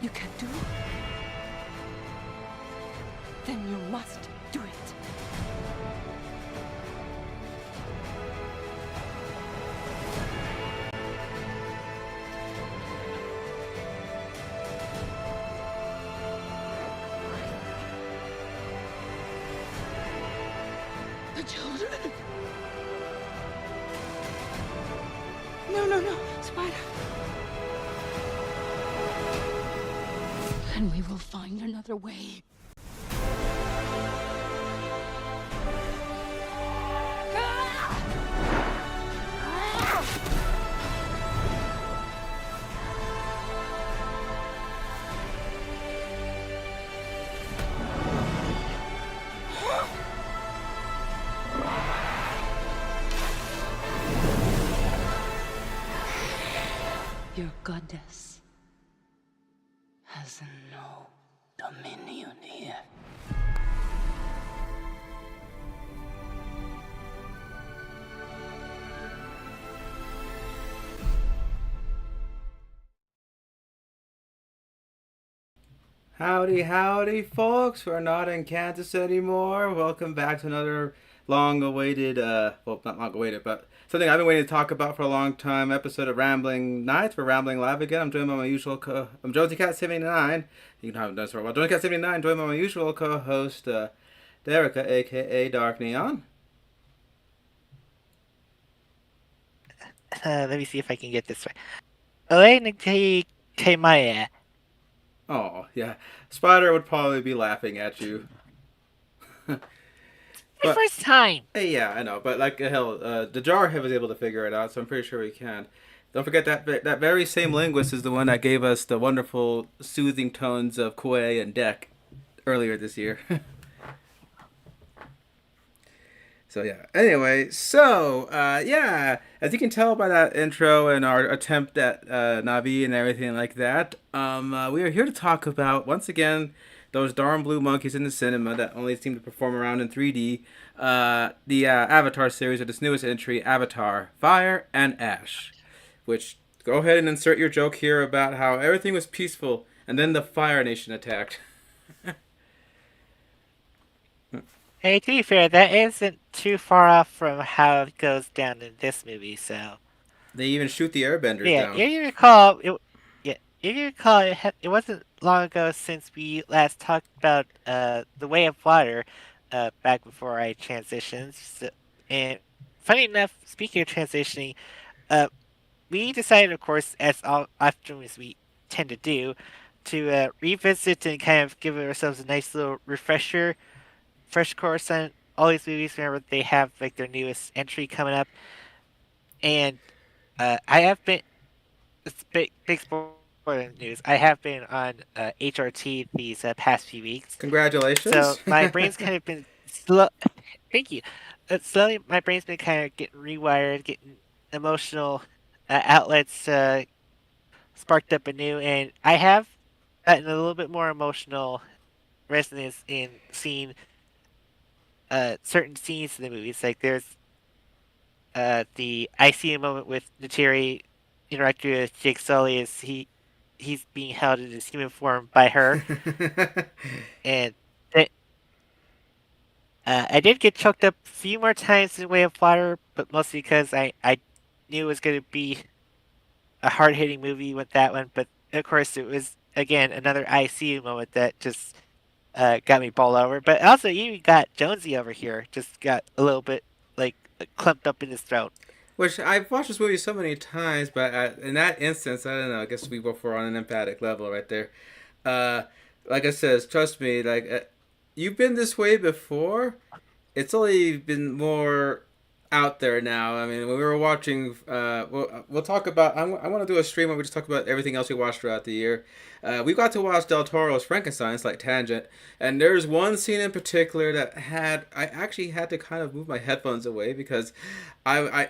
you can do, then you must do it. The children. No, Spider. And we will find another way. Your goddess has no dominion here. Howdy, folks. We're not in Kansas anymore. Welcome back to another long-awaited, well, not long-awaited, but something I've been waiting to talk about for a long time, episode of Rambling Nights. We're Rambling Live again. I'm joined by my usual I'm Jonesy Cat 79. You haven't done this for a while. Jonesy Cat 79, joined by my usual co-host, Derica, a.k.a. Dark Neon. Let me see if I can get this right. Elaine Maya. Oh, yeah. Spider would probably be laughing at you. My first time. Yeah, I know, but like hell, the Jarhead was able to figure it out, so I'm pretty sure we can. Don't forget that very same linguist is the one that gave us the wonderful soothing tones of Kue and Deck earlier this year. So yeah. Anyway, yeah, as you can tell by that intro and our attempt at Navi and everything like that, we are here to talk about once again those darn blue monkeys in the cinema that only seem to perform around in 3D. The Avatar series of this newest entry, Avatar: Fire and Ash. Which, go ahead and insert your joke here about how everything was peaceful and then the Fire Nation attacked. Hey, to be fair, that isn't too far off from how it goes down in this movie. So They even shoot the airbenders down. If you recall, it wasn't long ago since we last talked about the Way of Water, back before I transitioned. So, and funny enough, speaking of transitioning, we decided, of course, as often as we tend to do, to revisit and kind of give ourselves a nice little fresh course on all these movies. Remember, they have like their newest entry coming up, and I have been. It's big spoiler news. I have been on HRT these past few weeks. Congratulations. So my brain's kind of been slow. Thank you. Slowly, my brain's been kind of getting rewired, getting emotional outlets sparked up anew, and I have gotten a little bit more emotional resonance in seeing certain scenes in the movies. Like there's the I see a moment with Neytiri interacting with Jake Sully as he's being held in his human form by her, and I did get choked up a few more times in Way of Water, but mostly because I knew it was going to be a hard hitting movie with that one. But of course, it was again another ICU moment that just got me bowled over. But also, you got Jonesy over here, just got a little bit like clumped up in his throat. Which I've watched this movie so many times, but in that instance, I don't know. I guess we both were on an emphatic level right there. Like I said, trust me. Like you've been this way before. It's only been more out there now. I mean, when we were watching, we'll talk about. I want to do a stream where we just talk about everything else we watched throughout the year. We got to watch Del Toro's Frankenstein, like tangent, and there's one scene in particular that I actually had to kind of move my headphones away because I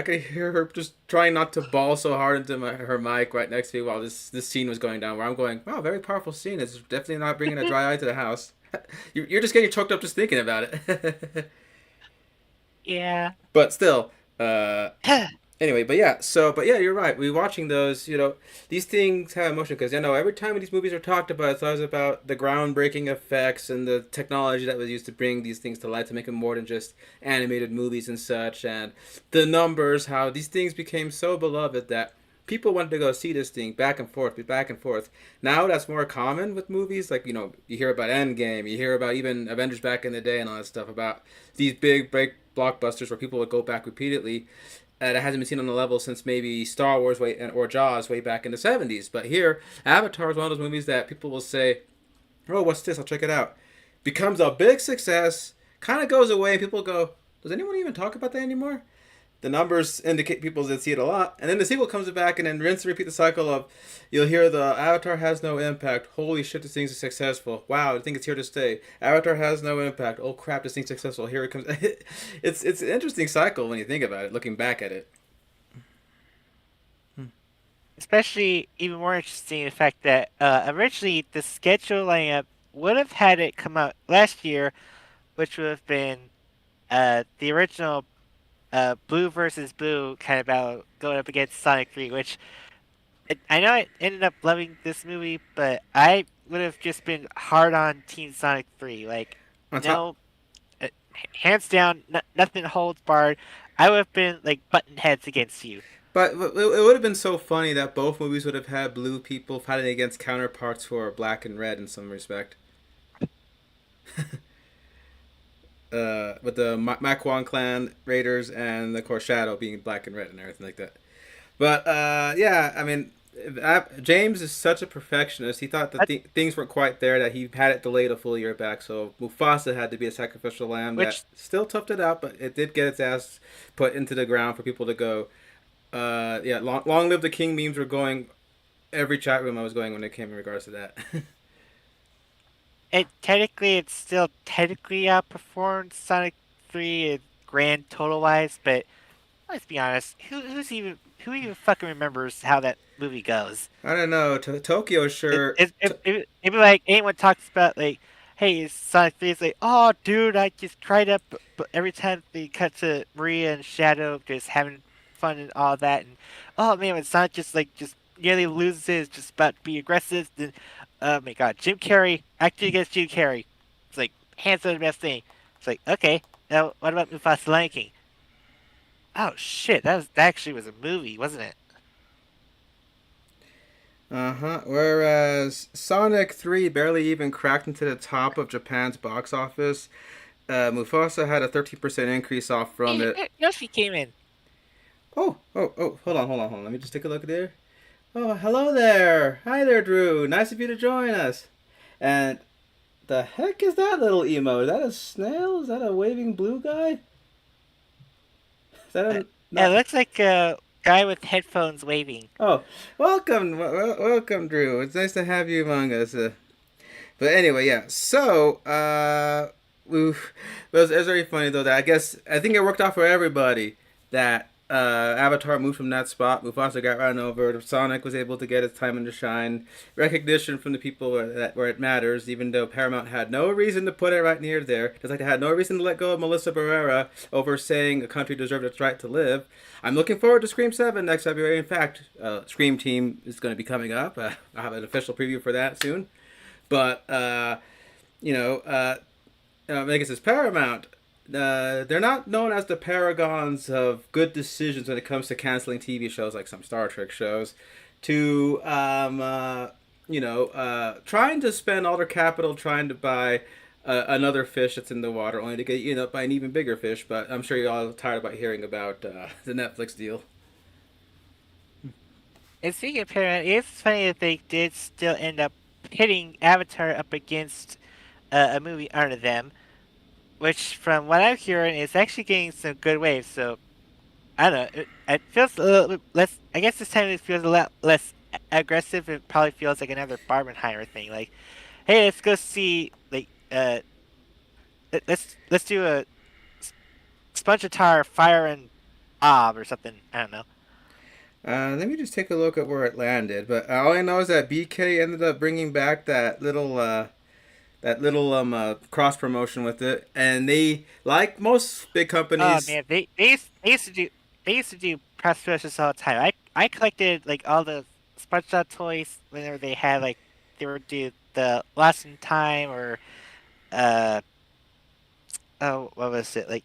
could hear her just trying not to bawl so hard into her mic right next to me while this scene was going down. Where I'm going, wow, very powerful scene. It's definitely not bringing a dry eye to the house. You're just getting choked up just thinking about it. Yeah. But still, Anyway, but yeah, you're right. We watching those, these things have emotion because every time these movies are talked about, it's always about the groundbreaking effects and the technology that was used to bring these things to life to make them more than just animated movies and such, and the numbers, how these things became so beloved that people wanted to go see this thing back and forth, back and forth. Now that's more common with movies, like you hear about Endgame, you hear about even Avengers back in the day and all that stuff about these big break blockbusters where people would go back repeatedly that hasn't been seen on the level since maybe Star Wars or Jaws way back in the 70s. But here, Avatar is one of those movies that people will say, "Oh, what's this? I'll check it out." Becomes a big success, kind of goes away, and people go, "Does anyone even talk about that anymore?" The numbers indicate people that see it a lot, and then the sequel comes back, and then rinse and repeat the cycle of, you'll hear the Avatar has no impact. Holy shit, this thing's successful. Wow, I think it's here to stay. Avatar has no impact. Oh crap, this thing's successful. Here it comes. It's an interesting cycle when you think about it, looking back at it. Especially even more interesting the fact that originally the schedule lineup would have had it come out last year, which would have been the original Blue versus Blue kind of battle going up against Sonic 3, which I know I ended up loving this movie, but I would have just been hard on Team Sonic 3. Like, On top, no, uh, hands down, nothing holds barred. I would have been like button heads against you. but it would have been so funny that both movies would have had blue people fighting against counterparts who are black and red in some respect. With the Makwan clan raiders and of course Shadow being black and red and everything like that. But yeah, I mean, James is such a perfectionist. He thought that things weren't quite there, that he had it delayed a full year back. So Mufasa had to be a sacrificial lamb Which that still toughed it out, but it did get its ass put into the ground for people to go. Yeah, long live the king memes were going every chat room I was going when it came in regards to that. it's still technically outperformed Sonic 3 in grand total wise, but let's be honest, who even fucking remembers how that movie goes? I don't know. Tokyo sure. It'd be like anyone talks about like, hey, it's Sonic 3. It's like, oh, dude, I just cried up. But every time they cut to Maria and Shadow just having fun and all that, and oh man, when Sonic just nearly loses, just about to be aggressive, then oh my god, Jim Carrey acting against Jim Carrey. It's like hands down the best thing. It's like okay, now what about Mufasa Lion King? Oh shit, that actually was a movie, wasn't it? Uh-huh. Whereas Sonic 3 barely even cracked into the top of Japan's box office. Mufasa had a 13% increase off from Hey, it. Yoshi came in. Oh, hold on. Let me just take a look there. Oh, hello there. Hi there, Drew. Nice of you to join us. And the heck is that little emo? Is that a snail? Is that a waving blue guy? Is that a... Yeah, it Not... looks like a guy with headphones waving. Oh, welcome, Drew. It's nice to have you among us. But anyway, yeah. So, it was very funny though that I think it worked out for everybody that Avatar moved from that spot. Mufasa got run over. Sonic was able to get his time to shine. Recognition from the people where it matters, even though Paramount had no reason to put it right near there. Just like they had no reason to let go of Melissa Barrera over saying a country deserved its right to live. I'm looking forward to Scream 7 next February. In fact, Scream Team is going to be coming up. I'll have an official preview for that soon. But, you know, I guess it's Paramount. They're not known as the paragons of good decisions when it comes to canceling TV shows like some Star Trek shows, to trying to spend all their capital trying to buy another fish that's in the water, only to get by an even bigger fish. But I'm sure you're all tired about hearing about the Netflix deal. And speaking of Paramount, it's funny that they did still end up pitting Avatar up against a movie under them, which, from what I'm hearing, is actually getting some good waves. So, I don't know. It feels a little bit less. I guess this time it feels a lot less aggressive. It probably feels like another Barbenheimer thing. Like, hey, let's go see, like, let's do a Spongetar Fire and Ob or something. I don't know. Let me just take a look at where it landed. But all I know is that BK ended up bringing back that little cross promotion with it, and they, like most big Oh companies. man, they used to do they used to do press promotions all the time. I collected like all the SpongeBob toys whenever they had like they would do the Lost in Time or uh oh what was it like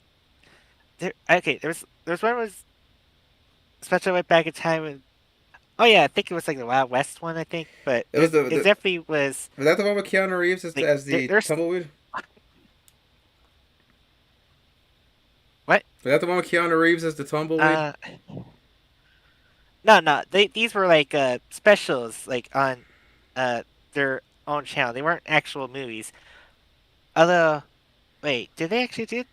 there okay there's one was SpongeBob went back in time and oh yeah I think it was like the Wild West one I think but It was it definitely was was that the one with Keanu Reeves as, like as the there's tumbleweed? what Was that the one with Keanu Reeves as the tumbleweed? uh no these were like specials like on uh their own channel they weren't actual movies although wait did they actually do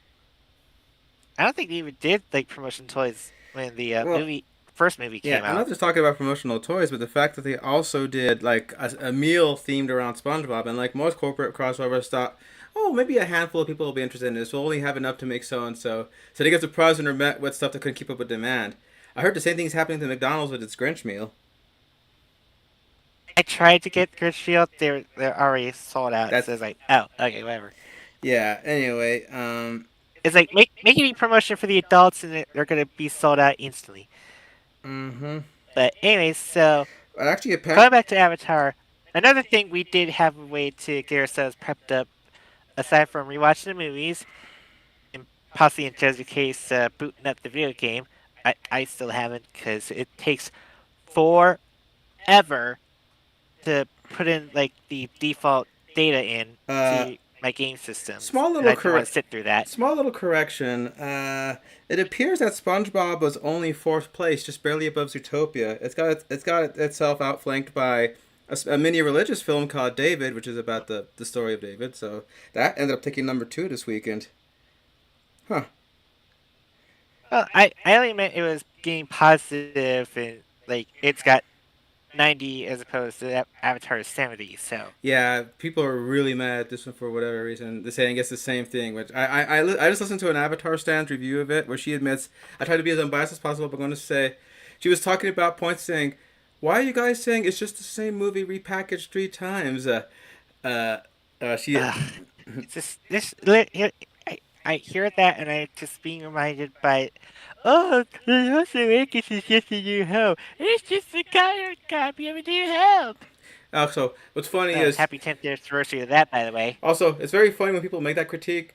I don't think they even did like promotion toys when the Well, movie first movie yeah, came I'm not out. just talking about promotional toys, but the fact that they also did like a meal themed around SpongeBob, and like most corporate crossovers thought, oh, maybe a handful of people will be interested in this. We'll only have enough to make so and so. So they get surprised and are met with stuff that couldn't keep up with demand. I heard the same thing's happening to McDonald's with its Grinch meal. I tried to get Gritchfield, they're already sold out. So That's it's like, oh, okay, whatever. yeah. Anyway, It's like make any promotion for the adults and they're gonna be sold out instantly. mm-hmm. But anyways, so Actually, a going pack. back to Avatar, another thing we did have a way to get ourselves prepped up aside from rewatching the movies and possibly in Joe's case booting up the video game. I still haven't because it takes forever to put in like the default data in Uh, to my game systems, small and little I don't want correct. to sit through that. Small little correction. It appears that SpongeBob was only fourth place, just barely above Zootopia. It's got itself outflanked by a mini religious film called David, which is about the story of David. So that ended up taking number two this weekend. Huh. Well, I only meant it was getting positive and like it's got 90 as opposed to Avatar's 70. So Yeah, people are really mad at this one for whatever reason. They're saying it's the same thing, which I just listened to an Avatar Stan's review of it where she admits, I try to be as unbiased as possible, but I'm going to say, she was talking about points saying, why are you guys saying it's just the same movie repackaged three times? Uh, she, it's just this. I hear that and I'm just being reminded by, oh, the House Awakens is just a new home. It's just a copy of a new home. also, what's funny is, Happy 10th anniversary of that, by the way. also, it's very funny when people make that critique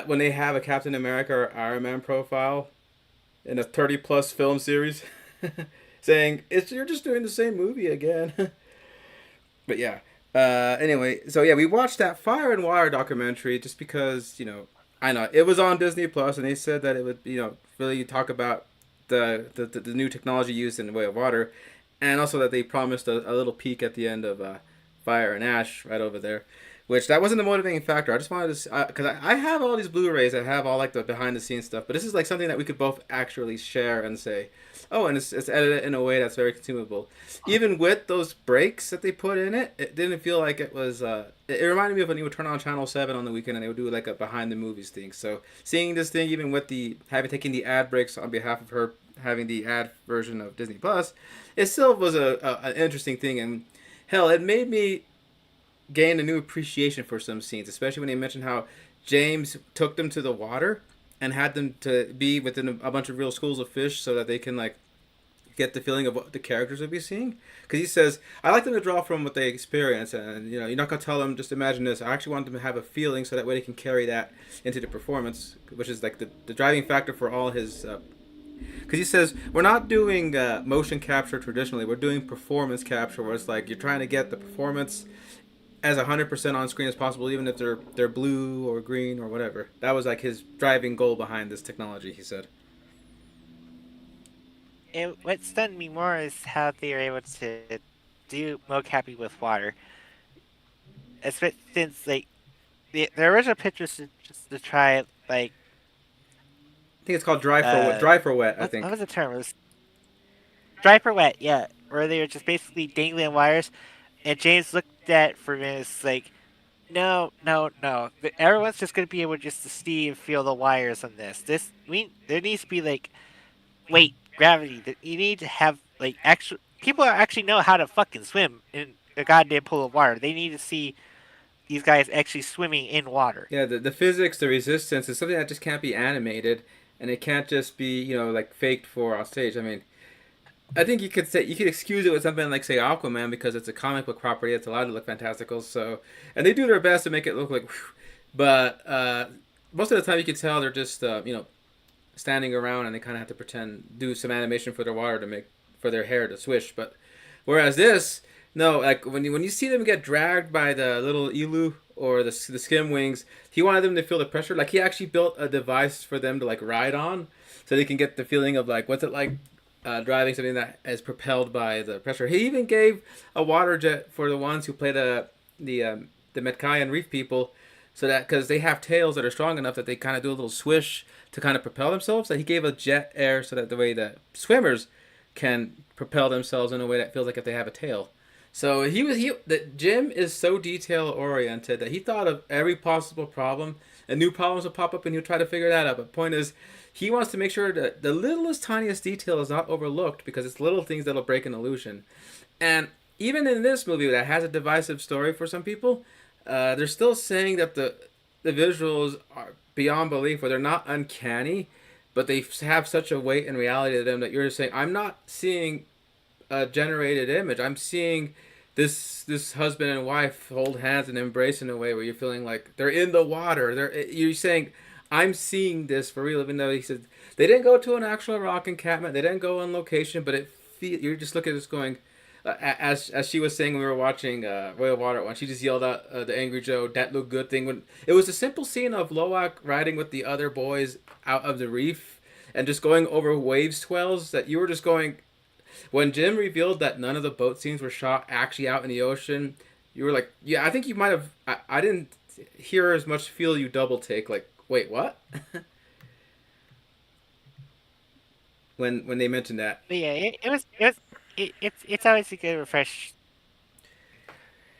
when they have a Captain America or Iron Man profile in a 30 plus film series saying, you're just doing the same movie again. But yeah. Anyway, so yeah, we watched that Fire and Wire documentary just because I know it was on Disney Plus, and they said that it would really talk about the new technology used in the way of water, and also that they promised a little peek at the end of Fire and Ash right over there. Which that wasn't the motivating factor. I just wanted to, because I have all these Blu-rays that have all like the behind the scenes stuff, but this is like something that we could both actually share and say, oh, and it's edited in a way that's very consumable. Even with those breaks that they put in it, it didn't feel like it was. It reminded me of when you would turn on Channel 7 on the weekend and they would do like a behind the movies thing. So seeing this thing, even with the having taken the ad breaks on behalf of her having the ad version of Disney Plus, it still was an interesting thing. And hell, it made me gain a new appreciation for some scenes, especially when they mentioned how James took them to the water and had them to be within a bunch of real schools of fish so that they can like get the feeling of what the characters would be seeing. Because he says, I like them to draw from what they experience, and you're not gonna tell them just imagine this. I actually want them to have a feeling so that way they can carry that into the performance, which is like the driving factor for all his. Because he says we're not doing motion capture traditionally. We're doing performance capture, where it's like you're trying to get the performance as 100% on screen as possible, even if they're blue or green or whatever. That was like his driving goal behind this technology. He said. And what stunned me more is how they were able to do mocapping with water. Since like the original pitch was just to try like I think it's called dry for wet. I what think. was the term? It was dry for wet, yeah. Where they were just basically dangling wires, and James looked at it for a minute. It's like, no, no, no. Everyone's just gonna be able just to see and feel the wires on this. There needs to be like weight, gravity. That you need to have like actual people actually know how to fucking swim in a goddamn pool of water. They need to see these guys actually swimming in water. Yeah, the physics, the resistance is something that just can't be animated. and it can't just be like faked for on stage. I mean, I think you could excuse it with something like say Aquaman because it's a comic book property. It's allowed to look fantastical. So, and they do their best to make it look like, whew, but most of the time you can tell they're just standing around and they kind of have to do some animation for their water to make for their hair to swish. But whereas this, no, like when you see them get dragged by the little elu or the skim wings, he wanted them to feel the pressure. Like he actually built a device for them to like ride on, so they can get the feeling of like what's it like driving something that is propelled by the pressure. He even gave a water jet for the ones who play the Metkai and Reef people, so that because they have tails that are strong enough that they kind of do a little swish to kind of propel themselves. That he gave a jet air so that the way that swimmers can propel themselves in a way that feels like if they have a tail. So that Jim is so detail oriented that he thought of every possible problem, and new problems will pop up, and he'll try to figure that out. But the point is, he wants to make sure that the littlest, tiniest detail is not overlooked because it's little things that'll break an illusion. And even in this movie that has a divisive story for some people, they're still saying that the visuals are beyond belief, where they're not uncanny, but they have such a weight and reality to them that you're just saying, I'm not seeing a generated image. I'm seeing this husband and wife hold hands and embrace in a way where you're feeling like they're in the water. You're saying, I'm seeing this for real, even though he said they didn't go to an actual rock encampment, they didn't go on location, but you're just looking at this going, as she was saying when we were watching Way of Water one, she just yelled out the Angry Joe, that looked good thing. When it was a simple scene of Loak riding with the other boys out of the reef and just going over wave swells that you were just going, when Jim revealed that none of the boat scenes were shot actually out in the ocean, you were like, yeah, I think you might have, I didn't hear as much feel you double take, like, wait, what? when they mentioned that. But yeah, it's always a good refresh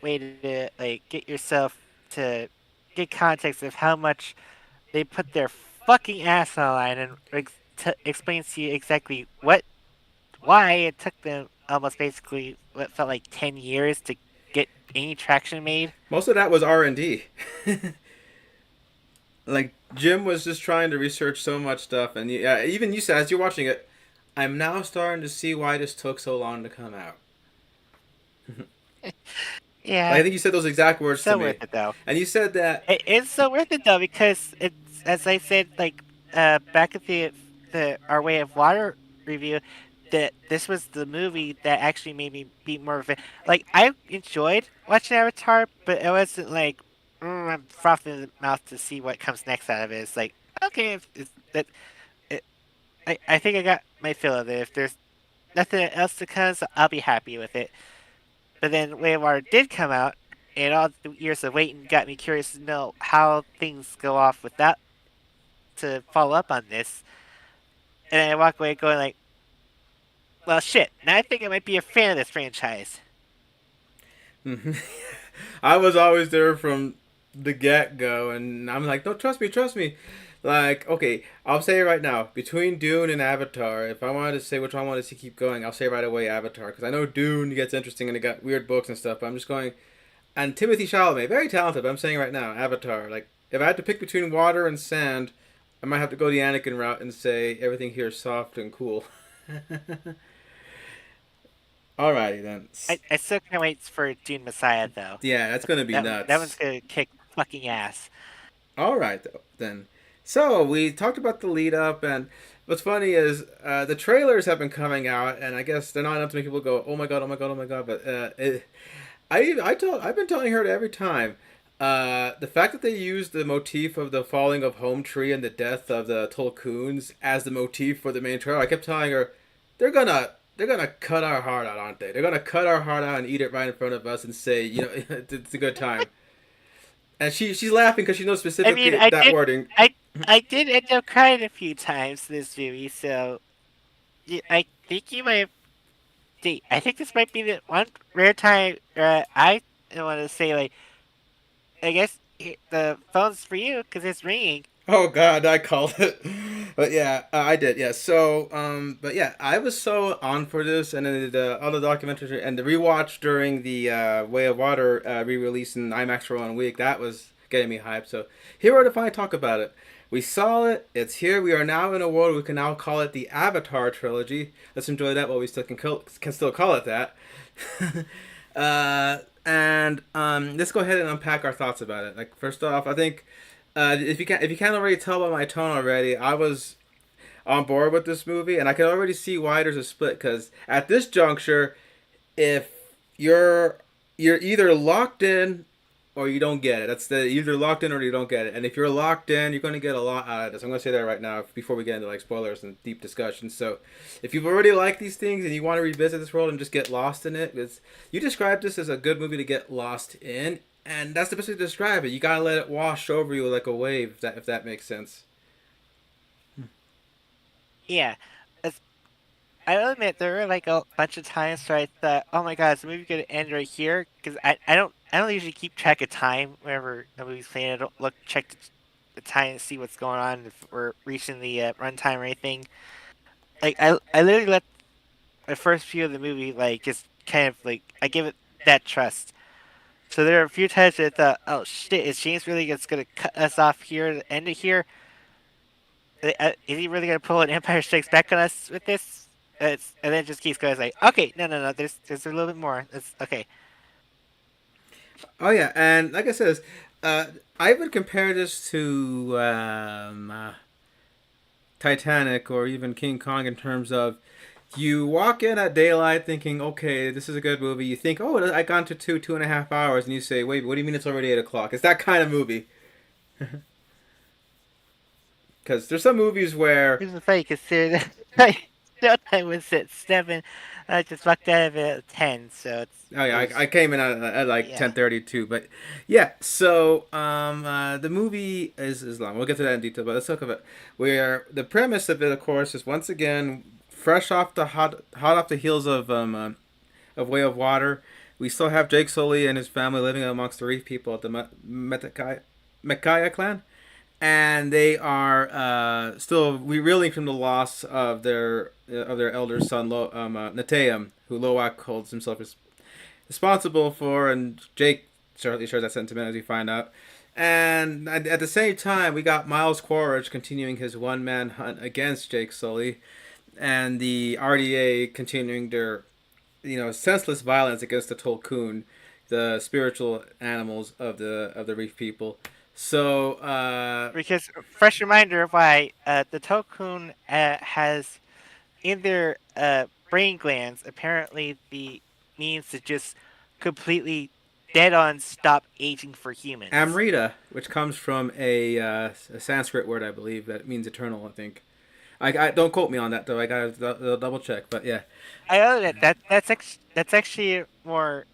way to like get yourself to get context of how much they put their fucking ass on the line and explains to you exactly why it took them almost basically what felt like 10 years to get any traction made. Most of that was R&D. Like Jim was just trying to research so much stuff, and even you said as you're watching it, I'm now starting to see why this took so long to come out. Yeah, I think you said those exact words so to me. worth it though. And you said that It's so worth it though because it's as I said like back at the Our Way of Water review, that this was the movie that actually made me be more of a like I enjoyed watching Avatar, but it wasn't like I'm frothing the mouth to see what comes next out of it. It's like okay, I think I got my fill of it. If there's nothing else that comes, I'll be happy with it. But then Way of Water did come out, and all the years of waiting got me curious to know how things go off with that to follow up on this. And I walk away going like, well, shit. Now I think I might be a fan of this franchise. I was always there from the get-go, and I'm like, no, trust me. Like, okay, I'll say it right now. Between Dune and Avatar, if I wanted to say which one I wanted to keep going, I'll say right away Avatar. Because I know Dune gets interesting and it got weird books and stuff, but I'm just going... And Timothy Chalamet, very talented, but I'm saying right now, Avatar. Like, if I had to pick between water and sand, I might have to go the Anakin route and say everything here is soft and cool. Alrighty, then. I still can't wait for Dune Messiah, though. Yeah, that's going to be nuts. That one's going to kick fucking ass. Alright, then. So, we talked about the lead up, and what's funny is the trailers have been coming out, and I guess they're not enough to make people go, oh my god, but I've been telling her every time, the fact that they used the motif of the falling of Home Tree and the death of the Tolkuns as the motif for the main trailer, I kept telling her, they're gonna cut our heart out, aren't they? They're gonna cut our heart out and eat it right in front of us and say, it's a good time. And she's laughing because she knows specifically wording. I did end up crying a few times in this movie, so I think you might have... I think this might be the one rare time I want to say, like, I guess the phone's for you because it's ringing. Oh god, I called it. But yeah, I did, yeah. So, but yeah, I was so on for this, and then the other documentaries and the rewatch during the Way of Water re-release in IMAX for 1 week, that was getting me hyped. So here we are to finally talk about it. We saw it. It's here. We are now in a world we can now call it the Avatar trilogy. Let's enjoy that while we still can still call it that. And let's go ahead and unpack our thoughts about it. Like first off, I think if you can't already tell by my tone already, I was on board with this movie, and I can already see why there's a split. Because at this juncture, if you're either locked in or you don't get it. That's the either locked in or you don't get it. And if you're locked in, you're going to get a lot out of this. I'm going to say that right now before we get into like spoilers and deep discussions. So, if you've already liked these things and you want to revisit this world and just get lost in it, because you described this as a good movie to get lost in, and that's the best way to describe it. You got to let it wash over you like a wave. If that makes sense. Yeah, it's, I'll admit there were like a bunch of times where I thought, "Oh my god, is the movie gonna end right here?" Because I don't usually keep track of time whenever the movie's playing. I don't check the time to see what's going on if we're reaching the runtime or anything. Like I literally let the first view of the movie like just kind of like I give it that trust. So there are a few times that I thought, "Oh shit, is James really just gonna cut us off here at the end of here? Is he really gonna pull an Empire Strikes Back on us with this?" And then it just keeps going. It's like, okay, no. There's a little bit more. It's okay. Oh yeah, and like I says, I would compare this to Titanic or even King Kong in terms of you walk in at daylight thinking, okay, this is a good movie. You think, oh, I got to 2.5 hours, and you say, wait, what do you mean it's already 8 o'clock? It's that kind of movie. Because there's some movies where It's funny consider that showtime was at 7. I just walked out of it at 10. So oh yeah, it was I came in at like yeah. 10:32, but yeah. So the movie is long. We'll get to that in detail, but let's talk about where the premise of it, of course, is once again fresh off the hot off the heels of Way of Water. We still have Jake Sully and his family living amongst the reef people at the Mekaya clan, and they are still reeling from the loss of their elder son Nateum, who Loak holds himself responsible for, and Jake certainly shares that sentiment as we find out. And at the same time, we got Miles Quaritch continuing his one-man hunt against Jake Sully, and the RDA continuing their senseless violence against the Tolkun, the spiritual animals of the reef people. So Because fresh reminder of why the Tokun has in their brain glands apparently the means to just completely dead on stop aging for humans. Amrita, which comes from a Sanskrit word, I believe, that means eternal. I think. I don't quote me on that though. I gotta double check. But yeah, I know that's actually more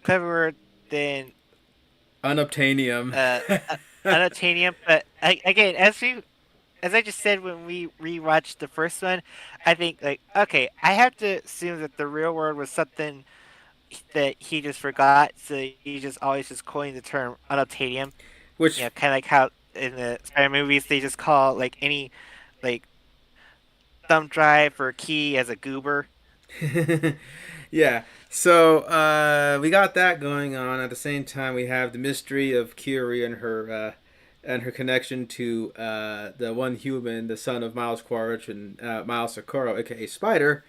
clever than unobtainium. unobtainium. But again, as I just said when we rewatched the first one, I think like okay, I have to assume that the real word was something that he just forgot, so he just always just coined the term unobtainium. Which Kind of like how in the Spider movies they just call like any like thumb drive or key as a goober. yeah. So we got that going on. At the same time, we have the mystery of Curie and her connection to the one human, the son of Miles Quaritch and Miles Socorro, aka Spider,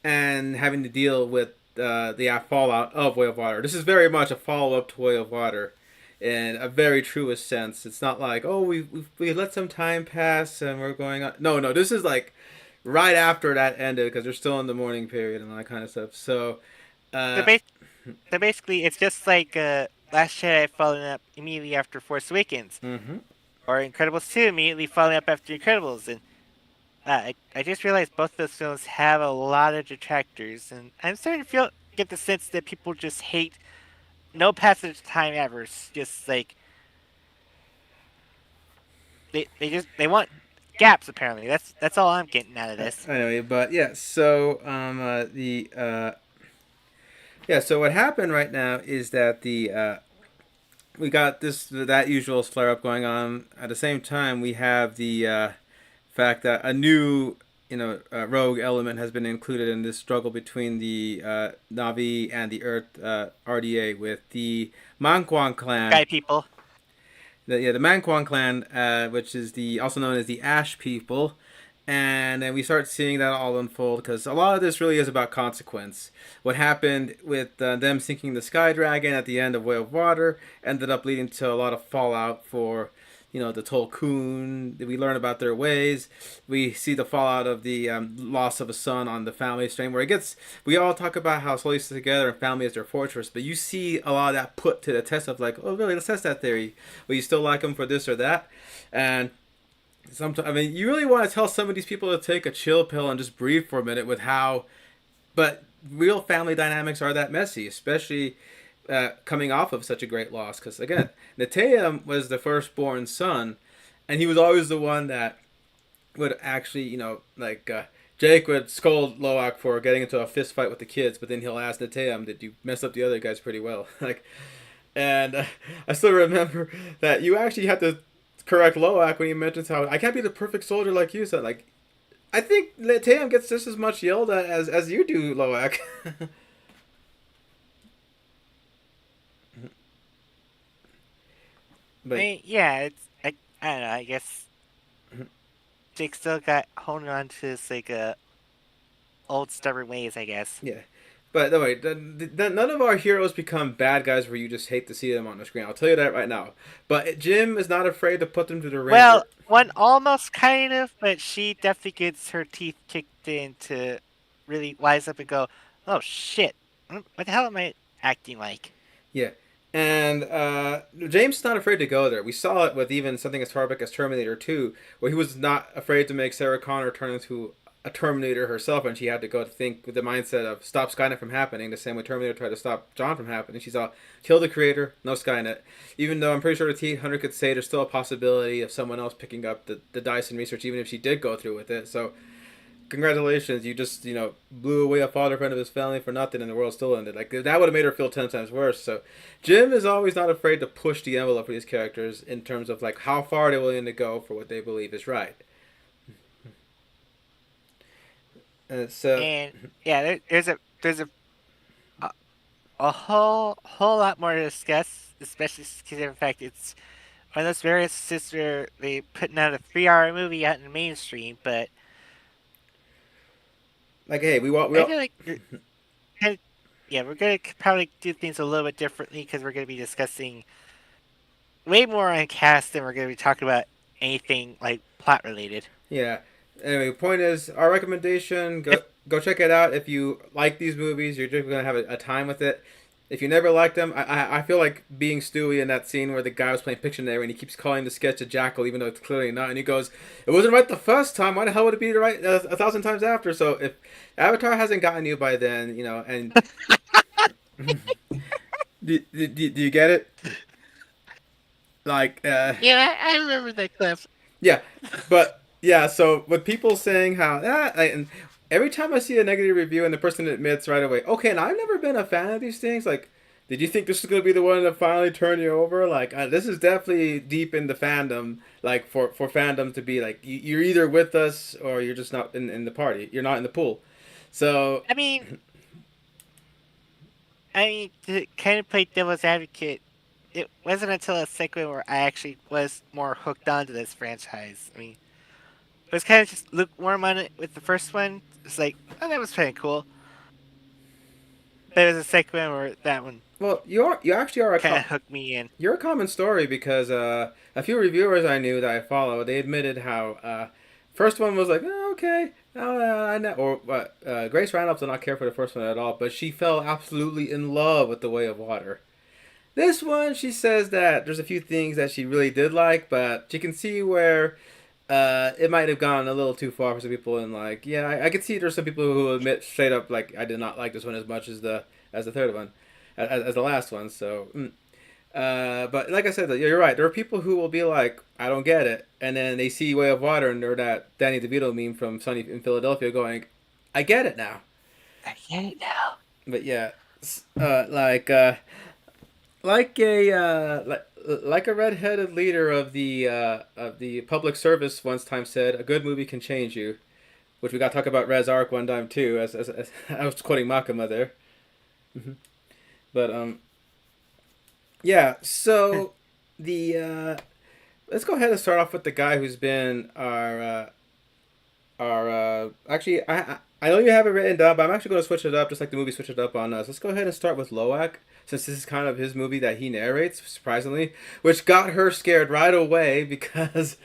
and having to deal with the fallout of Way of Water. This is very much a follow up to Way of Water, in a very truest sense. It's not like we let some time pass and we're going on. No, this is like right after that ended because they're still in the mourning period and all that kind of stuff. So, So, so basically, it's just like Last Jedi following up immediately after Force Awakens, mm-hmm. or Incredibles 2 immediately following up after Incredibles, and I just realized both those films have a lot of detractors, and I'm starting to get the sense that people just hate no passage of time ever. It's just like they want gaps. Apparently, that's all I'm getting out of this. Anyway, but yeah, so so what happened right now is that we got that usual flare up going on. At the same time, we have the fact that a new rogue element has been included in this struggle between the Na'vi and the Earth RDA with the Manquan clan. Guy people. the Manquan clan, which is the also known as the Ash people, and then we start seeing that all unfold because a lot of this really is about consequence. What happened with them sinking the Sky Dragon at the end of Way of Water ended up leading to a lot of fallout for the Tolkien. We learn about their ways. We see the fallout of the loss of a son on the family strain, where it gets. We all talk about how slowly stick together and family is their fortress, but you see a lot of that put to the test of like, oh, really? Let's test that theory. Will you still like them for this or that? And sometimes, I mean, you really want to tell some of these people to take a chill pill and just breathe for a minute with how, but real family dynamics are that messy, especially coming off of such a great loss. Because again, Neteam was the firstborn son, and he was always the one that would actually, Jake would scold Loak for getting into a fist fight with the kids, but then he'll ask Neteam, "Did you mess up the other guys pretty well?" And I still remember that you actually had to correct Loak when he mentions how I can't be the perfect soldier like you. So I think Neteam gets just as much yelled at as you do, Loak. I But mean, yeah, I don't know. I guess Jake still got holding on to his old stubborn ways. I guess. yeah. But no, wait, none of our heroes become bad guys where you just hate to see them on the screen. I'll tell you that right now. But Jim is not afraid to put them to the Well, ringer. one almost kind of, but she definitely gets her teeth kicked in to really wise up and go, "Oh shit, what the hell am I acting like?" Yeah. And James is not afraid to go there. We saw it with even something as far back as Terminator 2, where he was not afraid to make Sarah Connor turn into a Terminator herself, and she had to go to think with the mindset of stop Skynet from happening, the same way Terminator tried to stop John from happening. She's all, kill the creator, no Skynet. Even though I'm pretty sure the T-100 could say there's still a possibility of someone else picking up the Dyson research, even if she did go through with it. So congratulations, you just blew away a father friend of his family for nothing, and the world still ended. Like that would have made her feel 10 times worse. So Jim is always not afraid to push the envelope for these characters in terms of like how far they're willing to go for what they believe is right. And so And yeah, a a whole lot more to discuss, especially considering the fact it's one of those various instances where they putting out a 3 hour movie out in the mainstream, but like hey, we I all feel like kind of, yeah, we're gonna probably do things a little bit differently because we're gonna be discussing way more on cast than we're gonna be talking about anything like plot related. yeah. Anyway, the point is our recommendation. If Go check it out if you like these movies. You're just gonna have a time with it. If you never liked them, I feel like being Stewie in that scene where the guy was playing Pictionary and he keeps calling the sketch a jackal even though it's clearly not, and he goes, "It wasn't right the first time. Why the hell would it be right a thousand times after?" So if Avatar hasn't gotten you by then, and do you get it? Like, yeah, I remember that clip. yeah, but yeah. So with people saying how and every time I see a negative review and the person admits right away, okay, and I've never been a fan of these things. Like, did you think this is gonna be the one that finally turned you over? Like, this is definitely deep in the fandom. Like for fandom to be like you're either with us or you're just not in the party. You're not in the pool. So I mean, to kind of play devil's advocate, it wasn't until a second where I actually was more hooked onto this franchise. I mean, it was kind of just lukewarm on it with the first one. It's like, oh, that was kind of cool. There was a second one where that one well, you actually are kind of hooked me in. you're a common story because a few reviewers I knew that I follow, they admitted how first one was like, oh, okay, I know, or Grace Randolph did not care for the first one at all, but she fell absolutely in love with The Way of Water. This one, she says that there's a few things that she really did like, but she can see where it might have gone a little too far for some people, and like, yeah, I could see there's some people who admit straight up like I did not like this one as much as the third one, as the last one. So, but like I said, you're right. There are people who will be like, I don't get it, and then they see Way of Water and they're that Danny DeVito meme from Sunny in Philadelphia going, I get it now. I get it now. But yeah, like like a redheaded leader of the public service once time said, a good movie can change you, which we got to talk about Res Arc one time too. As I was quoting Makima there, but yeah. So the let's go ahead and start off with the guy who's been our actually I know you have it written down, but I'm actually going to switch it up, just like the movie switched it up on us. Let's go ahead and start with Loak, since this is kind of his movie that he narrates, surprisingly, which got her scared right away because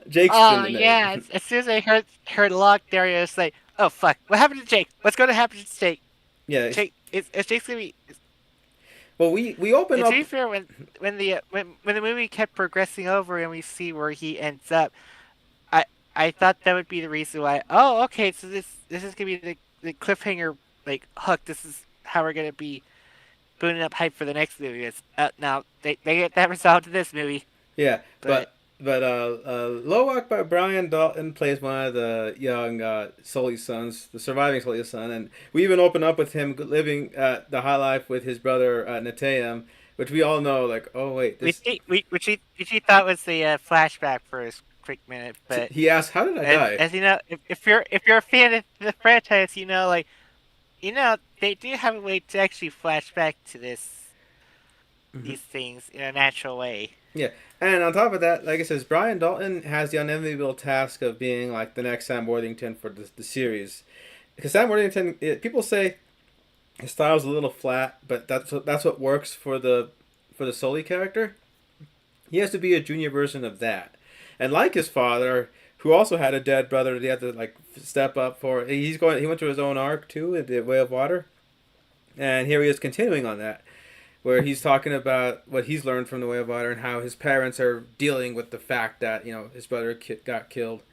Jake's been Oh the yeah, narrator. as soon as I heard Locke there, I was like, oh fuck, what happened to Jake? What's going to happen to Jake? Yeah, It's Jake's gonna be. well, we open And to up. be fair, when the movie kept progressing over and we see where he ends up, I I thought that would be the reason why. Oh, okay, so this is gonna be the cliffhanger like hook. This is how we're gonna be building up hype for the next movie. It's now they get that resolved in this movie, Yeah, but Loak by Brian Dalton plays one of the young Sully sons, the surviving Sully son, and we even open up with him living the high life with his brother Natayam, which we all know, like, oh wait, this. which he thought was the flashback for a quick minute, but He asked, "How did I die?" as you know, if you're a fan of the franchise, you know like they do have a way to actually flash back to Mhm. these things in a natural way. Yeah, and on top of that, like I says, Brian Dalton has the unenviable task of being like the next Sam Worthington for the series, because Sam Worthington, people say his style's a little flat, but that's what works for the Sully character. He has to be a junior version of that, and like his father, who also had a dead brother, that he had to like step up for. He went through his own arc too, in the Way of Water, and here he is continuing on that, where he's talking about what he's learned from the Way of Water and how his parents are dealing with the fact that his brother got killed,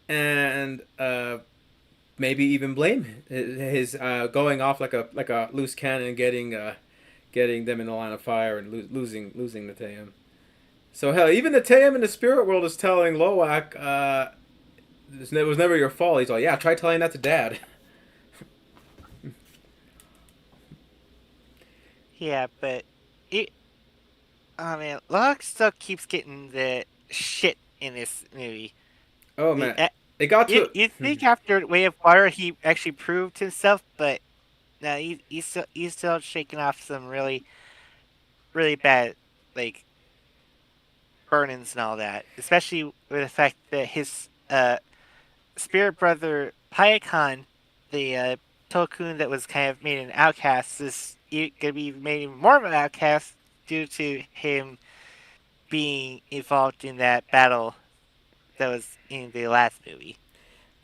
and maybe even blame his going off like a loose cannon, getting them in the line of fire and losing the Tayum. So hell, even the Tayum in the spirit world is telling Loak, it was never your fault. He's like, yeah, try telling that to Dad. Yeah, but it. I mean, Locke still keeps getting the shit in this movie. Oh The, man, it got you to. you think after Way of Water he actually proved himself, but no, he's still shaking off some really bad like burn-ins and all that. Especially with the fact that his spirit brother Payakan, the Tokun that was kind of made an outcast, is gonna be made even more of an outcast due to him being involved in that battle that was in the last movie.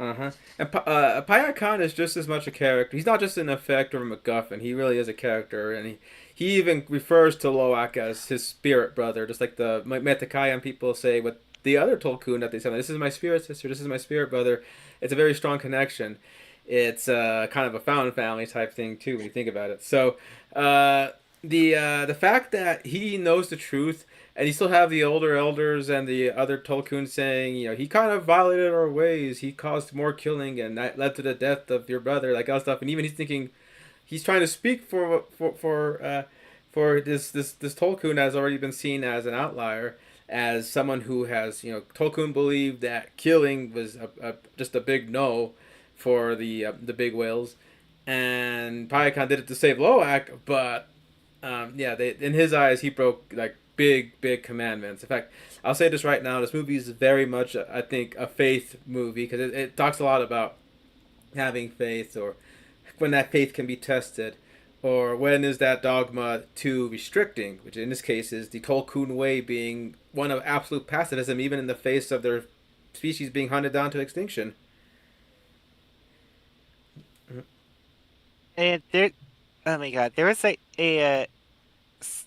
Uh huh. And Paya Khan is just as much a character. He's not just an effect or a MacGuffin. He really is a character, and he even refers to Loak as his spirit brother, just like the Metakayan people say with the other Tolkien that they say. This is my spirit sister. This is my spirit brother. It's a very strong connection. It's kind of a found family type thing too when you think about it. So uh, the fact that he knows the truth and you still have the older elders and the other Tolkien saying, he kind of violated our ways. He caused more killing, and that led to the death of your brother, like all stuff. And even he's thinking, he's trying to speak for this Tolkien that has already been seen as an outlier, as someone who has, Tolkien believed that killing was just a big no for the big whales, and Payakan did it to save Loak, but yeah, in his eyes, he broke like big commandments. In fact, I'll say this right now: this movie is very much, I think, a faith movie because it talks a lot about having faith, or when that faith can be tested, or when is that dogma too restricting, which in this case is the Tolkien way being one of absolute pacifism, even in the face of their species being hunted down to extinction. And there, oh my god, there was like a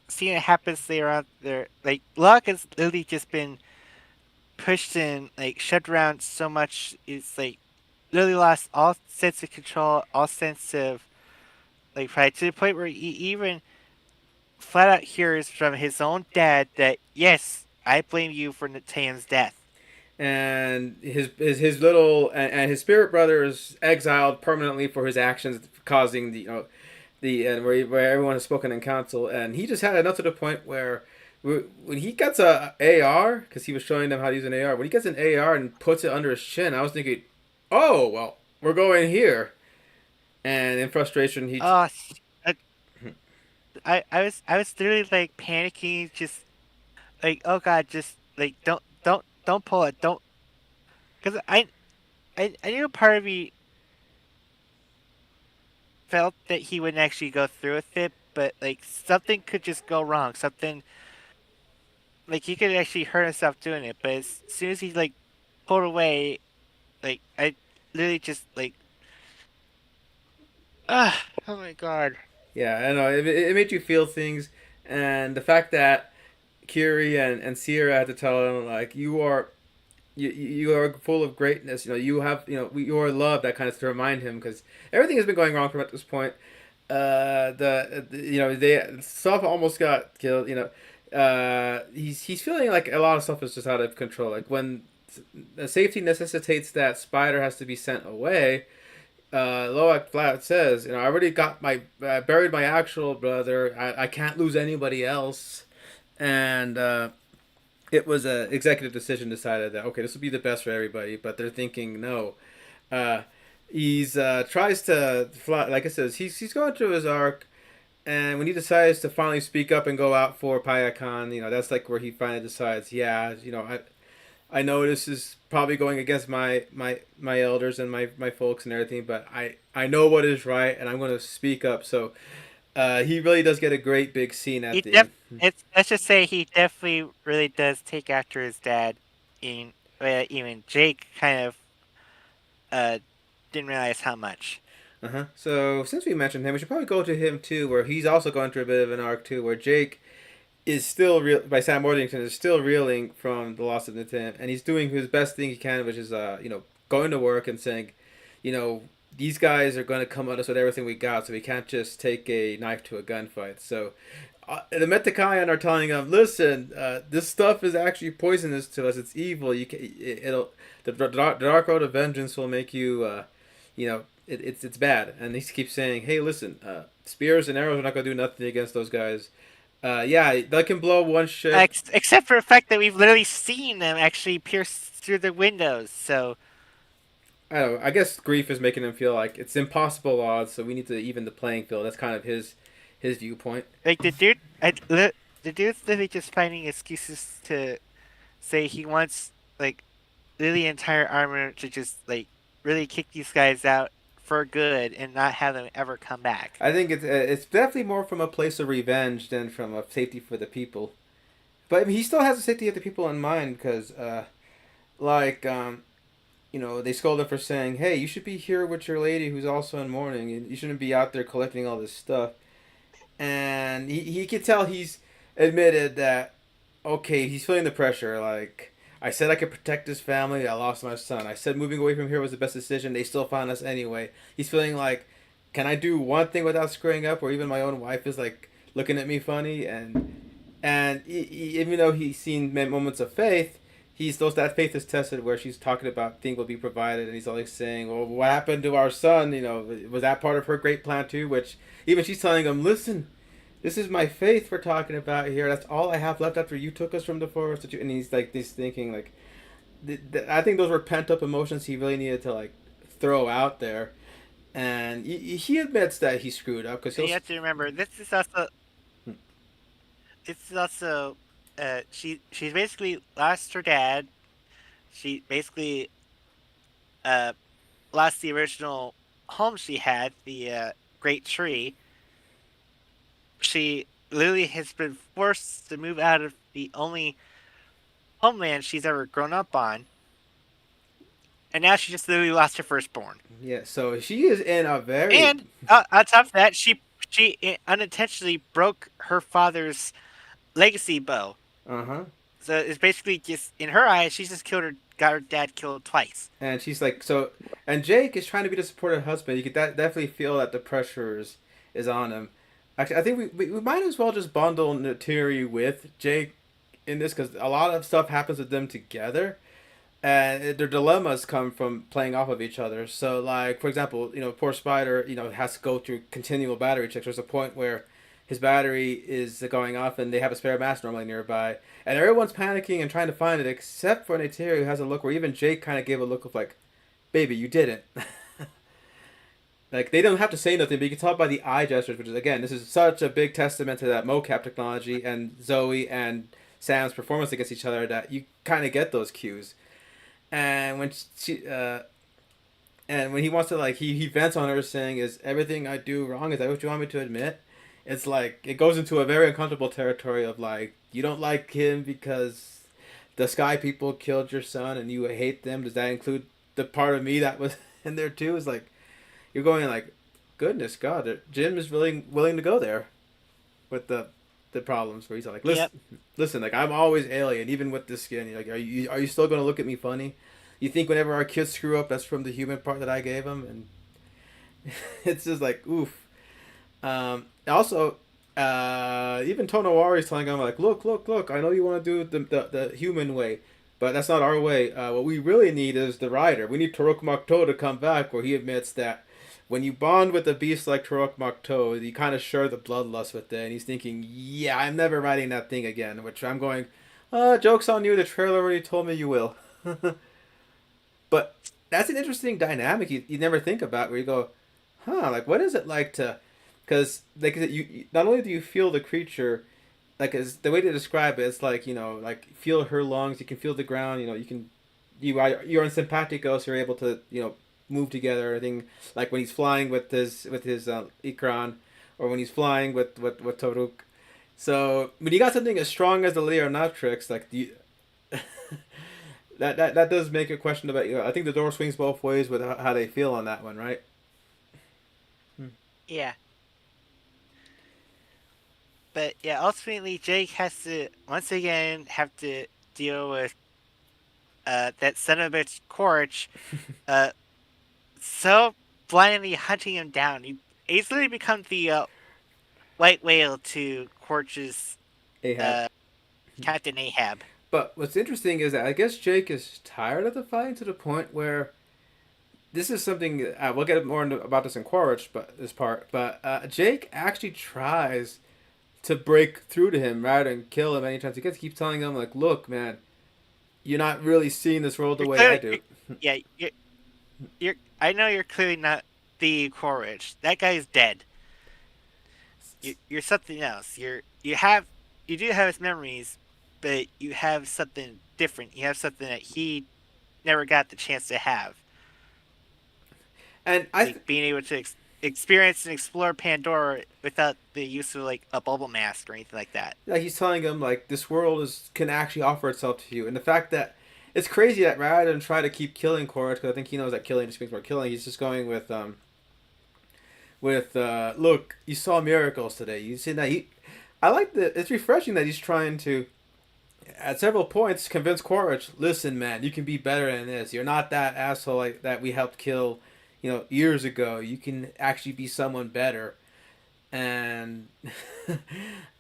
scene that happens there around there. Like Locke has literally just been pushed and like shoved around so much. It's like literally lost all sense of control, all sense of like pride to the point where he even flat out hears from his own dad that yes, I blame you for Natan's death. And his little and his spirit brother is exiled permanently for his actions causing the and where everyone has spoken in council, and he just had enough to the point where when he gets a AR, because he was showing them how to use an AR, when he gets an AR and puts it under his chin, I was thinking, oh well, we're going here, and in frustration Oh, I, I was literally like panicking, just like oh god, just like don't pull it. Don't because I knew part of me felt that he wouldn't actually go through with it, but like something could just go wrong. Something like he could actually hurt himself doing it. But as soon as he like pulled away, like I literally just like oh my god. Yeah, I know it made you feel things, and the fact that Kiri and Sierra had to tell him like you are full of greatness. You know, you have you are love. That kind of to remind him because everything has been going wrong for him at this point. They stuff almost got killed. He's feeling like a lot of stuff is just out of control. Like when the safety necessitates that Spider has to be sent away. Loak flat says, I already got my buried my actual brother. I can't lose anybody else, and it was a executive decision decided that okay, this would be the best for everybody. But they're thinking no. Uh, he's tries to fly, like I says, he's going through his arc, and when he decides to finally speak up and go out for Payakan, that's like where he finally decides, yeah, I know this is probably going against my elders and my folks and everything, but I know what is right, and I'm going to speak up. So he really does get a great big scene He at the def end. it's let's just say he definitely really does take after his dad. In even Jake kind of uh didn't realize how much. Uh-huh. So since we mentioned him, we should probably go to him too, where he's also going through a bit of an arc too, where Jake is still real by Sam Worthington is still reeling from the loss of Nathan, and he's doing his best thing he can, which is going to work and saying, you know, these guys are going to come at us with everything we got, so we can't just take a knife to a gunfight. So the Metakayan are telling him, listen, this stuff is actually poisonous to us. It's evil. It'll the dark road of vengeance will make you, it's bad. And he keeps saying, hey, listen, spears and arrows are not going to do nothing against those guys. Yeah, that can blow one ship. Except for the fact that we've literally seen them actually pierce through the windows. So I don't know. I guess grief is making him feel like it's impossible odds, so we need to even the playing field. That's kind of his viewpoint. like the dude's literally just finding excuses to say he wants like literally entire armor to just like really kick these guys out for good and not have them ever come back. I think it's definitely more from a place of revenge than from a safety for the people. But I mean, he still has the safety of the people in mind because, like, they scold him for saying, "Hey, you should be here with your lady who's also in mourning, and you shouldn't be out there collecting all this stuff." And he could tell he's admitted that okay, he's feeling the pressure. Like I said, I could protect his family. I lost my son. I said moving away from here was the best decision. They still found us anyway. He's feeling like, can I do one thing without screwing up? Or even my own wife is like looking at me funny. And even though he's seen moments of faith, that faith is tested where she's talking about things will be provided, and he's always saying, "Well, what happened to our son? Was that part of her great plan too?" Which even she's telling him, "Listen, this is my faith we're talking about here. That's all I have left after you took us from the forest." And he's thinking like, I think those were pent up emotions he really needed to like throw out there, and he admits that he screwed up because And he'll. you have to remember this is also she's basically lost her dad. She basically uh lost the original home she had, the great tree. She literally has been forced to move out of the only homeland she's ever grown up on, and now she just literally lost her firstborn. Yeah, so she is in a very. And on top of that, she unintentionally broke her father's legacy bow. Uh huh. So it's basically just in her eyes, she's just got her dad killed twice. And she's like, so, and Jake is trying to be the supportive husband. You could definitely feel that the pressure is on him. Actually, I think we might as well just bundle Naturi with Jake in this because a lot of stuff happens with them together, and their dilemmas come from playing off of each other. So, like for example, poor Spider, has to go through continual battery checks. There's a point where his battery is going off, and they have a spare mask normally nearby, and everyone's panicking and trying to find it, except for Naturi, who has a look where even Jake kind of gave a look of like, "Baby, you didn't." Like they don't have to say nothing, but you can tell by the eye gestures, which is again, this is such a big testament to that mocap technology and Zoe and Sam's performance against each other that you kind of get those cues. And when and when he wants to like he vents on her saying, "Is everything I do wrong? Is that what you want me to admit?" It's like it goes into a very uncomfortable territory of like you don't like him because the Sky People killed your son and you hate them. Does that include the part of me that was in there too? It's like you're going like, goodness God, Jim is willing to go there with the problems where he's like, listen, Yep. listen, like I'm always alien, even with this skin. Like, are you still gonna look at me funny? You think whenever our kids screw up, that's from the human part that I gave them, and it's just like oof. Also, even Tonowari's telling him like, look. I know you want to do the human way, but that's not our way. What we really need is the rider. We need Tarok Makto to come back, where he admits that when you bond with a beast like Tarok Makto, you kind of share the bloodlust with it. And he's thinking, yeah, I'm never riding that thing again. Which I'm going, joke's on you. The trailer already told me you will. But that's an interesting dynamic you never think about, where you go, huh, like what is it like to, because like you not only do you feel the creature, like as the way to describe it, it's like like feel her lungs, you can feel the ground, you can you're in simpatico, so you're able to move together. Everything like when he's flying with his Ikran, or when he's flying with Toruk. So when you got something as strong as the Leonatrix, like that does make a question about I think the door swings both ways with how they feel on that one, right? Yeah. But yeah, ultimately Jake has to once again have to deal with that son of a bitch Corch, uh, so blindly hunting him down. He easily becomes the white whale to Corch's Ahab. uh, Captain Ahab. But what's interesting is that I guess Jake is tired of the fighting to the point where this is something we'll get more into about this in Quaritch, but this part. But Jake actually tries to break through to him rather than kill him any chance he gets. Keep telling him like, "Look, man, you're not really seeing this world the You're way I clearly, do." yeah, you're. I know you're clearly not the Quaritch. That guy is dead. You're something else. You do have his memories, but you have something different. You have something that he never got the chance to have, And like being able to experience and explore Pandora without the use of like a bubble mask or anything like that. like he's telling him like this world can actually offer itself to you, and the fact that it's crazy that rather than try to keep killing Quaritch, because I think he knows that killing just means more killing, he's just going with look, you saw miracles today. You see that I like that it's refreshing that he's trying to at several points convince Quaritch, listen man, you can be better than this. You're not that asshole like that we helped kill, years ago. You can actually be someone better. And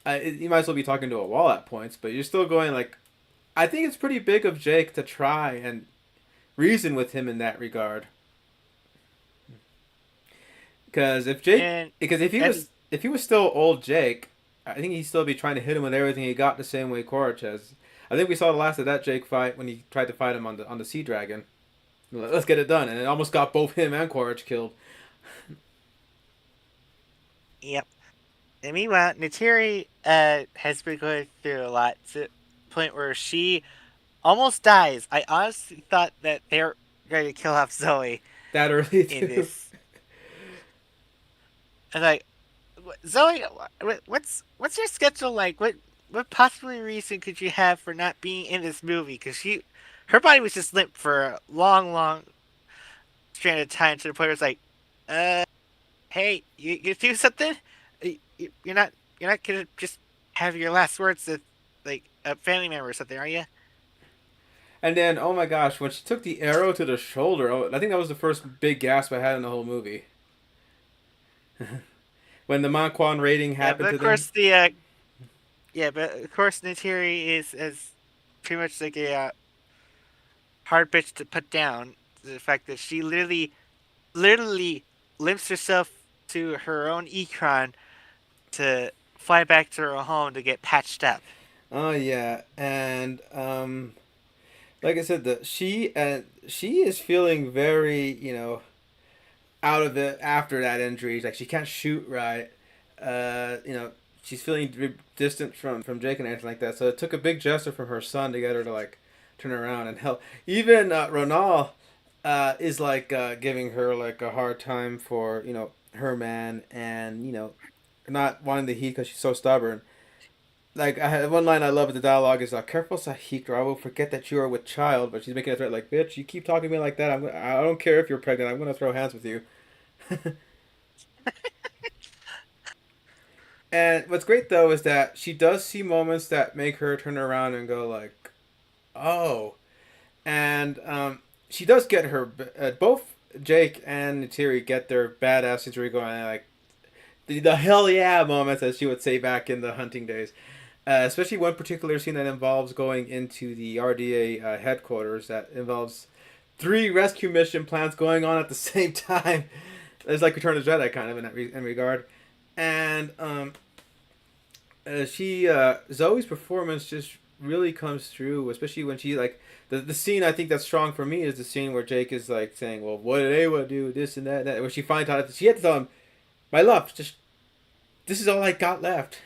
you might as well be talking to a wall at points, but you're still going like, I think it's pretty big of Jake to try and reason with him in that regard. Because And if he and was still old Jake, I think he'd still be trying to hit him with everything he got the same way Quaritch has. I think we saw the last of that Jake fight when he tried to fight him on the Sea Dragon. Let's get it done, and it almost got both him and Quaritch killed. yep. And meanwhile, Natiri has been going through a lot to the point where she almost dies. I honestly thought that they're going to kill off Zoe That early in too. this. And like, Zoe, what's your schedule like? What possibly reason could you have for not being in this movie? Because her body was just limp for a long strand of time to the point where it's like, uh, hey, you do something? You're not gonna just have your last words with like a family member or something, are you? And then, oh my gosh, when she took the arrow to the shoulder, I think that was the first big gasp I had in the whole movie. When the Manquan raiding Yeah, happened but to of them. course but of course Natiri is pretty much like a hard bitch to put down. The fact that she literally limps herself to her own econ to fly back to her home to get patched up. Oh yeah, and like I said, she is feeling very out of it after that injury. Like she can't shoot right. Uh, you know, she's feeling distant from Jake and anything like that. So it took a big gesture from her son to get her to like turn around and help. Even Ronald is like giving her like a hard time for her man and not wanting the heat because she's so stubborn. Like I had one line I love in the dialogue is "Careful, Sahik, or I will forget that you are with child." But she's making a threat like, "Bitch, you keep talking to me like that. I don't care if you're pregnant. I'm gonna throw hands with you." And what's great though is that she does see moments that make her turn around and go like, "Oh," and she does get her both Jake and Neytiri get their badass injury going like the hell yeah moments as she would say back in the hunting days. Especially one particular scene that involves going into the RDA headquarters that involves three rescue mission plans going on at the same time. It's like Return of the Jedi kind of in regard. And Zoe's performance just really comes through, especially when she like the scene I think that's strong for me is the scene where Jake is like saying, "Well, what did Awa do? This and that." And that. Where she finds out that she had to tell him, "My love, just this is all I got left."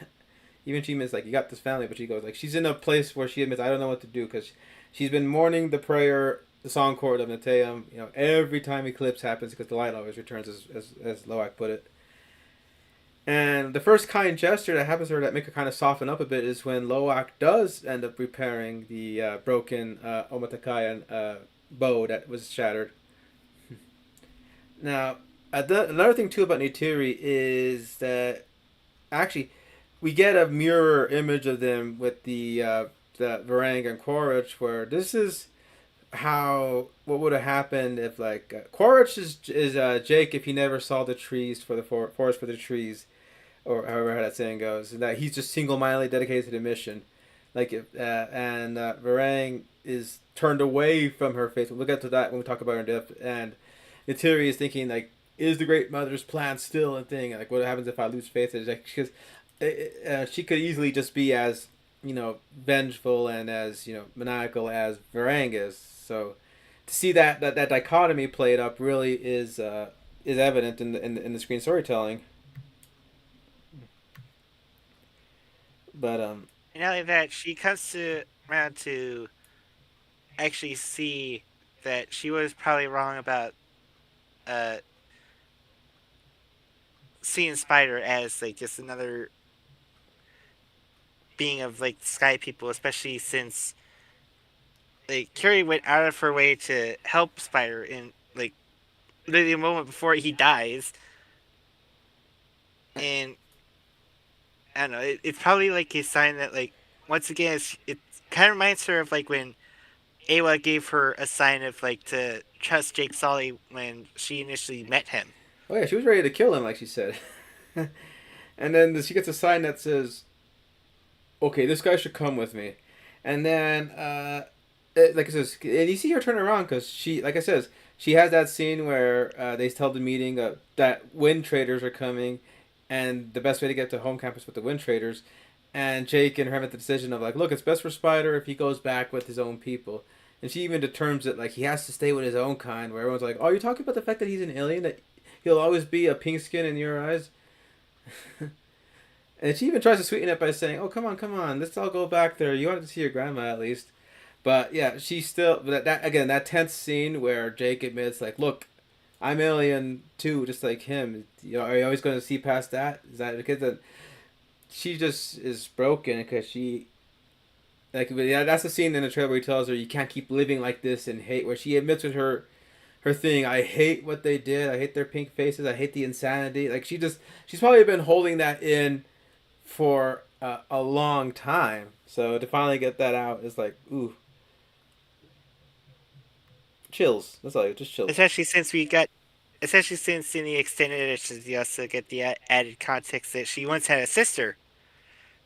Even she admits like you got this family, but she goes like she's in a place where she admits I don't know what to do because she's been mourning the prayer, the song chord of Neteum. Every time eclipse happens because the light always returns, as Loak put it. And the first kind gesture that happens to her that make her kind of soften up a bit is when Loak does end up repairing the broken Omatakayan bow that was shattered. Now, another thing too about Neytiri is that actually we get a mirror image of them with the Varang and Quaritch, where this is what would have happened if like Quaritch is Jake if he never saw the trees for the forest for the trees, or however that saying goes, and that he's just single-mindedly dedicated to the mission. Like if and Varang is turned away from her faith. We'll get to that when we talk about her in depth. And Neytiri is thinking like, is the Great Mother's plan still a thing? Like, what happens if I lose faith? Because she could easily just be as vengeful and as maniacal as Varang is. So to see that dichotomy played up really is evident in the screen storytelling. But And not only that, she comes around to actually see that she was probably wrong about seeing Spider as like just another being of like sky people, especially since like Carrie went out of her way to help Spider in like literally a moment before he dies. And I don't know, it's probably like a sign that like once again it kind of reminds her of like when Awa gave her a sign of like to trust Jake Sully when she initially met him. oh yeah, she was ready to kill him, like she said. And then she gets a sign that says, "Okay, this guy should come with me." And then, like it says, and you see her turn around because she, like I says, she has that scene where they tell the meeting that wind traders are coming, and the best way to get to home campus with the wind traders. And Jake and her make the decision of like, look, it's best for Spider if he goes back with his own people. And she even determines it like he has to stay with his own kind. Where everyone's like, "Oh, you're talking about the fact that he's an alien, that he'll always be a pink skin in your eyes." And she even tries to sweeten it by saying, "Oh, come on, let's all go back there. You wanted to see your grandma at least." But yeah, she still that again that tense scene where Jake admits like, "Look, I'm alien too, just like him. Are you always going to see past that? Is that because that she just is broken because she like yeah, that's the scene in the trailer where he tells her you can't keep living like this and hate, where she admits with her thing, I hate what they did. I hate their pink faces. I hate the insanity. Like she's probably been holding that in for a long time. So to finally get that out is like, ooh, chills. That's all. Just chills. Especially since in the extended editions, you also get the added context that she once had a sister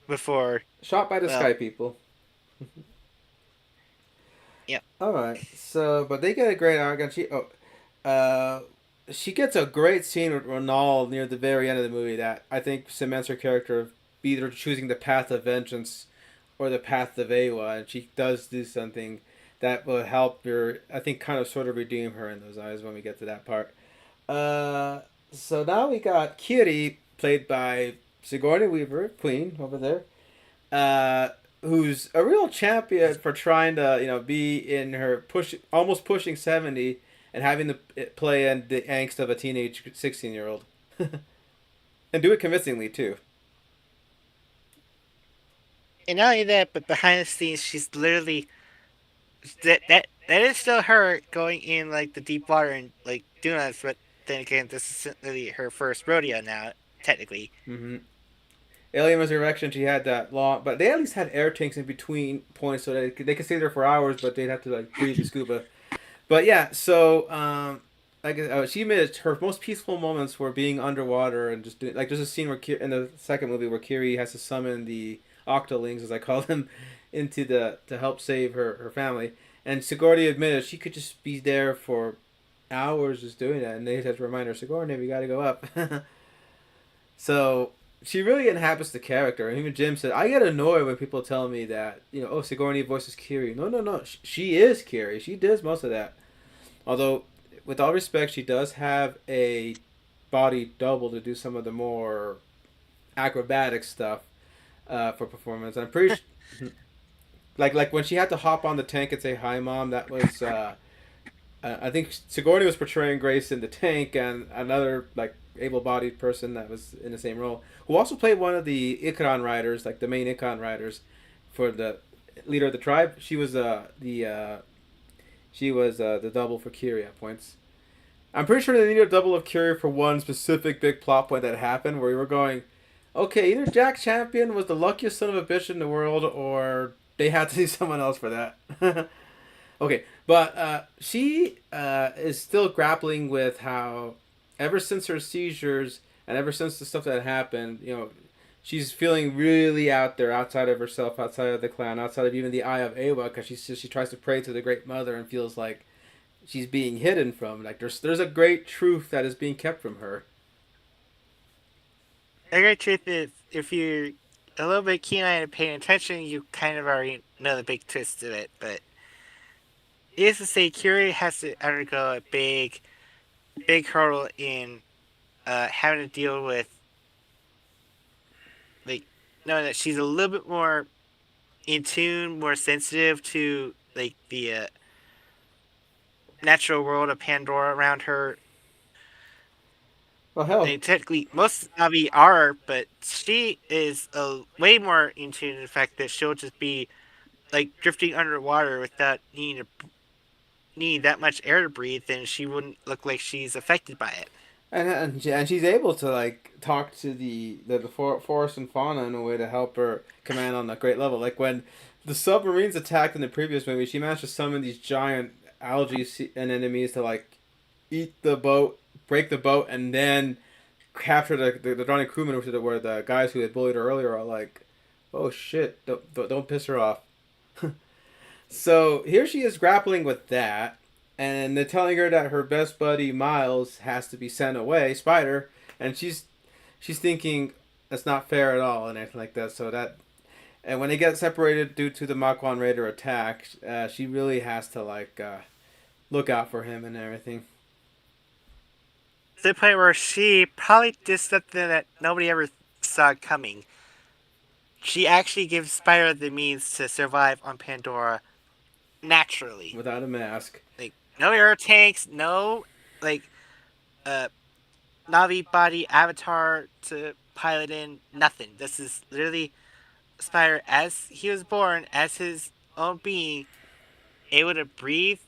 before. Shot by the Well, sky people. yeah. All right. So, but they get a great arc, and she gets a great scene with Ronald near the very end of the movie that I think cements her character of either choosing the path of vengeance or the path of Awa, and she does do something that will help her, I think, kind of sort of redeem her in those eyes when we get to that part. So now we got Kiri, played by Sigourney Weaver, Queen over there, uh, who's a real champion for trying to be in her almost pushing 70 and having to play in the angst of a teenage 16-year-old, and do it convincingly too. And not only that, but behind the scenes, she's literally that is still her going in like the deep water and like doing this. But then again, this is really her first rodeo now, technically. Mm-hmm. Alien Resurrection, she had that long, but they at least had air tanks in between points so that they could stay there for hours, but they'd have to like breathe and scuba. But yeah, so she admitted her most peaceful moments were being underwater and just doing, like there's a scene where in the second movie where Kiri has to summon the Octolings, as I call them, into to help save her family, and Sigourney admitted she could just be there for hours just doing that, and they had to remind her, Sigourney, we got to go up. So she really inhabits the character. And even Jim said, I get annoyed when people tell me that, oh, Sigourney voices Kiri. No, no, no. She is Kiri. She does most of that. Although, with all respect, she does have a body double to do some of the more acrobatic stuff for performance. I'm pretty like when she had to hop on the tank and say, hi, Mom, that was... I think Sigourney was portraying Grace in the tank, and another like able-bodied person that was in the same role, who also played one of the Ikran riders, like the main Ikran riders, for the leader of the tribe. She was the double for Kiri at points. I'm pretty sure they needed a double of Kiri for one specific big plot point that happened, where we were going, okay, either Jack Champion was the luckiest son of a bitch in the world, or they had to see someone else for that. Okay, but she is still grappling with how, ever since her seizures and ever since the stuff that happened, she's feeling really out there, outside of herself, outside of the clan, outside of even the Eye of Awa, because she tries to pray to the Great Mother and feels like she's being hidden from. Like there's a great truth that is being kept from her. The great truth is, if you're a little bit keen-eyed and paying attention, you kind of already know the big twist of it, but is to say, Curie has to undergo a big hurdle in having to deal with, like, knowing that she's a little bit more in tune, more sensitive to, like, the natural world of Pandora around her. Well, hell. And technically, most Navi are, but she is way more in tune to the fact that she'll just be, like, drifting underwater without needing to need that much air to breathe, then she wouldn't look like she's affected by it. And she's able to like talk to the forest and fauna in a way to help her command on a great level. Like when the submarines attacked in the previous movie, she managed to summon these giant algae and enemies to like eat the boat, break the boat, and then capture the drowning crewmen, which were the guys who had bullied her earlier. Are like, oh shit, don't piss her off. So here she is grappling with that, and they're telling her that her best buddy Miles has to be sent away, Spider, and she's thinking that's not fair at all and anything like that. So that, and when they get separated due to the Makwan Raider attack, she really has to like look out for him and everything. To the point where she probably did something that nobody ever saw coming. She actually gives Spider the means to survive on Pandora naturally, without a mask. Like no air tanks, no like Navi body avatar to pilot in, nothing. This is literally Spider as he was born, as his own being, able to breathe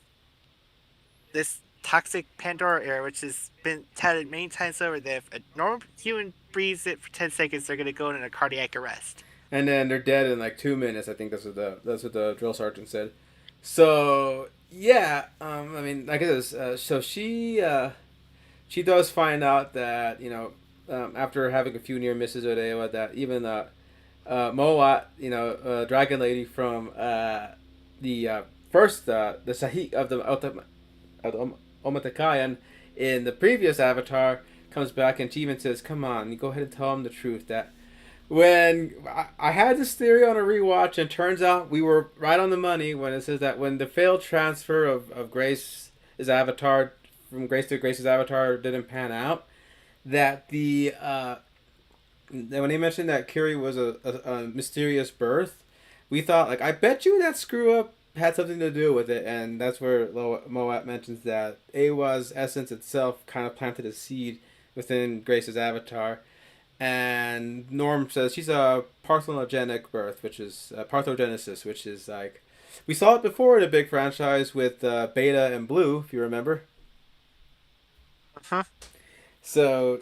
this toxic Pandora air, which has been touted many times over. That if a normal human breathes it for 10 seconds, they're going to go into a cardiac arrest. And then they're dead in like 2 minutes. I think that's what the drill sergeant said. So yeah, I mean, like it is. So she does find out that after having a few near misses with Awa, that even Moat, Dragon Lady from the first the Sahik of the Omatakayan in the previous Avatar comes back, and she even says, "Come on, you go ahead and tell him the truth." That when I had this theory on a rewatch, and turns out we were right on the money when it says that when the failed transfer of Grace's avatar from Grace to Grace's avatar didn't pan out, that the when he mentioned that Kiri was a mysterious birth, we thought like I bet you that screw up had something to do with it, and that's where Moat mentions that Awa's essence itself kind of planted a seed within Grace's avatar, and Norm says she's a parthenogenic birth, which is parthenogenesis, which is like we saw it before in a big franchise with Beta and Blue, if you remember. Uh-huh. So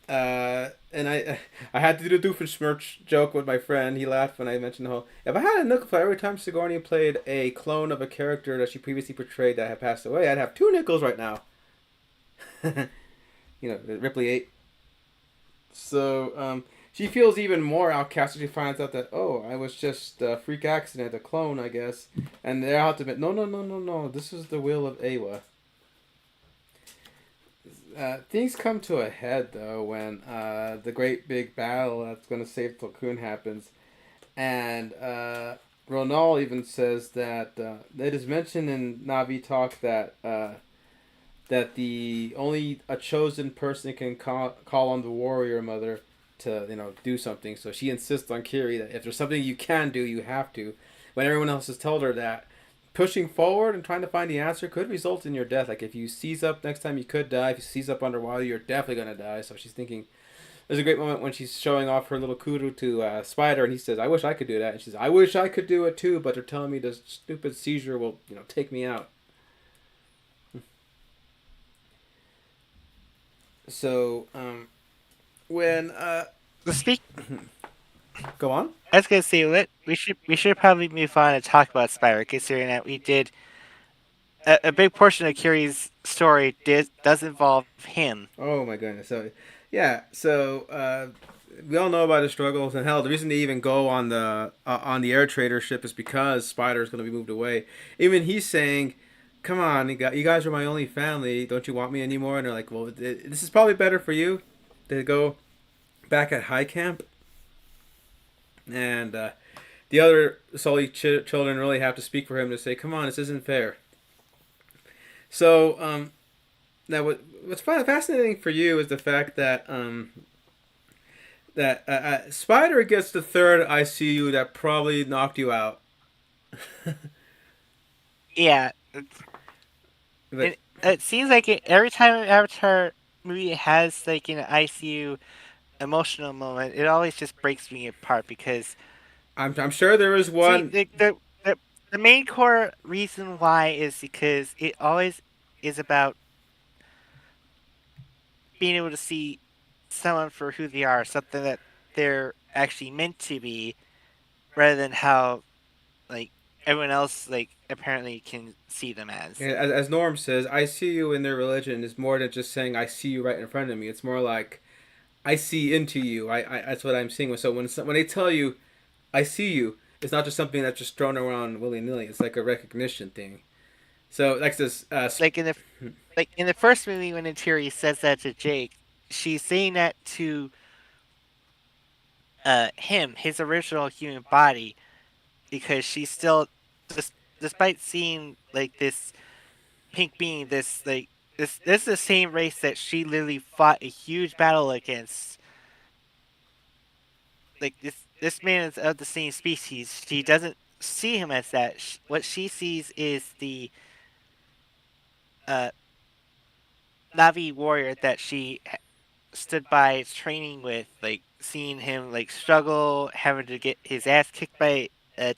and I had to do the Doofenshmirtz joke with my friend. He laughed when I mentioned the whole. If I had a nickel for every time Sigourney played a clone of a character that she previously portrayed that had passed away, I'd have 2 nickels right now. Ripley ate. So she feels even more outcast when she finds out that I was just a freak accident, a clone, I guess. And they're out to admit, no, no, no, no, no. This is the will of Awa. Things come to a head though when the great big battle that's going to save Tulkun happens, and Ronal even says that it is mentioned in Navi talk that that the only a chosen person can call on the warrior mother to do something. So she insists on Kiri that if there's something you can do, you have to. When everyone else has told her that pushing forward and trying to find the answer could result in your death. Like if you seize up next time, you could die. If you seize up underwater, you're definitely gonna die. So she's thinking. There's a great moment when she's showing off her little kudu to Spider, and he says, "I wish I could do that." And she says, "I wish I could do it too, but they're telling me this stupid seizure will, take me out." So when Speak. go on. I was gonna say, we should probably move on and talk about Spyro, considering that we did a big portion of Kiri's story does involve him. Oh my goodness. So yeah. So we all know about his struggles, and hell, the reason they even go on the air trader ship is because Spider is going to be moved away. Even he's saying, "Come on, you guys are my only family. Don't you want me anymore?" And they're like, "Well, this is probably better for you to go back at high camp." And the other Sully children really have to speak for him to say, "Come on, this isn't fair." So now what's fascinating for you is the fact that Spider gets the third ICU that probably knocked you out. Yeah, But it seems like every time an Avatar movie has like an ICU emotional moment, it always just breaks me apart because I'm sure there is see one. the main core reason why is because it always is about being able to see someone for who they are, something that they're actually meant to be, rather than how like everyone else like apparently can see them as. As Norm says, I see you in their religion is more than just saying I see you right in front of me. It's more like I see into you. I that's what I'm seeing. So when they tell you I see you, it's not just something that's just thrown around willy nilly. It's like a recognition thing. So like this. Like in the first movie when Interior says that to Jake, she's saying that to him, his original human body, because she's still despite seeing like this pink being, this is the same race that she literally fought a huge battle against. Like this man is of the same species. She doesn't see him as that. What she sees is the uh, Navi warrior that she stood by training with, like seeing him like struggle, having to get his ass kicked by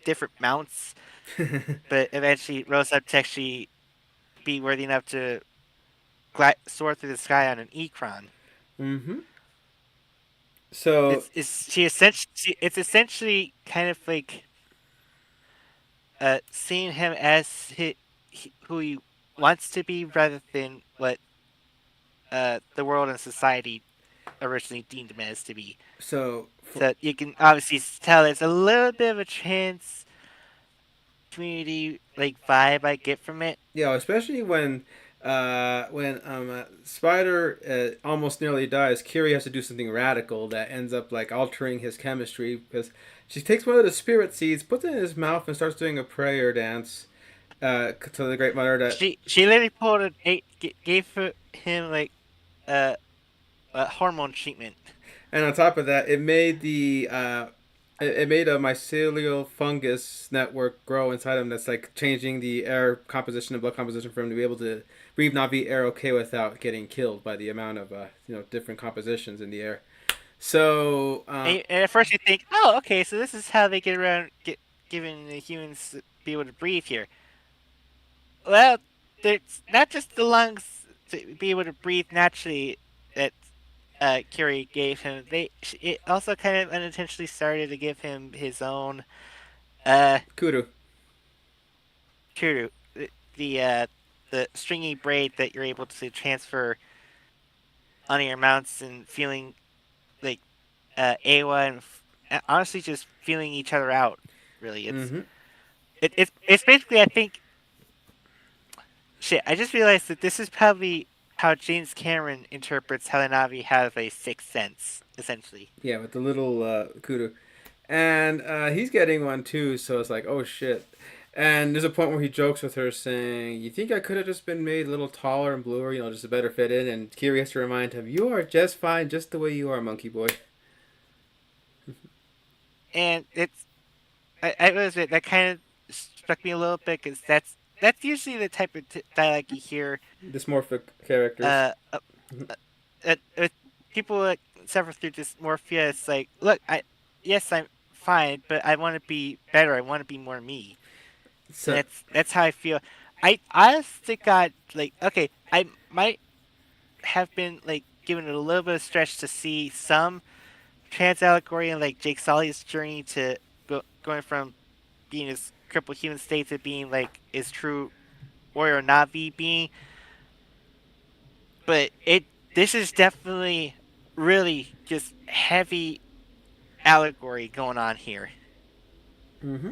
different mounts, but eventually rose up to actually be worthy enough to soar through the sky on an Ekron. Mm-hmm. So It's essentially kind of like seeing him as who he wants to be rather than what the world and society originally deemed him as to be. so So you can obviously tell there's a little bit of a trans community like vibe I get from it. especially when Spider almost nearly dies, Kiri has to do something radical that ends up like altering his chemistry because she takes one of the spirit seeds, puts it in his mouth, and starts doing a prayer dance to the Great Mother. That She literally gave him like a hormone treatment. And on top of that, it made a mycelial fungus network grow inside him that's like changing the air composition and blood composition for him to be able to breathe Navi air okay without getting killed by the amount of different compositions in the air. So And at first you think, oh, okay, so this is how they get around giving the humans be able to breathe here. Well, it's not just the lungs to be able to breathe naturally that Curie gave him. It also kind of unintentionally started to give him his own uh kudu. Kuru, the stringy braid that you're able to transfer on your mounts and feeling like Awa and honestly just feeling each other out. Really, Mm-hmm. it's basically, I think, shit. I just realized that this is probably how James Cameron interprets how the Navi have a sixth sense, essentially. Yeah, with the little kudu, and he's getting one too. So it's like, oh shit. And there's a point where he jokes with her, saying, "You think I could have just been made a little taller and bluer, just to better fit in?" And Kiri has to remind him, "You are just fine, just the way you are, monkey boy." And I was that kind of struck me a little bit because that's usually the type of dialogue you hear Dysmorphic characters. uh, uh, people that suffer through dysmorphia. It's like, look, yes, I'm fine, but I want to be better. I want to be more me. And So, that's how I feel. I honestly got like, okay, I might have been like given it a little bit of stretch to see some trans allegory in like Jake Sully's journey to going from being his crippled human state to being like his true warrior Navi being. But this is definitely really just heavy allegory going on here. mm-hmm.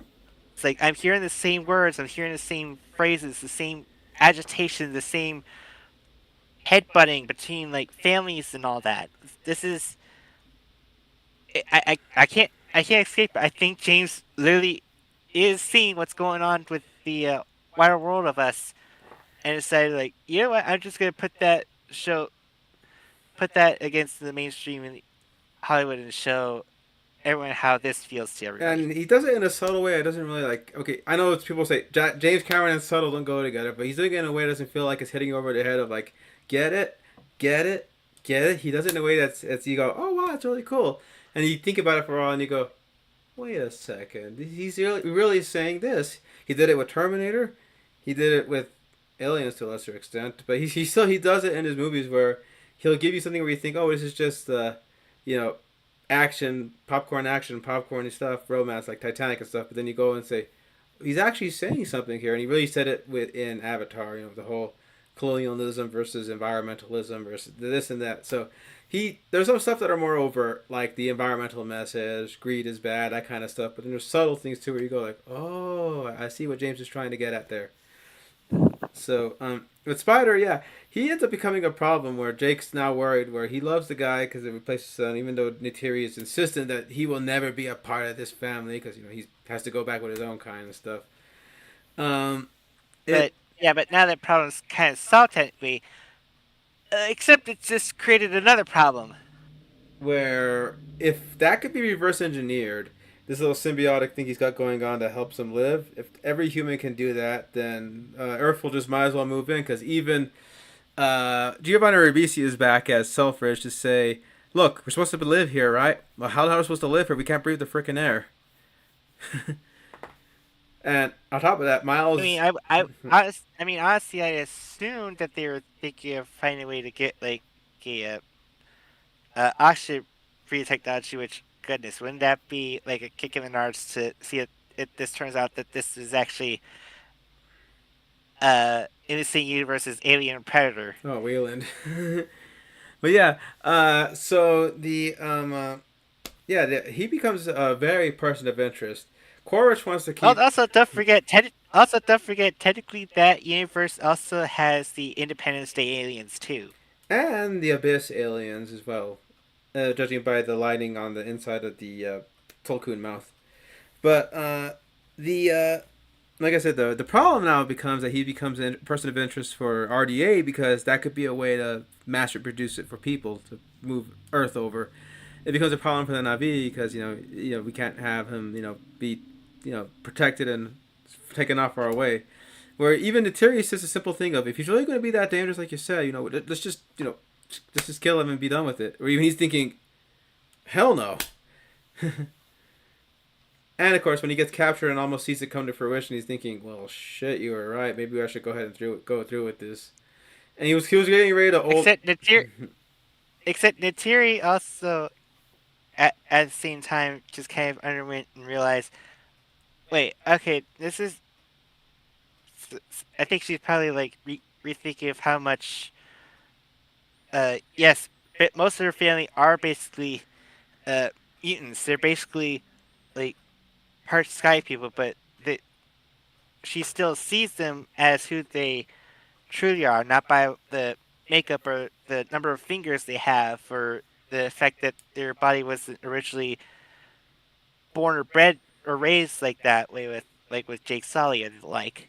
It's like I'm hearing the same words, I'm hearing the same phrases, the same agitation, the same headbutting between like families and all that. This is I can't escape it. I think James literally is seeing what's going on with the wider world of us, and decided like, you know what, I'm just gonna put that against the mainstream in Hollywood and show everyone how this feels to everybody. And he does it in a subtle way. It doesn't really like. Okay, I know it's people say James Cameron and subtle don't go together, but he's doing it in a way that doesn't feel like it's hitting you over the head of like, get it, get it, get it. He does it in a way that's you go, oh wow, it's really cool, and you think about it for a while and you go, wait a second, he's really saying this. He did it with Terminator, he did it with Aliens to a lesser extent, but he does it in his movies where he'll give you something where you think, oh, this is just you know action, popcorn and stuff, romance like Titanic and stuff. But then you go and say, he's actually saying something here, and he really said it in Avatar. The whole colonialism versus environmentalism versus this and that. So there's some stuff that are more overt, like the environmental message, greed is bad, that kind of stuff. But then there's subtle things too, where you go like, oh, I see what James is trying to get at there. So, with Spider, yeah, he ends up becoming a problem where Jake's now worried, where he loves the guy because it replaces his son, even though Neytiri is insistent that he will never be a part of this family because he has to go back with his own kind and stuff. Um, But yeah, but now that problem's kind of solved technically, except it's just created another problem. where if that could be reverse engineered, this little symbiotic thing he's got going on that helps him live. If every human can do that, then Earth will just might as well move in because even Giovanni Ribisi is back as Selfridge to say, "Look, we're supposed to live here, right? Well, how are we supposed to live here? We can't breathe the freaking air." And on top of that, Miles. I mean, honestly, I assumed that they were thinking of finding a way to get like a oxygen free technology. Which, goodness, wouldn't that be like a kick in the nards to see it this turns out that this is actually in the same universe as Alien and Predator. Oh, Wayland. But yeah, so he becomes a very person of interest. Quaritch wants to keep. Also, don't forget. Technically, that universe also has the Independence Day aliens too. And the Abyss aliens as well, judging by the lighting on the inside of the Tolkien mouth. But like I said, the problem now becomes that he becomes a person of interest for RDA because that could be a way to mass produce it for people to move Earth over. it becomes a problem for the Navi because we can't have him be protected and taken off our way. Where even Nateri says a simple thing of if he's really going to be that dangerous, like you said, let's just let's just kill him and be done with it. Or even he's thinking, hell no. And of course, when he gets captured and almost sees it come to fruition, he's thinking, "Well, shit, you were right. Maybe I should go ahead and go through with this." And he was getting ready to Except Natiri also at the same time just kind of underwent and realized, wait, okay, this is. I think she's probably like rethinking of how much. Yes, most of her family are basically mutants. They're basically like part sky people, but she still sees them as who they truly are, not by the makeup or the number of fingers they have, or the fact that their body wasn't originally born or bred or raised like that way with Jake Sully and the like.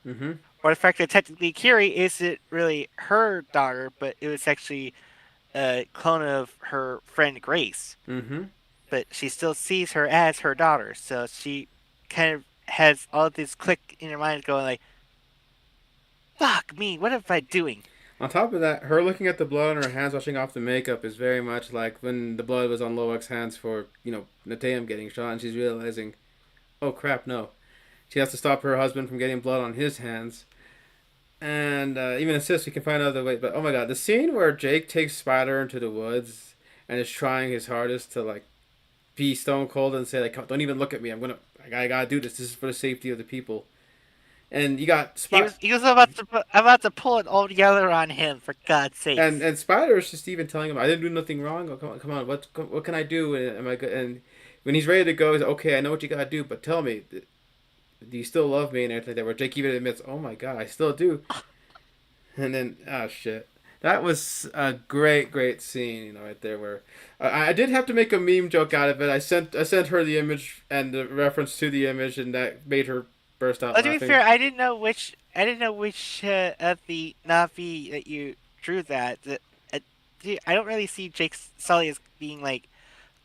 Mm-hmm. Or the fact that technically Kiri isn't really her daughter, but it was actually a clone of her friend Grace. Mm-hmm. But she still sees her as her daughter, so she kind of has all this click in her mind going like, fuck me, what am I doing? On top of that, her looking at the blood on her hands, washing off the makeup, is very much like when the blood was on Loak's hands for, Nateum getting shot, and she's realizing, oh crap, no. She has to stop her husband from getting blood on his hands. And even insists we can find another way. But oh my god, the scene where Jake takes Spider into the woods and is trying his hardest to, like, be stone cold and say, like, don't even look at me. I gotta do this. This is for the safety of the people. And you got He was about to pull it all together on him, for God's sake. And Spider's just even telling him, I didn't do nothing wrong. Oh, come on, what can I do? Am I good? And when he's ready to go, he's like, okay, I know what you gotta do, but tell me, do you still love me and everything like that? Where Jake even admits, oh my god, I still do. And then, oh shit. That was a great scene, right there. Where I did have to make a meme joke out of it. I sent her the image and the reference to the image, and that made her burst out laughing. To be fair, I didn't know which of the Navi that you drew that. I don't really see Jake Sully as being like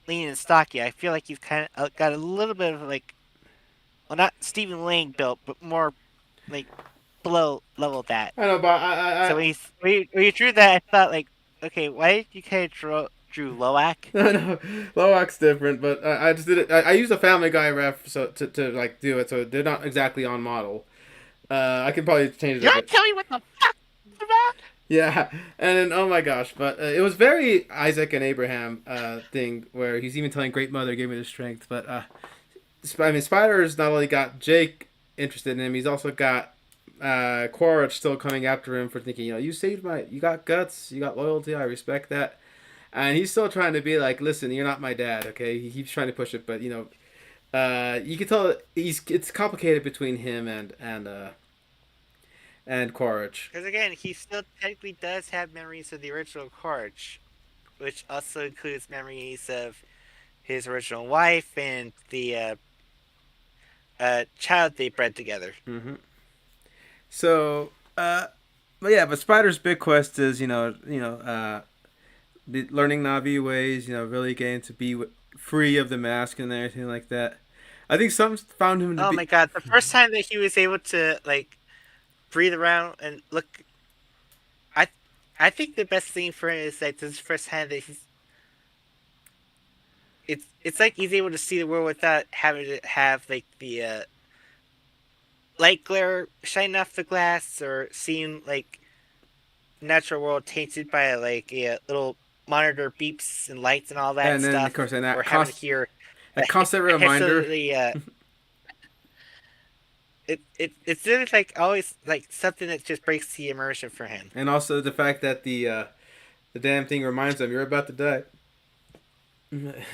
lean and stocky. I feel like he's kind of got a little bit of like, well, not Stephen Lang built, but more like below level that. I know, but so when you drew that, I thought like, okay, why did you kind of drew Loak? No, Loak's different, but I just did it. I used a Family Guy ref to like do it, so they're not exactly on model. I can probably change it. You don't tell me what the fuck about? Yeah, and then oh my gosh, but it was very Isaac and Abraham thing where he's even telling Great Mother give me the strength. But Spider's not only got Jake interested in him, he's also got Quaritch still coming after him for thinking, you got guts, you got loyalty, I respect that. And he's still trying to be like, listen, you're not my dad, okay? He keeps trying to push it, but you can tell it's complicated between him and Quaritch. Because again, he still technically does have memories of the original Quaritch, which also includes memories of his original wife and the child they bred together. Mm-hmm. So, but Spider's big quest is learning Navi ways, really getting to be free of the mask and everything like that. I think some found him to be... Oh my god, the first time that he was able to, like, breathe around and look... I think the best thing for him is that this is the first time that he's... It's like he's able to see the world without having to have, like, the light glare shining off the glass, or seeing, like, natural world tainted by, like, a little monitor beeps and lights and all that and stuff. And then, of course, and that, having to hear that constant reminder. It's really like always like something that just breaks the immersion for him. And also the fact that the damn thing reminds him you're about to die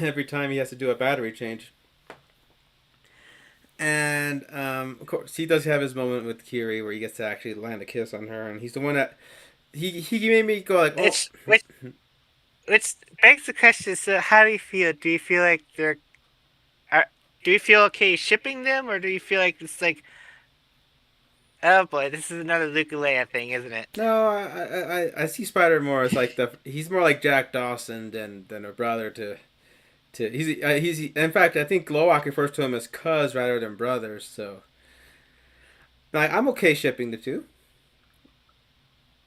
every time he has to do a battery change. And of course he does have his moment with Kiri where he gets to actually land a kiss on her, and he's the one that he made me go like, oh. Which begs the question: so, how do you feel? Do you feel like do you feel okay shipping them, or do you feel like it's like Oh boy, this is another Luke Leia thing, isn't it? No, I see Spider more as like he's more like Jack Dawson than a brother to he's in fact I think Glowalk refers to him as cuz rather than brothers. So like I'm okay shipping the two.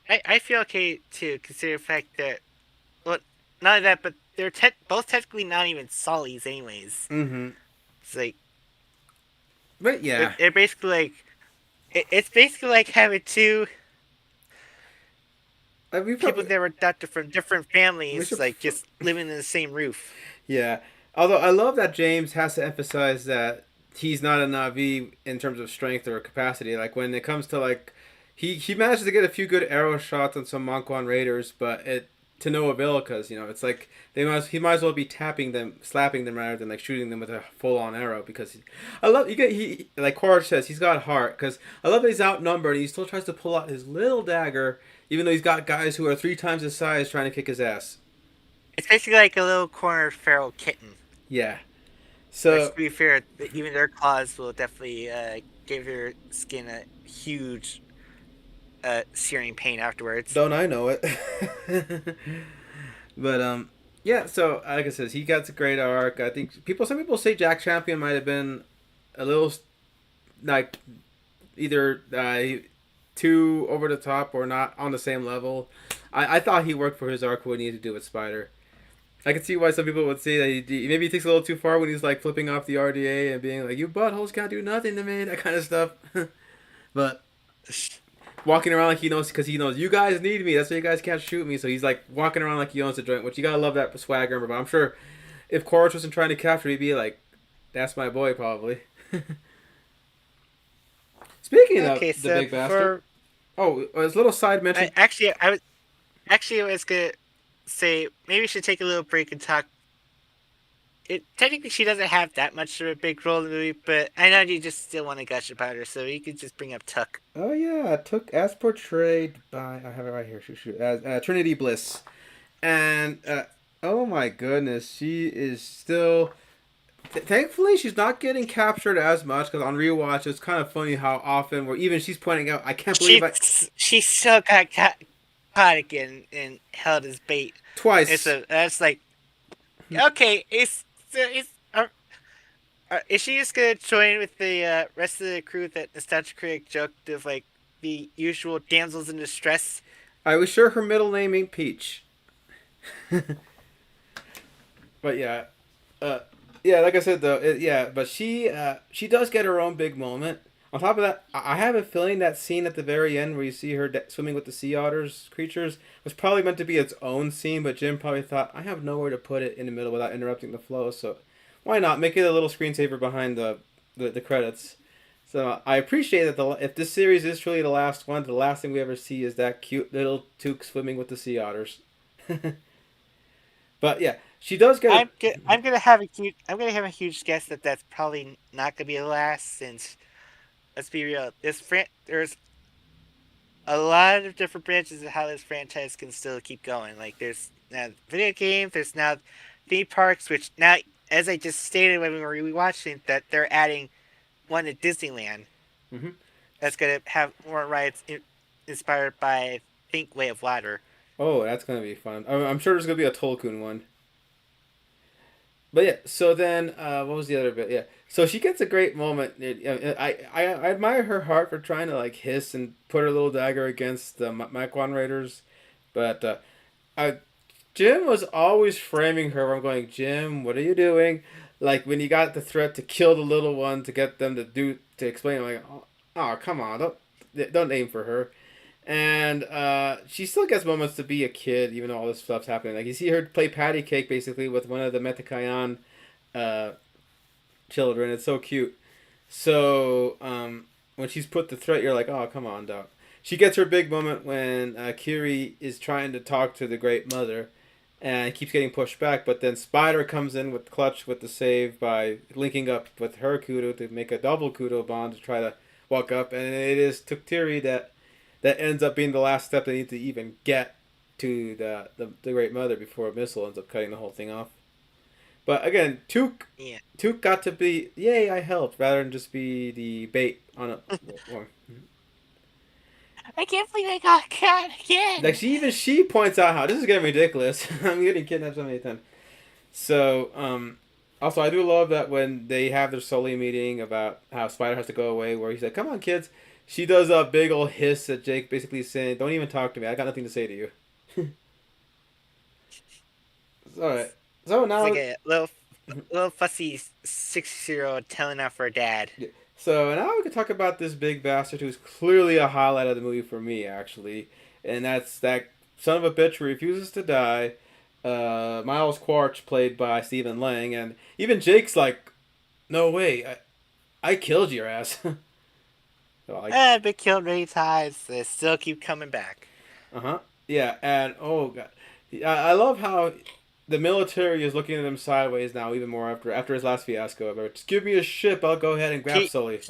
I feel okay to consider the fact that, well, not only that, but they're both technically not even Sullies anyways. Mm-hmm. It's like But yeah, they're basically like it's basically like having two we people probably that were adopted from different we families, should. like just living in the same roof. Yeah. Although I love that James has to emphasize that he's not a Navi in terms of strength or capacity. Like when it comes to like he manages to get a few good arrow shots on some Monquan raiders, but it to no avail because it's like he might as well be tapping them, slapping them rather than like shooting them with a full on arrow because I love he like Quaritch says he's got heart because I love that he's outnumbered and he still tries to pull out his little dagger even though he's got guys who are 3 times his size trying to kick his ass. It's basically like a little corner feral kitten. Yeah. Which, So to be fair, even their claws will definitely give your skin a huge searing pain afterwards. don't I know it? But yeah. So like I says, he got a great arc. I think some people say Jack Champion might have been a little like either too over the top or not on the same level. I thought he worked for his arc what he needed to do with Spider. I can see why some people would say that maybe he takes a little too far when he's like flipping off the RDA and being like, "You buttholes can't do nothing to me," that kind of stuff. But walking around like he knows because he knows you guys need me. That's why you guys can't shoot me. So he's like walking around like he owns the joint, which you gotta love that swagger. But I'm sure if Quaritch wasn't trying to capture, he'd be like, "That's my boy," probably. Speaking of Okay, the so big bastard, oh, a little side mention. I was gonna say maybe we should take a little break and talk. Technically, she doesn't have that much of a big role in the movie, but I know you just still want to gush about her, so you could just bring up Tuck. Oh yeah, took as portrayed by I have it right here. Shoot, as Trinity Bliss, and oh my goodness, she is still. Thankfully, she's not getting captured as much because on rewatch, it's kind of funny how often where even she's pointing out, I can't believe She still got caught again and held as bait. twice. That's like, okay, is she just gonna join with the rest of the crew that Nostalgia Critic joked of like the usual damsels in distress? I was sure her middle name ain't Peach. But yeah, yeah, like I said though, yeah, but she does get her own big moment. On top of that, I have a feeling that scene at the very end where you see her swimming with the sea otters creatures was probably meant to be its own scene, but Jim probably thought I have nowhere to put it in the middle without interrupting the flow, so why not make it a little screensaver behind the credits. So I appreciate that if this series is truly the last one, the last thing we ever see is that cute little Took swimming with the sea otters. But yeah, she does get. I'm gonna have a huge guess that that's probably not gonna be the last. Since let's be real, there's a lot of different branches of how this franchise can still keep going. Like there's now video games, there's now theme parks, which now, as I just stated when we were rewatching, that they're adding one at Disneyland. Mm-hmm. That's gonna have more rides inspired by, I think, Way of Water. Oh, that's gonna be fun. I'm sure there's gonna be a Tolkien one. But yeah, so then what was the other bit? Yeah, so she gets a great moment. I admire her heart for trying to like hiss and put her little dagger against the Makwan Raiders, but I Jim was always framing her. I'm going, Jim, what are you doing? Like when you got the threat to kill the little one to get them to explain. I'm like, oh come on, don't aim for her. And she still gets moments to be a kid, even though all this stuff's happening. Like you see her play patty cake basically with one of the Metakayan children. It's so cute. So when she's put the threat, you're like, oh come on, Doc. She gets her big moment when Kiri is trying to talk to the Great Mother, and keeps getting pushed back. But then Spider comes in with clutch with the save by linking up with her Kudo to make a double Kudo bond to try to walk up, and it is Tuktiri that ends up being the last step they need to even get to the Great Mother before a missile ends up cutting the whole thing off. But again, Took got to be, yay, I helped, rather than just be the bait on a. I can't believe I got caught Like again. she points out how this is getting ridiculous. I'm getting kidnapped so many times. So also I do love that when they have their Sully meeting about how Spider has to go away, where he said, "Come on, kids." She does a big old hiss at Jake, basically saying, "Don't even talk to me. I got nothing to say to you." All right. So It's like now, a little fussy 6-year-old telling off her dad. so now we can talk about this big bastard who's clearly a highlight of the movie for me, actually, and that's that son of a bitch who refuses to die. Miles Quarch, played by Stephen Lang, and even Jake's like, "No way, I killed your ass." So, like, I've been killed many times. They still keep coming back. uh-huh, yeah, and oh god, I love how the military is looking at him sideways now, even more after his last fiasco. But just give me a ship, I'll go ahead and grab He, Sully.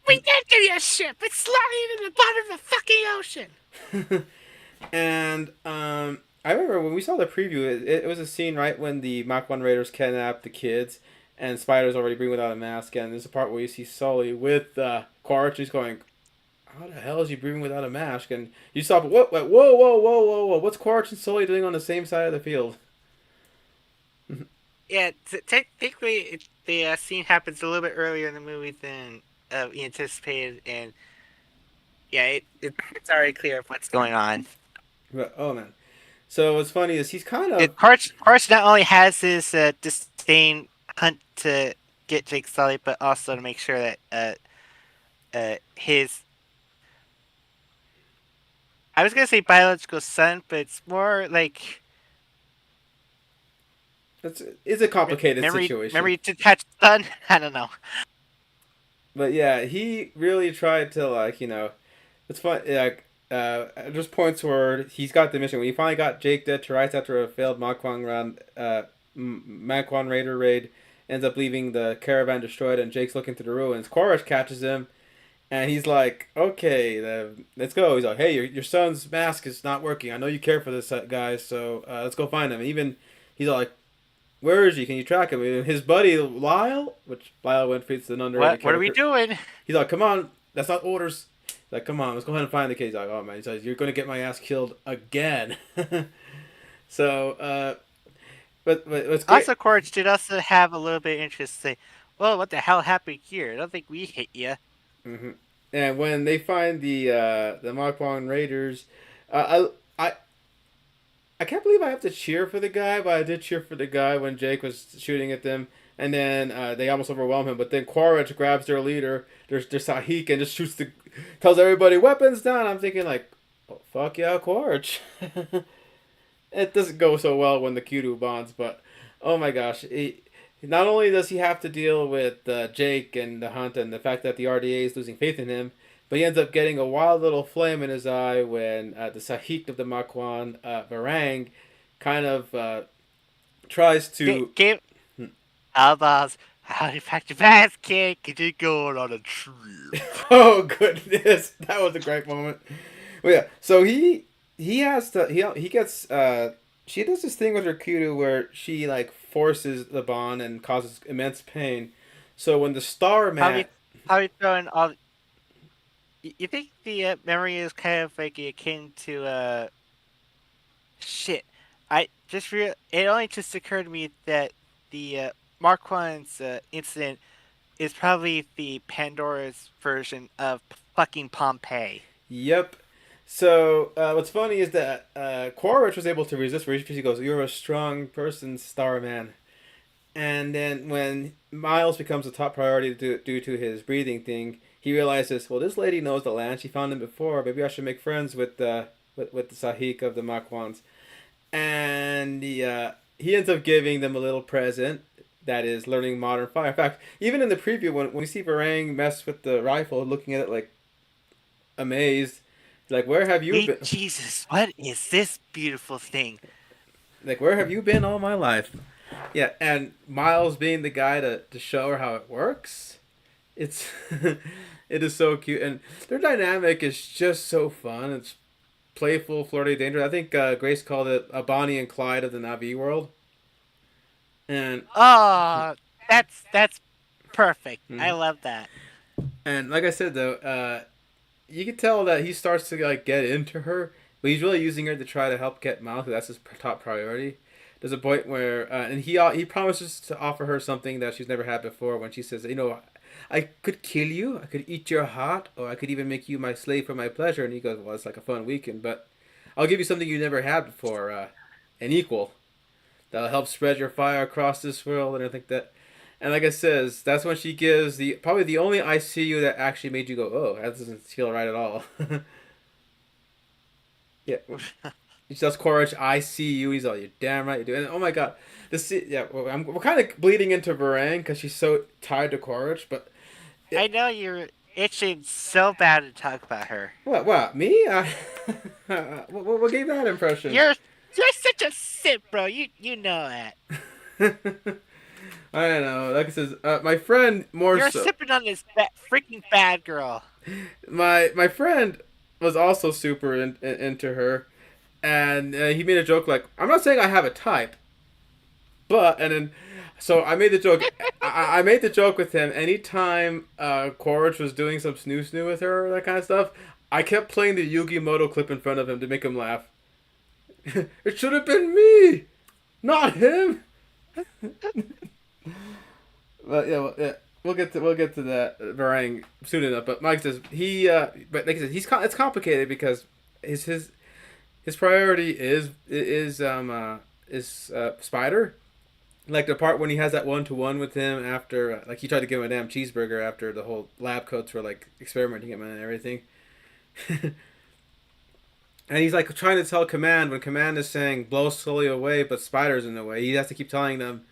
we can't give you a ship. It's sliding in the bottom of the fucking ocean. And I remember when we saw the preview, it was a scene right when the Mach 1 Raiders kidnap the kids, and Spider's already breathing without a mask, and there's a part where you see Sully with Quaritch, he's going, how the hell is he breathing without a mask? And you stop, what, whoa, whoa, whoa, whoa, whoa, what's Quaritch and Sully doing on the same side of the field? Yeah, technically, the scene happens a little bit earlier in the movie than we anticipated, and yeah, it's already clear of what's going on. But, oh man. So what's funny is he's kind of, Quaritch not only has his disdain hunt to get Jake Sully, but also to make sure that his, I was gonna say biological son, but it's more like it's a complicated situation. memory detached son. I don't know. But yeah, he really tried to, like, it's fun. Like, there's points where he's got the mission. When he finally got Jake dead to rights after a failed Makwan round, Makwan Raider raid, ends up leaving the caravan destroyed, and Jake's looking through the ruins. Quaritch catches him, and he's like, "Okay, let's go." He's like, "Hey, your son's mask is not working. I know you care for this guy, so let's go find him." And even he's like, "Where is he? Can you track him?" And his buddy Lyle, which Lyle Winfrey's an underrated What are we character. doing? He's like, "Come on, that's not orders." He's like, "Come on, let's go ahead and find the kid." He's like, "Oh man," he says, "You're gonna get my ass killed again." So, but what's great? Also, Quaritch did also have a little bit of interest to say, well, what the hell happened here? I don't think we hit you. Hmm. And when they find the Makwan Raiders, I I can't believe I have to cheer for the guy, but I did cheer for the guy when Jake was shooting at them, and then they almost overwhelm him. But then Quaritch grabs their leader, their Sahik, and just tells everybody weapons down. I'm thinking like, oh, fuck yeah, Quaritch. It doesn't go so well when the Kudu bonds, but oh my gosh, not only does he have to deal with Jake and the hunt and the fact that the RDA is losing faith in him, but he ends up getting a wild little flame in his eye when the Sahik of the Makwan, Varang, kind of tries to. Game. How about how you packed your bags, kid? Could you go on a trip? Oh goodness, that was a great moment. Well, yeah, so he has to he gets she does this thing with her Kudu where she like forces the bond and causes immense pain. So when the star How we mat, how we throwing all? You think the memory is kind of like akin to shit? I just it only just occurred to me that the Marquand's incident is probably the Pandora's version of fucking Pompeii. yep. So what's funny is that Quaritch was able to resist. Where she goes, "You're a strong person, Starman." And then when Miles becomes a top priority due to his breathing thing, he realizes, well, this lady knows the land. She found him before. Maybe I should make friends with with the Sahik of the Makwans. And he ends up giving them a little present that is learning modern fire. In fact, even in the preview, when we see Varang mess with the rifle, looking at it like amazed, like, where have you Sweet been? Jesus, what is this beautiful thing? Like, where have you been all my life? Yeah, and Miles being the guy to show her how it works. It's it is so cute, and their dynamic is just so fun. It's playful, flirty, dangerous. I think Grace called it a Bonnie and Clyde of the Navi world. And Oh, that's perfect. I mhm. love that. And like I said though, you can tell that he starts to like get into her, but he's really using her to try to help get Miles. 'Cause that's his top priority. There's a point where, and he promises to offer her something that she's never had before. When she says, I could kill you, I could eat your heart, or I could even make you my slave for my pleasure. And he goes, well, it's like a fun weekend, but I'll give you something you never had before, an equal that'll help spread your fire across this world and everything like that. And like I says, that's when she gives the probably the only I see you that actually made you go, oh, that doesn't feel right at all. Yeah, he tells Courage, I see you. He's all, you're damn right you do. And oh my god, we're kind of bleeding into Varang because she's so tied to Courage. But I know you're itching so bad to talk about her. what me? What gave that impression? You're such a simp, bro. You know that. I don't know. Like I says, my friend more You're so. sipping on this freaking bad girl. My friend was also super into her, and he made a joke like, "I'm not saying I have a type, but," and then so I made the joke. I made the joke with him. Anytime Courage was doing some snoo with her or that kind of stuff, I kept playing the Yugi Moto clip in front of him to make him laugh. It should have been me, not him. But yeah, we'll get to that Varang soon enough. But Mike says but like I said, it's complicated because his priority is Spider. Like the part when he has that 1-to-1 with him after, like he tried to give him a damn cheeseburger after the whole lab coats were like experimenting him and everything. And he's like trying to tell Command when Command is saying blow slowly away, but Spider's in the way. He has to keep telling them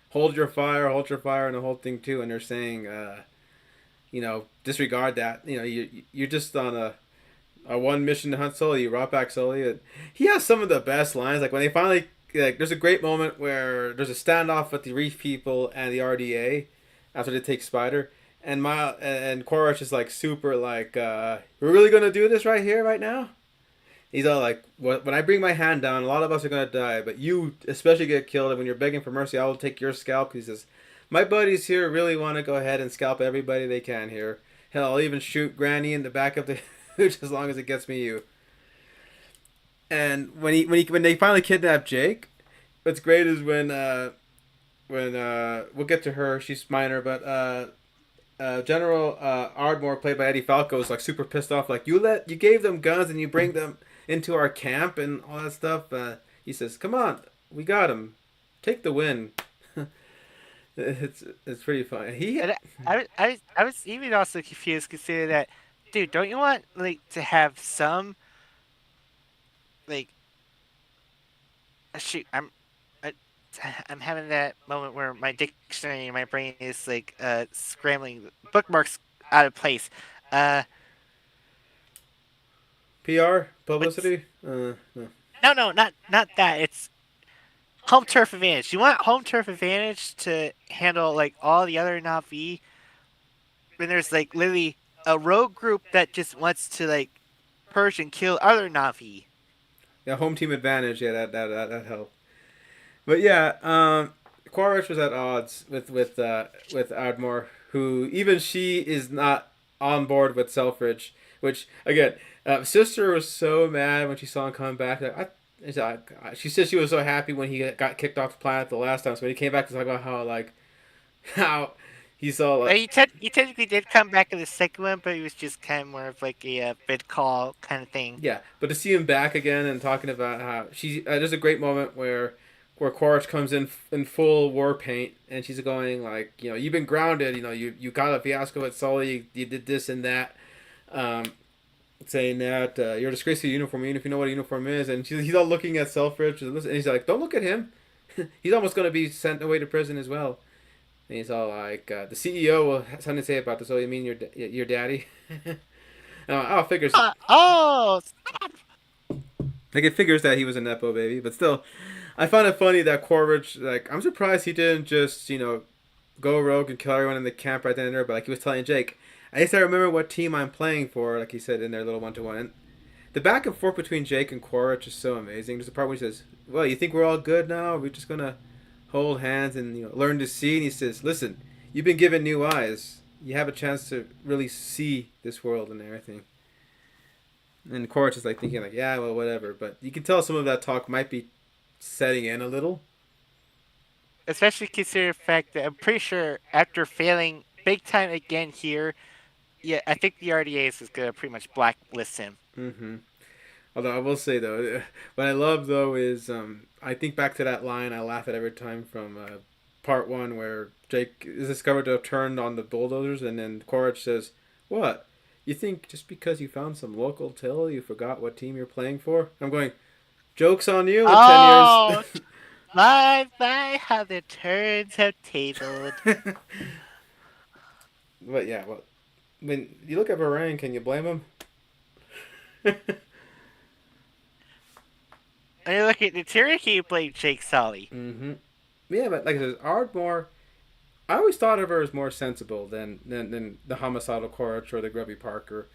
hold your fire, and the whole thing too. And they're saying, disregard that. You're just on a one mission to hunt Sully. You brought back Sully. And he has some of the best lines. Like when they finally, there's a great moment where there's a standoff with the Reef people and the RDA after they take Spider. And Korash is like super like, we're really gonna do this right here, right now. He's all like, when I bring my hand down, a lot of us are going to die, but you especially get killed, and when you're begging for mercy, I will take your scalp. He says, my buddies here really want to go ahead and scalp everybody they can here. Hell, I'll even shoot Granny in the back of the hooch as long as it gets me you. And when they finally kidnap Jake, what's great is when we'll get to her, she's minor, but General Ardmore, played by Eddie Falco, is like super pissed off, like, you gave them guns and you bring them into our camp and all that stuff. He says, come on, we got him, take the win. it's pretty funny. I was even also confused considering that, dude, don't you want like to have some like shoot, I'm having that moment where my dictionary in my brain is like scrambling, bookmarks out of place. PR publicity. No. No, not that. It's home turf advantage. You want home turf advantage to handle like all the other Na'vi. When there's like literally a rogue group that just wants to like purge and kill other Na'vi. Yeah, home team advantage. Yeah, that helped. But yeah, Quaritch was at odds with Ardmore, who even she is not on board with Selfridge. Which again, Sister was so mad when she saw him come back. She said she was so happy when he got kicked off the planet the last time. So when he came back to talk about how he saw like he technically did come back in the second one, but it was just kind of more of like a bid call kind of thing. Yeah, but to see him back again and talking about how there's a great moment where Quaritch comes in full war paint and she's going like, you've been grounded, you got a fiasco at Sully, you did this and that, saying that you're a disgrace to the uniform, even if you know what a uniform is. And he's all looking at Selfridge and he's like, don't look at him. He's almost going to be sent away to prison as well. And he's all like, the CEO will have something to say about this. Oh, you mean your daddy? Figures. Stop! Like, it figures that he was a Nepo baby, but still, I found it funny that Quaritch, like, I'm surprised he didn't just, go rogue and kill everyone in the camp right then and there, but like he was telling Jake, at least I remember what team I'm playing for, like he said in their little 1-to-1. And the back and forth between Jake and Quaritch is so amazing. There's a part where he says, well, you think we're all good now? We're just going to hold hands and learn to see. And he says, listen, you've been given new eyes. You have a chance to really see this world and everything. And Korich is like thinking like, yeah, well, whatever. But you can tell some of that talk might be setting in a little. Especially considering the fact that I'm pretty sure after failing big time again here, yeah, I think the RDAs is gonna pretty much blacklist him. Mm-hmm. Although I will say though, what I love though is I think back to that line. I laugh at every time from part one where Jake is discovered to have turned on the bulldozers, and then Korich says, "What? You think just because you found some local till, you forgot what team you're playing for?" I'm going, "Jokes on you in 10 years." Oh, my, how the turns have tabled. But yeah, well, when you look at Varang, can you blame him? I mean, look at the Cherokee played Jake Sully. Mm-hmm. Yeah, but like I said, Ardmore, I always thought of her as more sensible than the homicidal Korich or the Grubby Parker.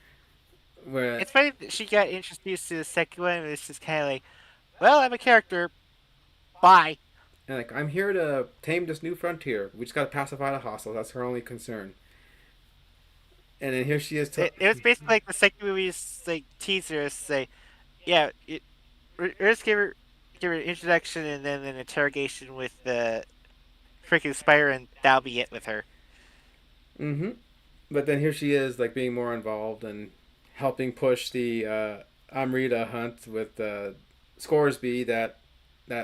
Where It's funny that she got introduced to the second one, and it's just kind of like, well, I'm a character. Bye. and like I'm here to tame this new frontier. We just got to pacify the hostiles. That's her only concern. And then here she is. It was basically like the second movie's like teaser. It's like, yeah, just give her an introduction and then an interrogation with the freaking Spire, and that'll be it with her. Mm-hmm. But then here she is, like being more involved and helping push the Amrita hunt with Scoresby. That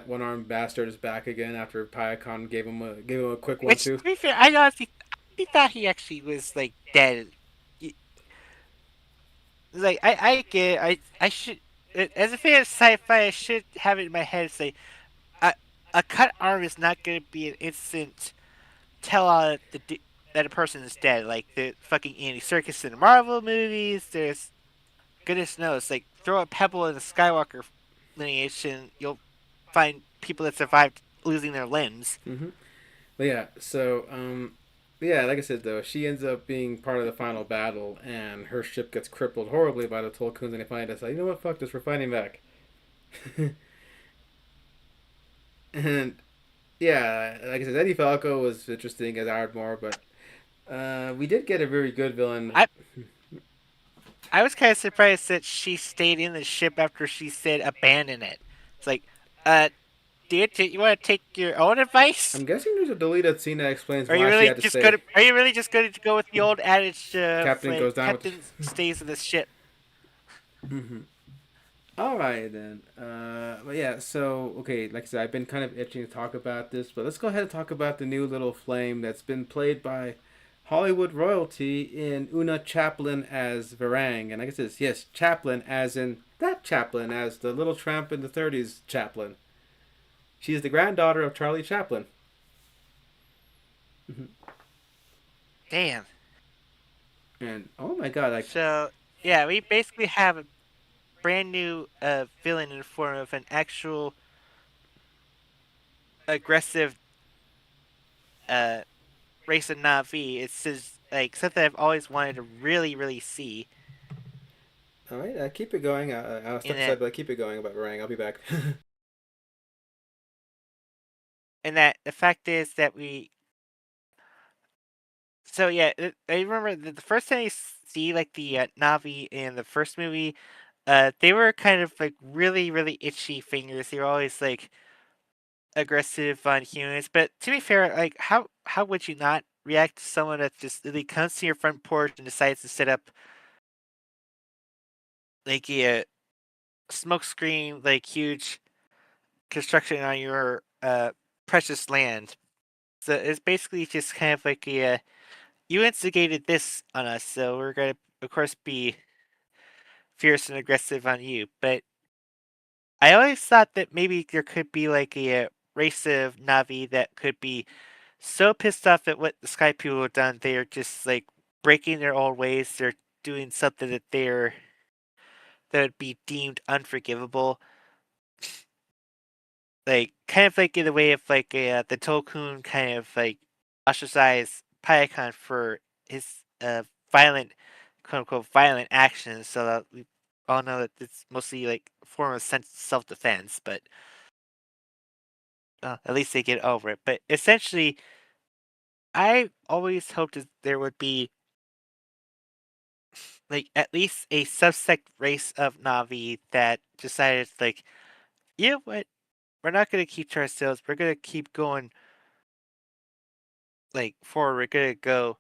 one armed bastard is back again after Pyakon gave him a quick one Which, too. to be fair, I honestly thought he actually was like dead. Like I get it. I should, as a fan of sci-fi, I should have it in my head say a, a cut arm is not going to be an instant tell all that a person is dead. Like the fucking Andy Serkis in the Marvel movies. There's goodness knows, like throw a pebble in the Skywalker lineage, and you'll find people that survived losing their limbs. Mm-hmm. But yeah, so yeah, like I said though, she ends up being part of the final battle, and her ship gets crippled horribly by the Tolkuns, and they finally decide, you know what, fuck this, we're fighting back. And yeah, like I said, Eddie Falco was interesting as Ardmore, but we did get a very good villain. I was kind of surprised that she stayed in the ship after she said abandon it. It's like, uh, dude, you want to take your own advice? I'm guessing there's a deleted scene that explains why she had to stay. Are you really just going to go with the old adage? Captain Like, goes down with. Captain stays in the ship. Mm-hmm. All right then. But yeah, so okay, like I said, I've been kind of itching to talk about this, but let's go ahead and talk about the new little flame that's been played by Hollywood royalty in Una Chaplin as Varang, and I guess it's yes, Chaplin as in that Chaplin as the little tramp in the '30s Chaplin. She is the granddaughter of Charlie Chaplin. Mm-hmm. Damn. And oh my god, like So yeah, we basically have a brand new villain in the form of an actual aggressive uh race of Na'vi. It's just like something I've always wanted to really see. all right, keep it going. I'll step In aside, that, but keep it going about Varang. I'll be back. and that the fact is that we. So yeah, I remember the first time you see like the Na'vi in the first movie, they were kind of like really itchy fingers. They were always like aggressive on humans. But to be fair, like how would you not react to someone that just really comes to your front porch and decides to set up like a smoke screen, like huge construction on your precious land? So it's basically just kind of like a you instigated this on us, so we're gonna of course be fierce and aggressive on you. But I always thought that maybe there could be like a race of Navi that could be so pissed off at what the Sky People have done, they're just like breaking their old ways. They're doing something that would be deemed unforgivable, like kind of like in the way of like the Tolkien kind of like ostracize Pyakon for his violent, quote unquote, violent actions. So that we all know that it's mostly like a form of self defense, but at least they get over it. But essentially, I always hoped that there would be like at least a subsect race of Navi that decided like, you know what, we're not gonna keep to ourselves. We're gonna keep going like forward. We're gonna go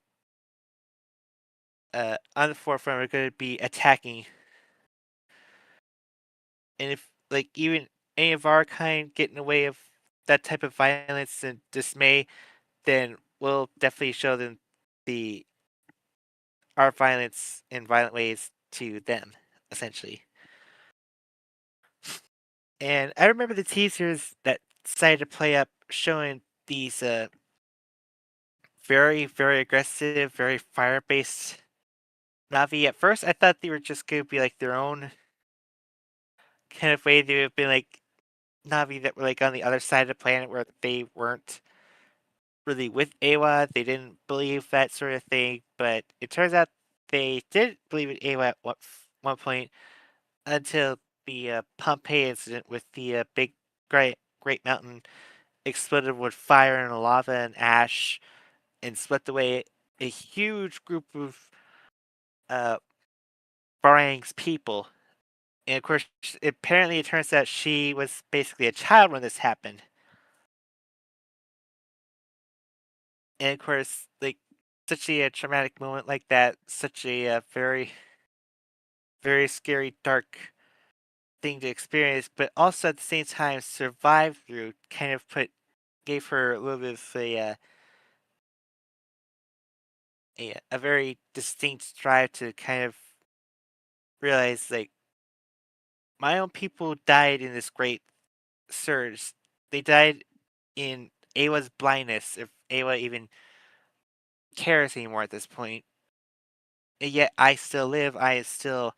on the forefront. We're gonna be attacking, and if like even any of our kind get in the way of that type of violence and dismay, then we'll definitely show them the our violence in violent ways to them, essentially. And I remember the teasers that decided to play up showing these very, very aggressive, very fire based Navi. At first, I thought they were just going to be like their own kind of way. They would have been like Navi that were like on the other side of the planet where they weren't really with Awa. They didn't believe that sort of thing. But it turns out they did believe in Awa at one point until the Pompeii incident with the big Great Mountain exploded with fire and lava and ash and swept away a huge group of uh, Varang's people. And of course, apparently it turns out she was basically a child when this happened. And of course, like such a traumatic moment like that, such a very, very scary, dark thing to experience, but also at the same time survive through, kind of gave her a little bit of a very distinct drive to kind of realize like my own people died in this great surge. They died in Awa's blindness, if Awa even cares anymore at this point. And yet I still live, I still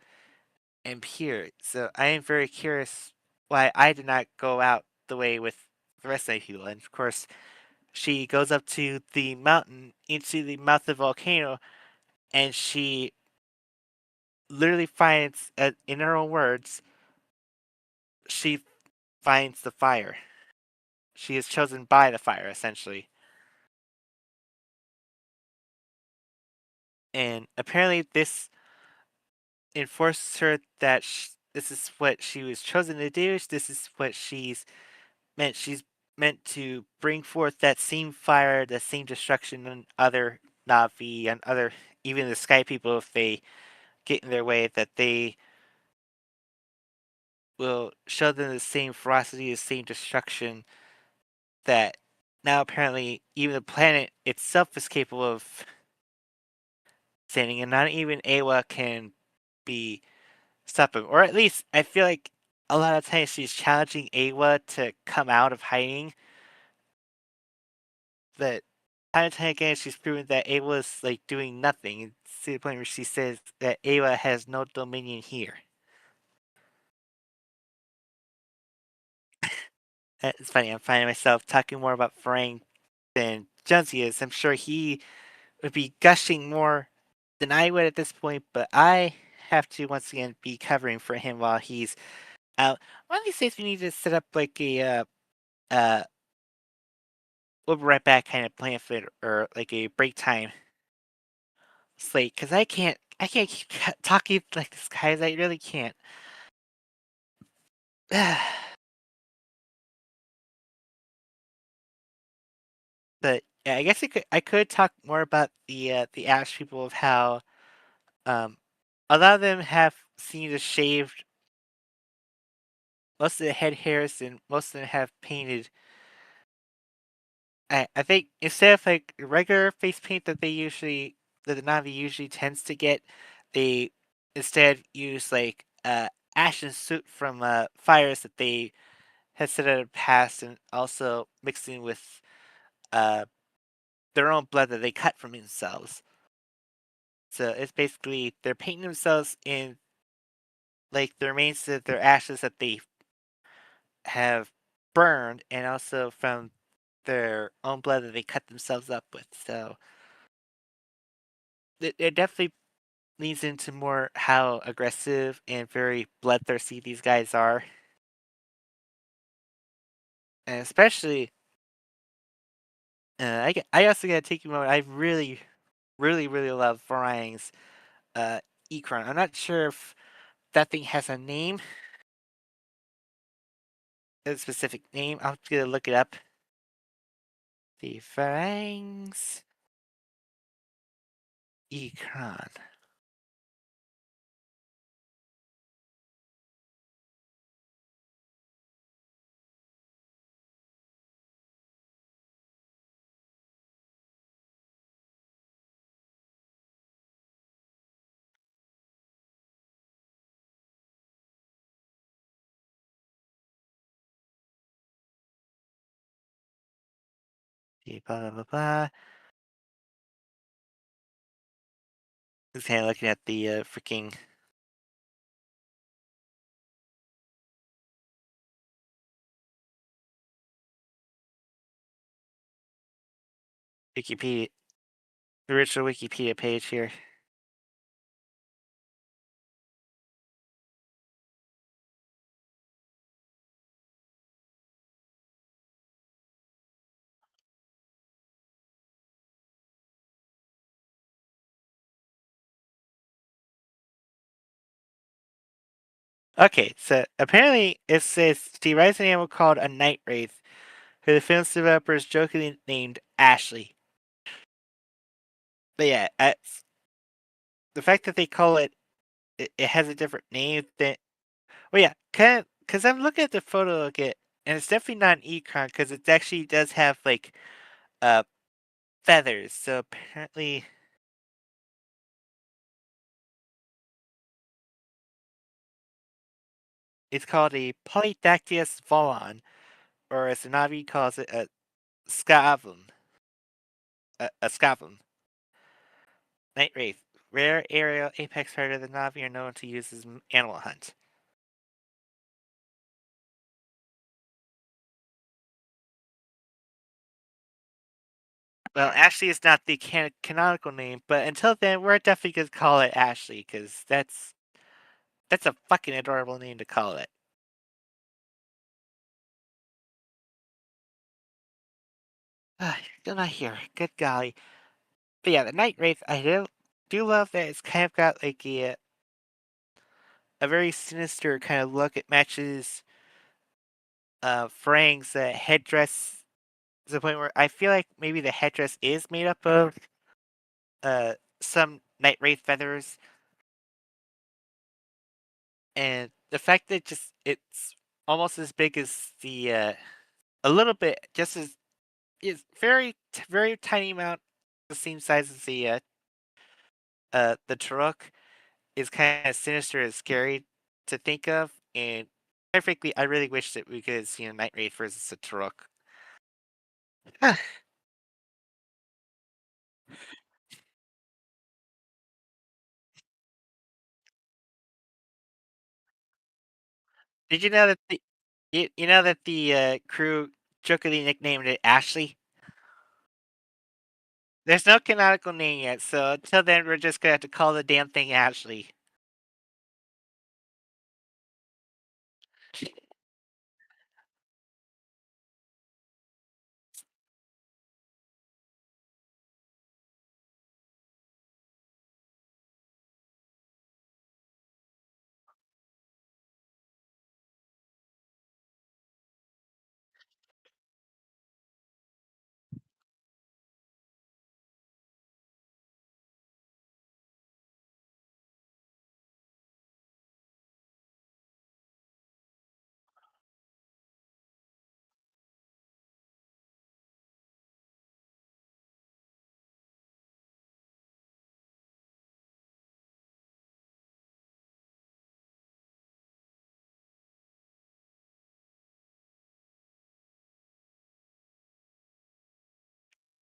am here. So I am very curious why I did not go out the way with the rest of my people. And of course, she goes up to the mountain, into the mouth of the volcano, and she literally finds, in her own words, she finds the fire. She is chosen by the fire, essentially. And apparently, this enforces her that this is what she was chosen to do. This is what she's meant. She's meant to bring forth that same fire, that same destruction on other Navi and other, even the Sky People, if they get in their way, that they will show them the same ferocity, the same destruction that now apparently even the planet itself is capable of sending, and not even Awa can be stop him. Or at least I feel like a lot of times she's challenging Awa to come out of hiding. But time and time again, she's proven that Awa's like doing nothing. To the point where she says that Awa has no dominion here. It's funny. I'm finding myself talking more about Varang than Jonesy is. I'm sure he would be gushing more than I would at this point, but I have to once again be covering for him while he's out. One of these days, we need to set up like a uh we'll be right back kind of plan for it, or like a break time slate, because I can't keep talking like this, guys. I really can't. But yeah, I guess I could talk more about the Ash people, of how um a lot of them have seen to shaved most of the head hairs, and most of them have painted. I think instead of like regular face paint that the Navi usually tends to get, they instead use like ashen soot from fires that they had set out in the past, and also mixing with uh their own blood that they cut from themselves. So it's basically they're painting themselves in like the remains of their ashes that they have burned, and also from their own blood that they cut themselves up with. So it definitely leans into more how aggressive and very bloodthirsty these guys are. And especially, I also gotta take a moment. I really, really, really love Varang's Ekron. I'm not sure if that thing has a name, a specific name. I'm gonna look it up. The Varangs Ekron. Blah blah blah blah. Just kind of looking at the freaking Wikipedia, the original Wikipedia page here. Okay, so apparently it says the rising animal called a night wraith, who the film's developers jokingly named Ashley. But yeah, the fact that they call it has a different name than. Well, yeah, kind of, because I'm looking at the photo of it, and it's definitely not an Ecron because it actually does have like uh feathers. So apparently, it's called a Polydactylus volon, or as the Navi calls it, a scavum. A scavum. Night wraith. Rare aerial apex predator the Navi are known to use as animal hunt. Well, Ashley is not the canonical name, but until then, we're definitely gonna call it Ashley because that's a fucking adorable name to call it. Still not here. Good golly. But yeah, the Night Wraith, I do love that it's kind of got like a very sinister kind of look. It matches Frang's headdress to the point where I feel like maybe the headdress is made up of some Night Wraith feathers, and the fact that just it's almost as big as the a little bit just as it's very tiny amount the same size as the Turok is kind of sinister and scary to think of, and quite frankly, I really wish that we could have seen a Night Wraith versus a Turok. Did you know that you know that the crew jokingly nicknamed it Ashley? There's no canonical name yet, so until then, we're just gonna have to call the damn thing Ashley.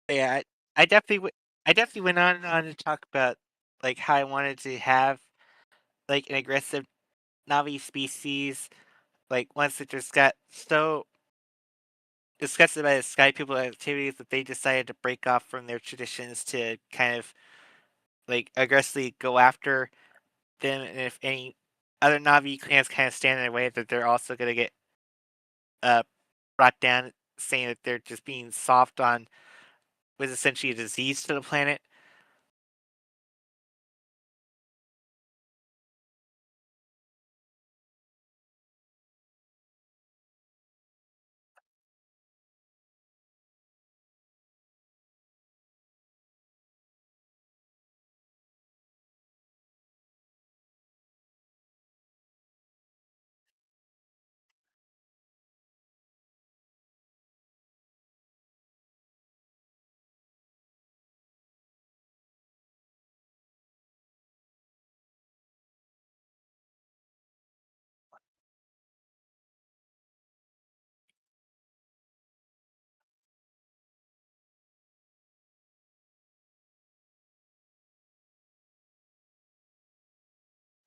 Yeah, I definitely I definitely went on and on to talk about like how I wanted to have like an aggressive Navi species. Like once it just got so disgusted by the Sky People activities that they decided to break off from their traditions to kind of like aggressively go after them, and if any other Navi clans kind of stand in their way, that they're also going to get uh, brought down, saying that they're just being soft on was essentially a disease to the planet.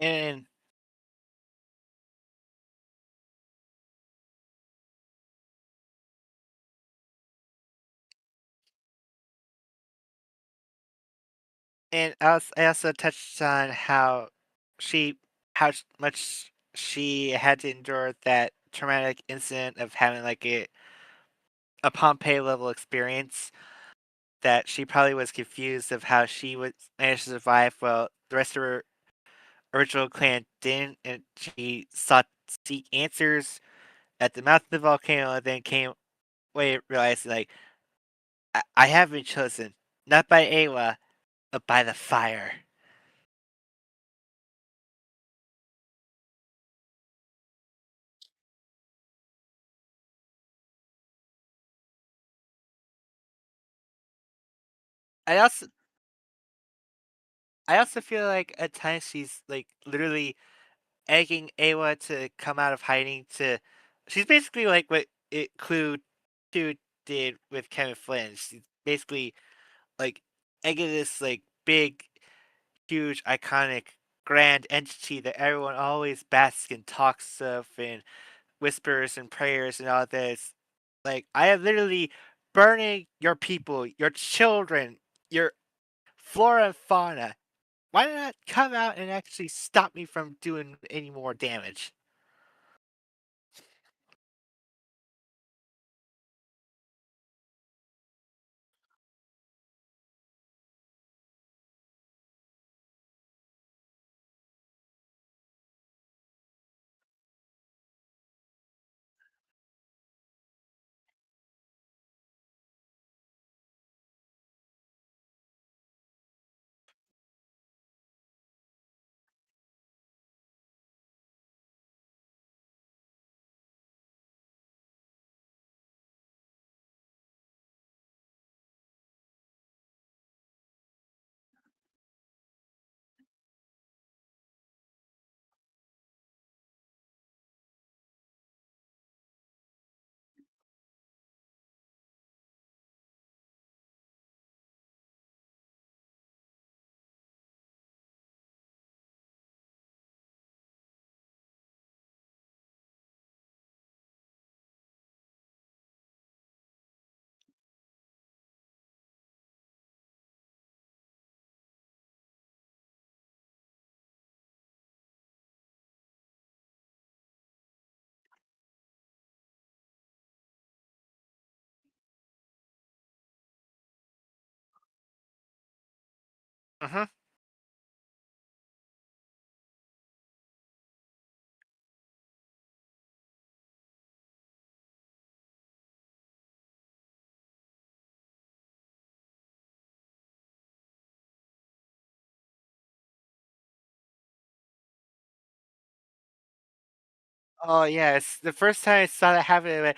and I also touched on she much she had to endure that traumatic incident of having like a Pompeii level experience that she probably was confused of how she would manage to survive while the rest of her original clan didn't, and she sought to seek answers at the mouth of the volcano, and then came away realizing like I have been chosen not by Awa but by the fire. I also I also feel like at times she's like literally egging Awa to come out of hiding to. She's basically like what Clue 2 did with Kevin Flynn. She's basically like egging this like big, huge, iconic, grand entity that everyone always basks and talks of and whispers and prayers and all this. Like I am literally burning your people, your children, your flora and fauna. Why not come out and actually stop me from doing any more damage? Uh-huh. Oh yes, the first time I saw that happen, I went,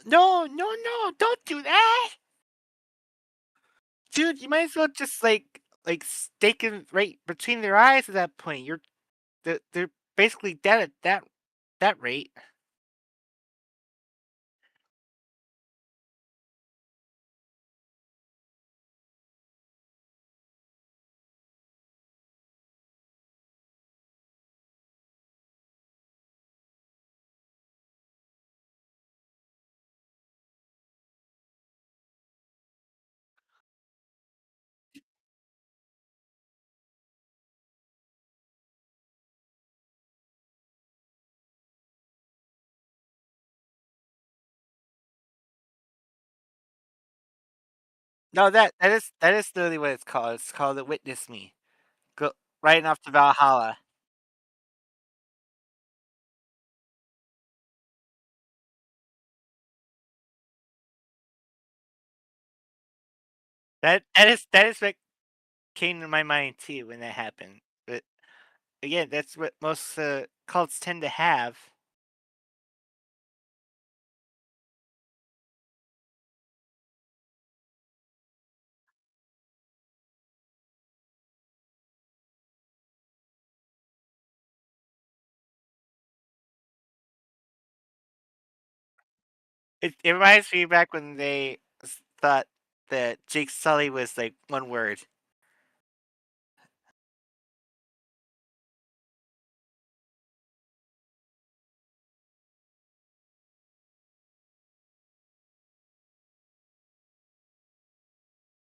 no, no, no, don't do that, dude. You might as well just like stake him right between their eyes at that point. They're basically dead at that rate. No, that is literally what it's called. It's called the Witness Me. Go riding off to Valhalla. That is what came to my mind too when that happened. But again, that's what most cults tend to have. It reminds me back when they thought that Jake Sully was like one word.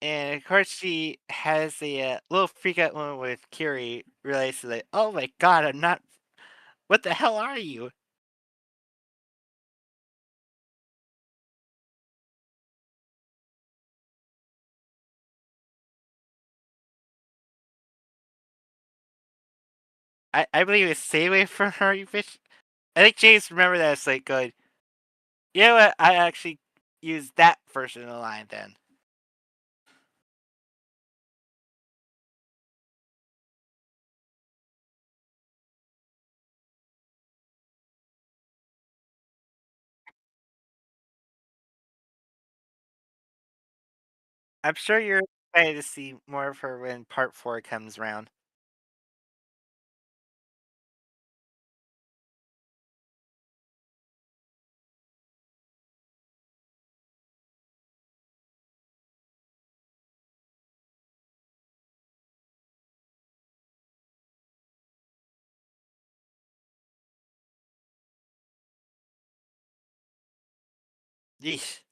And of course, she has a little freak out moment with Kiri, realizes like, "Oh my god, I'm not. What the hell are you?" I believe it's stay away from her, you bitch. I think James remember that it's like good. You know what? I actually use that version of the line then. I'm sure you're excited to see more of her when part 4 comes around. Yeesh.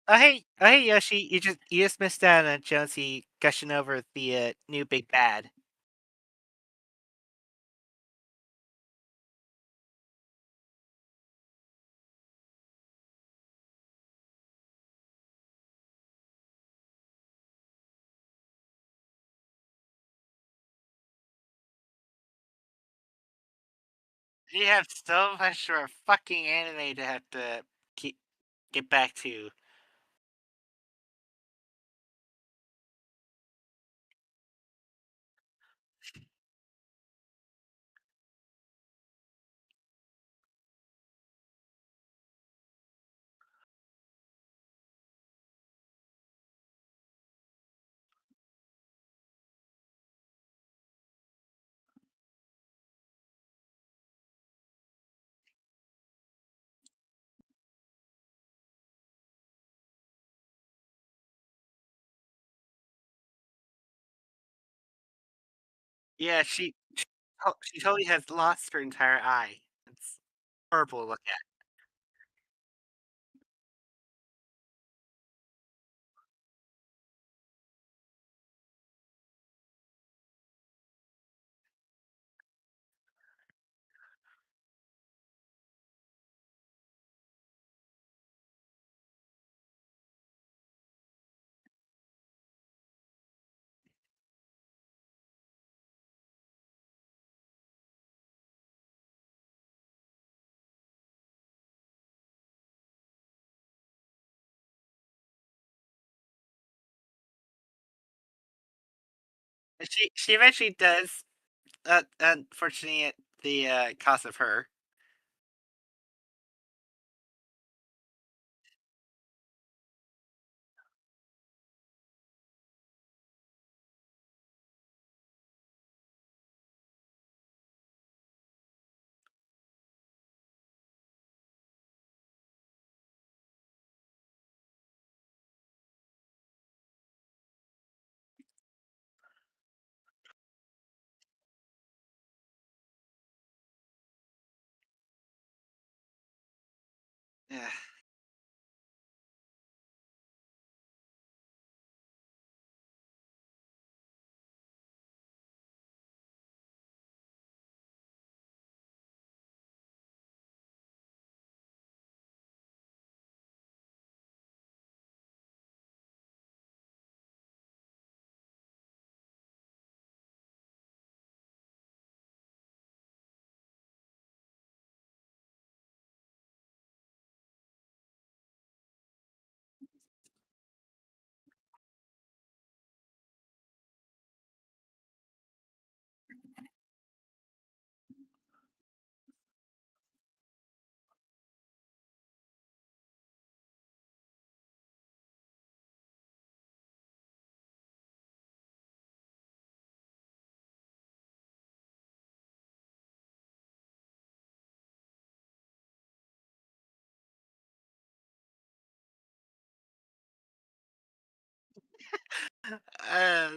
Oh hey Yoshi, you just missed out on Jonesy gushing over the new big bad. You have so much for a fucking anime to have to keep get back to. Yeah, she totally has lost her entire eye. It's horrible to look at. And she eventually does, unfortunately at the cost of her. Yeah.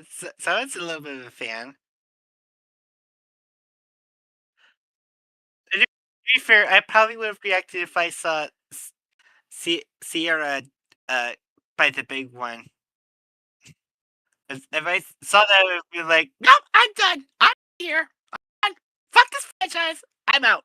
So it's a little bit of a fan. To be fair, I probably would have reacted if I saw Sierra bite the big one. If I saw that, I would be like, "Nope, I'm done. I'm here. I'm fuck this franchise. I'm out."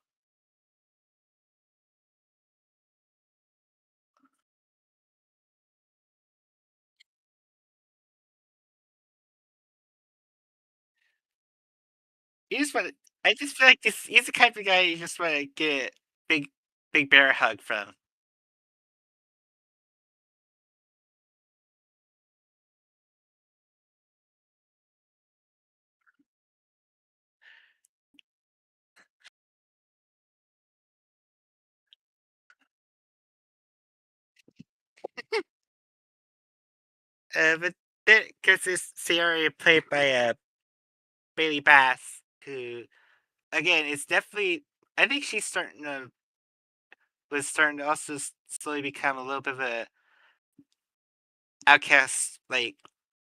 You just want to. I just feel like he's the type of guy you just want to get a big bear hug from. But then, because this Sierra played by Bailey Bass, who again is definitely. I think she's starting to was starting to also slowly become a little bit of a outcast, like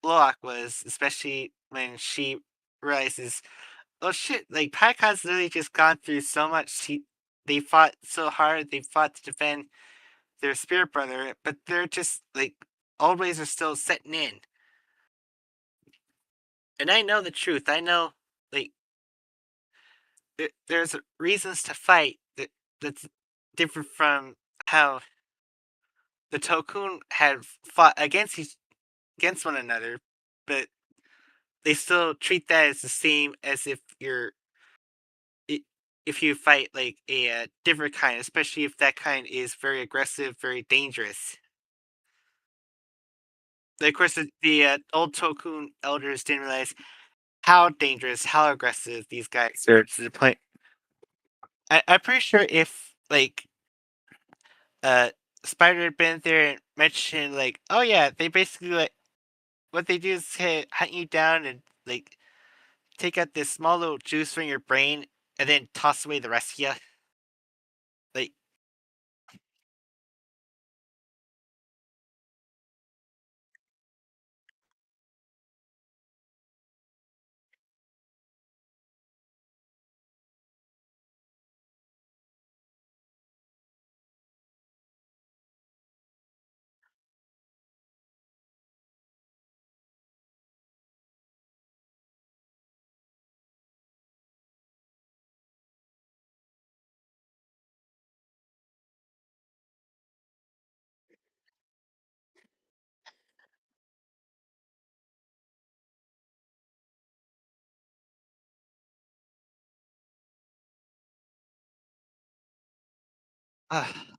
Loak was, especially when she realizes, oh shit, like Paikon's literally just gone through so much. They fought so hard. They fought to defend their spirit brother, but they're just like old ways are still setting in. And I know the truth. I know like there's reasons to fight that's different from how the Tokun had fought against one another, but they still treat that as the same as if if you fight like a different kind, especially if that kind is very aggressive, very dangerous. Like, of course, the old Tokun elders didn't realize how dangerous, how aggressive these guys are to the point. I'm pretty sure if like uh Spider had been there and mentioned like, oh yeah, they basically like what they do is hunt you down and like take out this small little juice from your brain and then toss away the rest of you. Like, ah,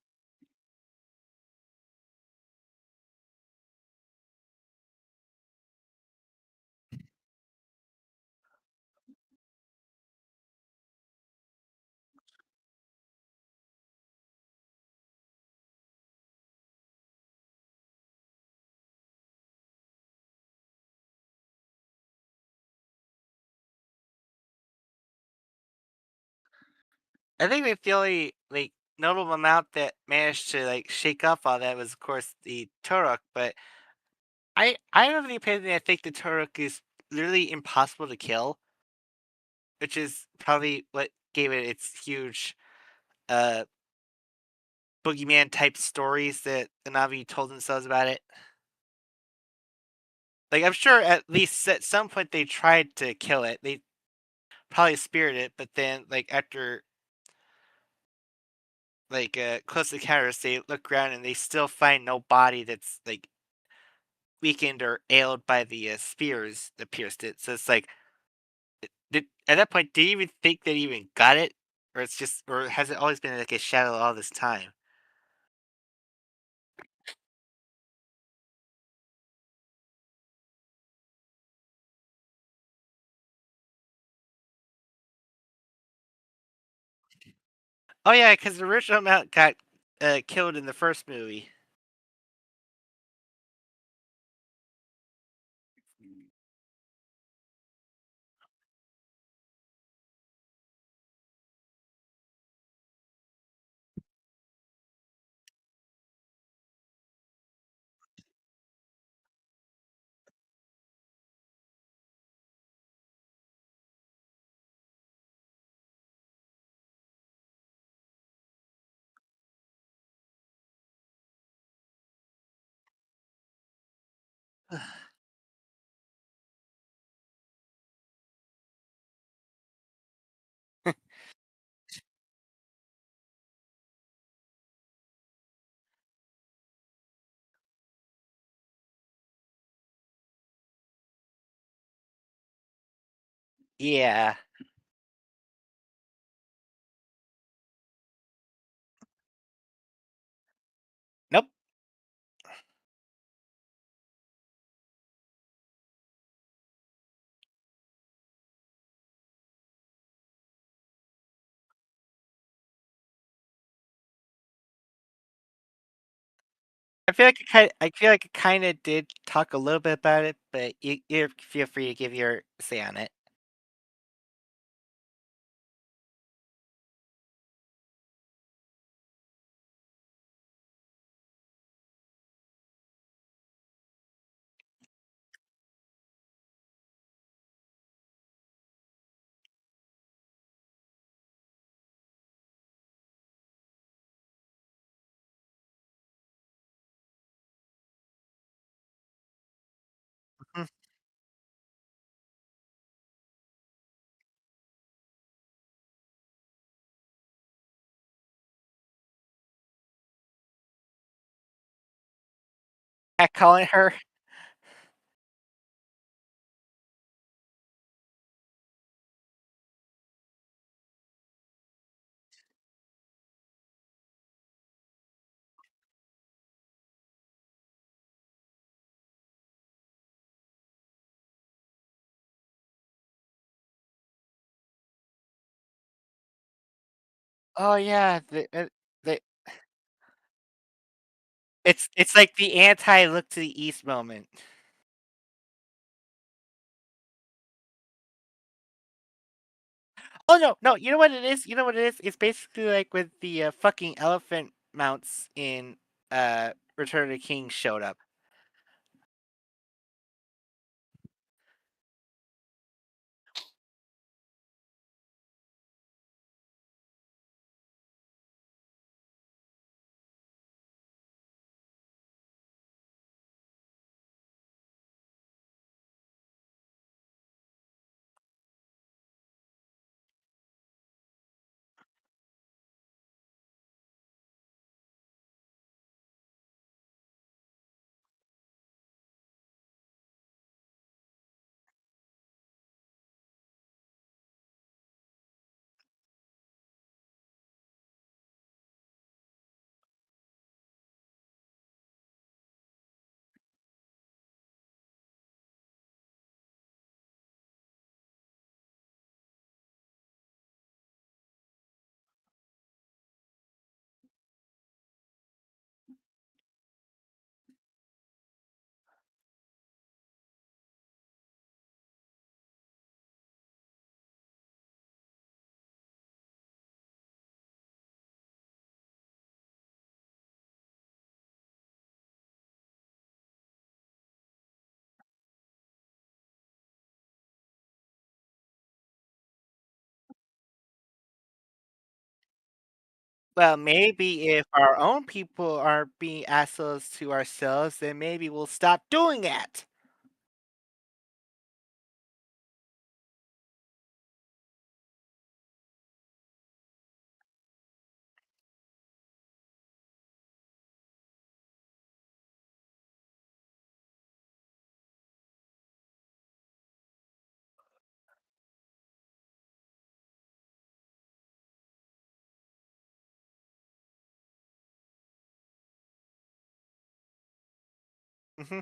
I think that the only like notable amount that managed to like shake up all that was of course the Turok, but I have the opinion that I think the Turok is literally impossible to kill, which is probably what gave it its huge uh boogeyman type stories that the Navi told themselves about it. Like I'm sure at least at some point they tried to kill it. They probably speared it, but then like after like close encounters, they look around and they still find no body that's like weakened or ailed by the spears that pierced it. So it's like, did at that point, do you even think they even got it, or it's just, or has it always been like a shadow all this time? Oh yeah, because the original Mount got killed in the first movie. Yeah. Nope. I feel like it kinda did talk a little bit about it, but you feel free to give your say on it. Mhm. Catcalling her. Oh, yeah, the it's like the anti-look to the east moment. Oh, no, no, you know what it is? You know what it is? It's basically like with the, fucking elephant mounts in, Return of the King showed up. Well, maybe if our own people are being assholes to ourselves, then maybe we'll stop doing that. Mhm.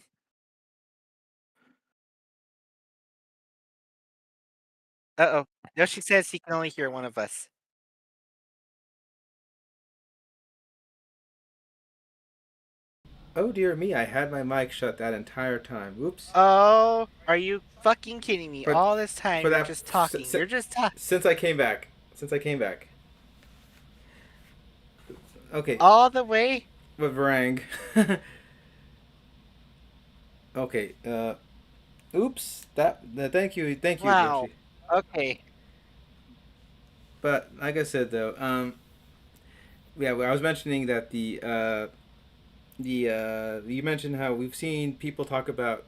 Uh-oh. No, she says he can only hear one of us. Oh dear me, I had my mic shut that entire time. Oops. Oh, are you fucking kidding me? For All this time for you're that just talking. You're just talking. since I came back. Since I came back. Okay, All the way? with Varang. Okay. Oops. Thank you, Wow. Yoshi. Okay. But like I said though, yeah, well, I was mentioning that the the you mentioned how we've seen people talk about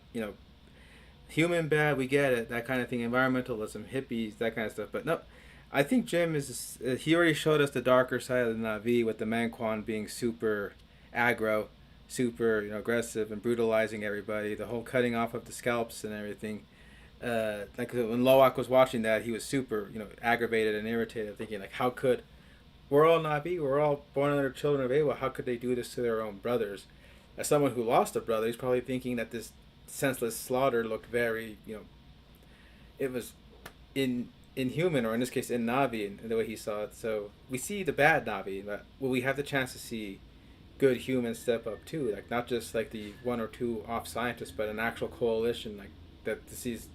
human bad, we get it, that kind of thing, environmentalism, hippies, that kind of stuff. But no, I think Jim is he already showed us the darker side of the Navi with the Manquan being super aggro, super aggressive and brutalizing everybody. The whole cutting off of the scalps and everything. Like when Loak was watching that, he was super aggravated and irritated, thinking like, how could we're all Navi, we're all born under children of Ava. How could they do this to their own brothers? As someone who lost a brother, he's probably thinking that this senseless slaughter looked very, it was inhuman, or in this case, in Navi, in the way he saw it. So we see the bad Navi, but will we have the chance to see good humans step up too? Like not just like the one or two off scientists, but an actual coalition, like that sees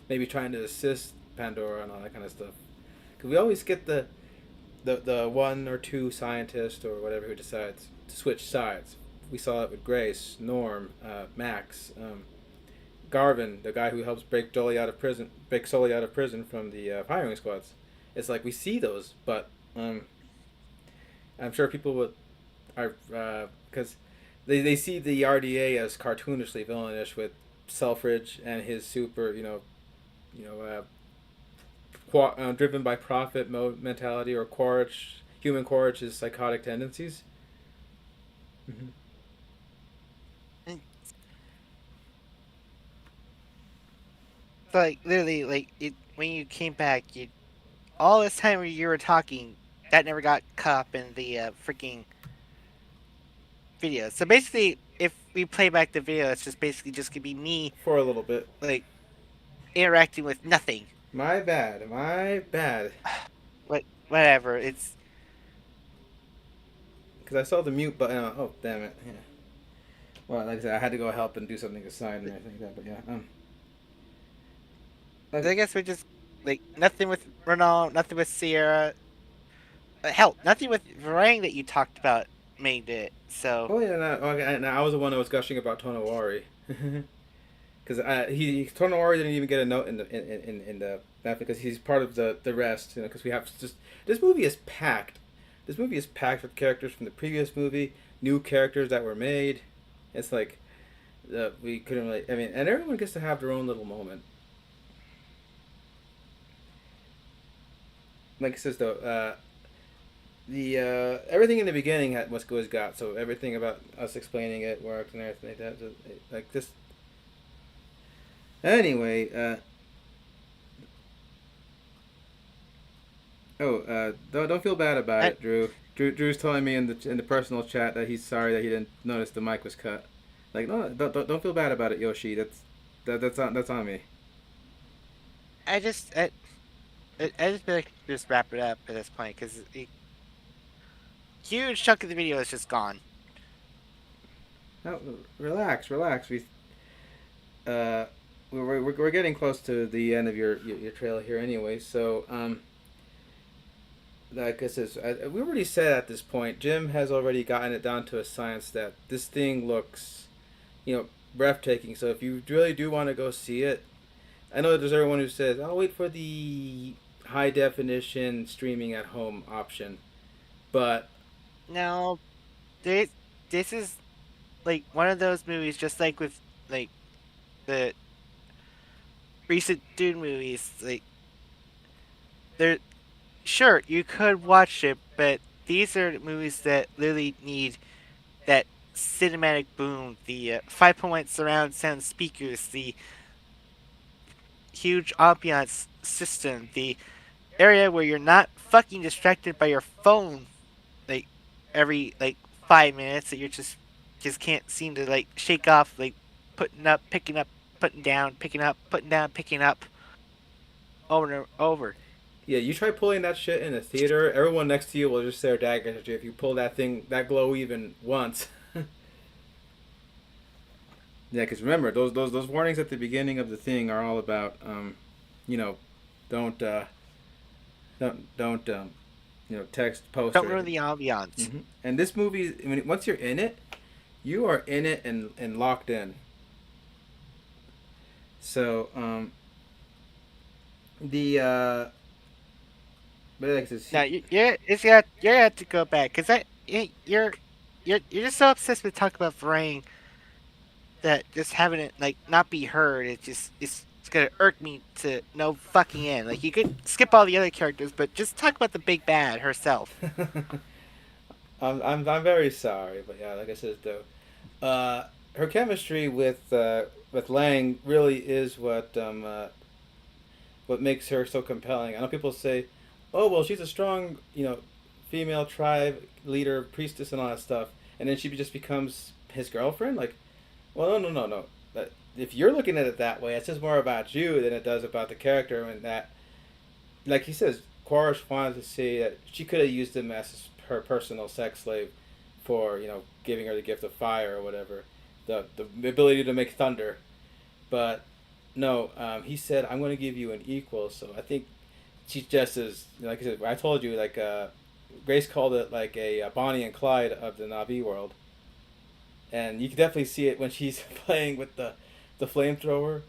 maybe trying to assist Pandora and all that kind of stuff. Because we always get the one or two scientists or whatever who decides to switch sides. We saw it with Grace, Norm, Max, Garvin, the guy who helps break Sully out of prison from the firing squads. It's like we see those, but I'm sure people would are because they see the RDA as cartoonishly villainish with Selfridge and his super driven by profit mentality, or human Quaritch's psychotic tendencies. Mm-hmm. Like literally, like it when you came back, you all this time you were talking, that never got cut up in the freaking video. So basically, if we play back the video, it's just basically just gonna be me For a little bit. like interacting with nothing. My bad. My bad. Whatever. It's Because I saw the mute button. Oh, damn it. Yeah. Well, like I said, I had to go help and do something aside and everything like that. But yeah. I guess we just like nothing with Renault, nothing with Sierra. Hell, nothing with Varang that you talked about made it. So. Oh yeah. I was the one that was gushing about Tonowari. Because Tonowari didn't even get a note in the that because he's part of the rest. Because we have just this movie is packed. This movie is packed with characters from the previous movie, new characters that were made. It's like we couldn't really. I mean, and everyone gets to have their own little moment. Like it says though, the everything in the beginning was got. So everything about us explaining it worked and everything like that. So, like this. Anyway, don't feel bad about it, Drew. Drew's telling me in the personal chat that he's sorry that he didn't notice the mic was cut. Like, no, don't feel bad about it, Yoshi. That's on me. I just feel like just wrap it up at this point because a huge chunk of the video is just gone. No, relax. We're getting close to the end of your trailer here anyway. So like I said, we already said at this point, Jim has already gotten it down to a science that this thing looks, breathtaking. So if you really do want to go see it, I know there's everyone who says, I'll wait for the high definition streaming at home option. But No, this is like one of those movies, just like with like the recent Dune movies. Like, they're sure you could watch it, but these are movies that really need that cinematic boom, the 5.1 surround sound speakers, the huge ambiance system, the area where you're not fucking distracted by your phone like every like 5 minutes, that you're just can't seem to like shake off, like putting up, picking up, putting down, picking up, putting down, picking up over and over. yeah, you try pulling that shit in a theater, everyone next to you will just stare daggers at you if you pull that glow even once. Yeah, because remember those warnings at the beginning of the thing are all about, don't don't text, post. Don't ruin the ambiance. Mm-hmm. And this movie, I mean, once you're in it, you are in it and locked in. So but like I said, Now you have to go back because you're you're just so obsessed with talking about Varang that just having it like not be heard, it's gonna irk me to no fucking end. Like you could skip all the other characters, but just talk about the big bad herself. I'm very sorry, but yeah, like I said though, her chemistry with Lang really is what makes her so compelling. I know people say, "Oh, well, she's a strong, female tribe leader, priestess, and all that stuff," and then she just becomes his girlfriend. Like, well, no. But if you're looking at it that way, it says more about you than it does about the character. And that, like he says, Quaritch wanted to say that she could have used him as her personal sex slave for giving her the gift of fire or whatever, the ability to make thunder, but no, he said, "I'm going to give you an equal." So I think she's just as, like I said, I told you, like Grace called it like a Bonnie and Clyde of the Navi world, and you can definitely see it when she's playing with the flamethrower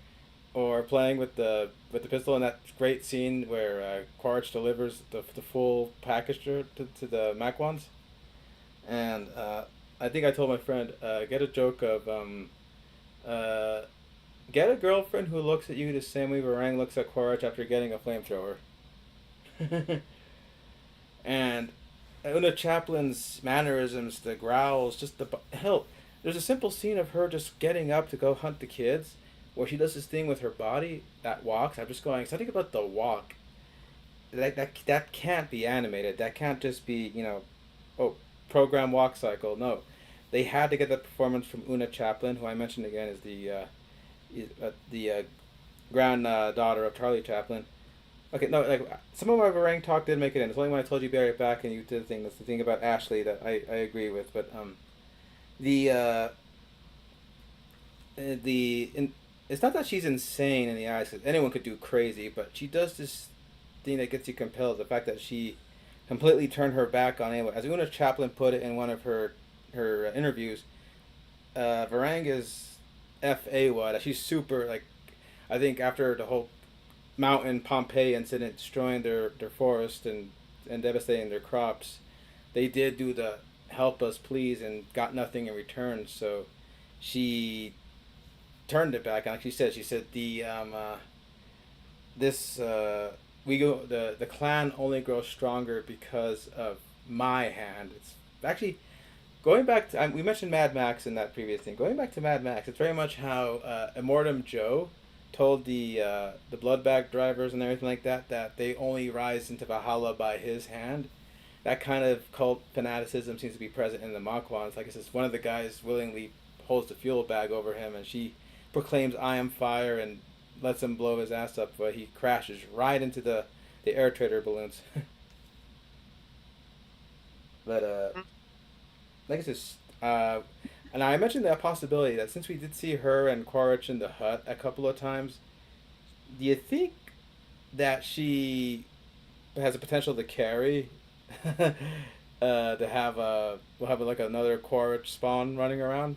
or playing with the pistol in that great scene where Quaritch delivers the full package to the Macwans, and I think I told my friend, get a joke of uh, get a girlfriend who looks at you the same way Varang looks at Quaritch after getting a flamethrower. And Una Chaplin's mannerisms, the growls, just the hell. There's a simple scene of her just getting up to go hunt the kids, where she does this thing with her body that walks. I'm just going something about the walk. That can't be animated. That can't just be oh, program walk cycle. No, they had to get the performance from Una Chaplin, who I mentioned again is the granddaughter of Charlie Chaplin. Okay, no, like some of my Varang talk did make it in. It's only when I told you Barry it back and you did the thing. That's the thing about Ashley that I agree with. But the it's not that she's insane in the eyes, because anyone could do crazy, but she does this thing that gets you compelled. The fact that she completely turned her back on anyone. As Una Chaplin put it in one of her interviews, Varang is F.A.Y. She's super, like, I think after the whole mountain Pompeii incident destroying their forest and devastating their crops, they did do the help us please and got nothing in return. So she turned it back. And like she said the this we go the clan only grows stronger because of my hand. It's actually going back to we mentioned Mad Max in that previous thing. Going back to Mad Max, it's very much how Immortum Joe told the blood bag drivers and everything like that they only rise into Valhalla by his hand. That kind of cult fanaticism seems to be present in the Makwans. Like I said, one of the guys willingly holds the fuel bag over him, and she proclaims, "I am fire," and lets him blow his ass up, but he crashes right into the air trader balloons. But like I said, and I mentioned that possibility that since we did see her and Quaritch in the hut a couple of times, do you think that she has a potential to carry? To have we'll have like another Quaritch spawn running around.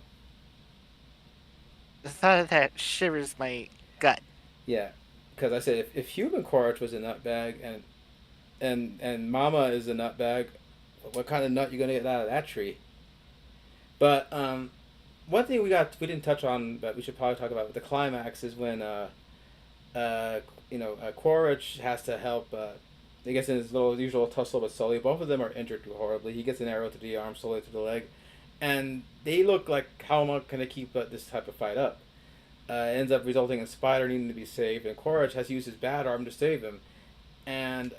The thought of that shivers my gut. Yeah, because I said if human Quaritch was a nutbag and Mama is a nutbag, what kind of nut you gonna get out of that tree? But one thing we didn't touch on, but we should probably talk about the climax is when Quaritch has to help. He gets in his little usual tussle with Sully. Both of them are injured horribly. He gets an arrow to the arm, Sully to the leg, and they look like how am I going to keep this type of fight up? It ends up resulting in Spider needing to be saved, and Quaritch has to use his bad arm to save him, and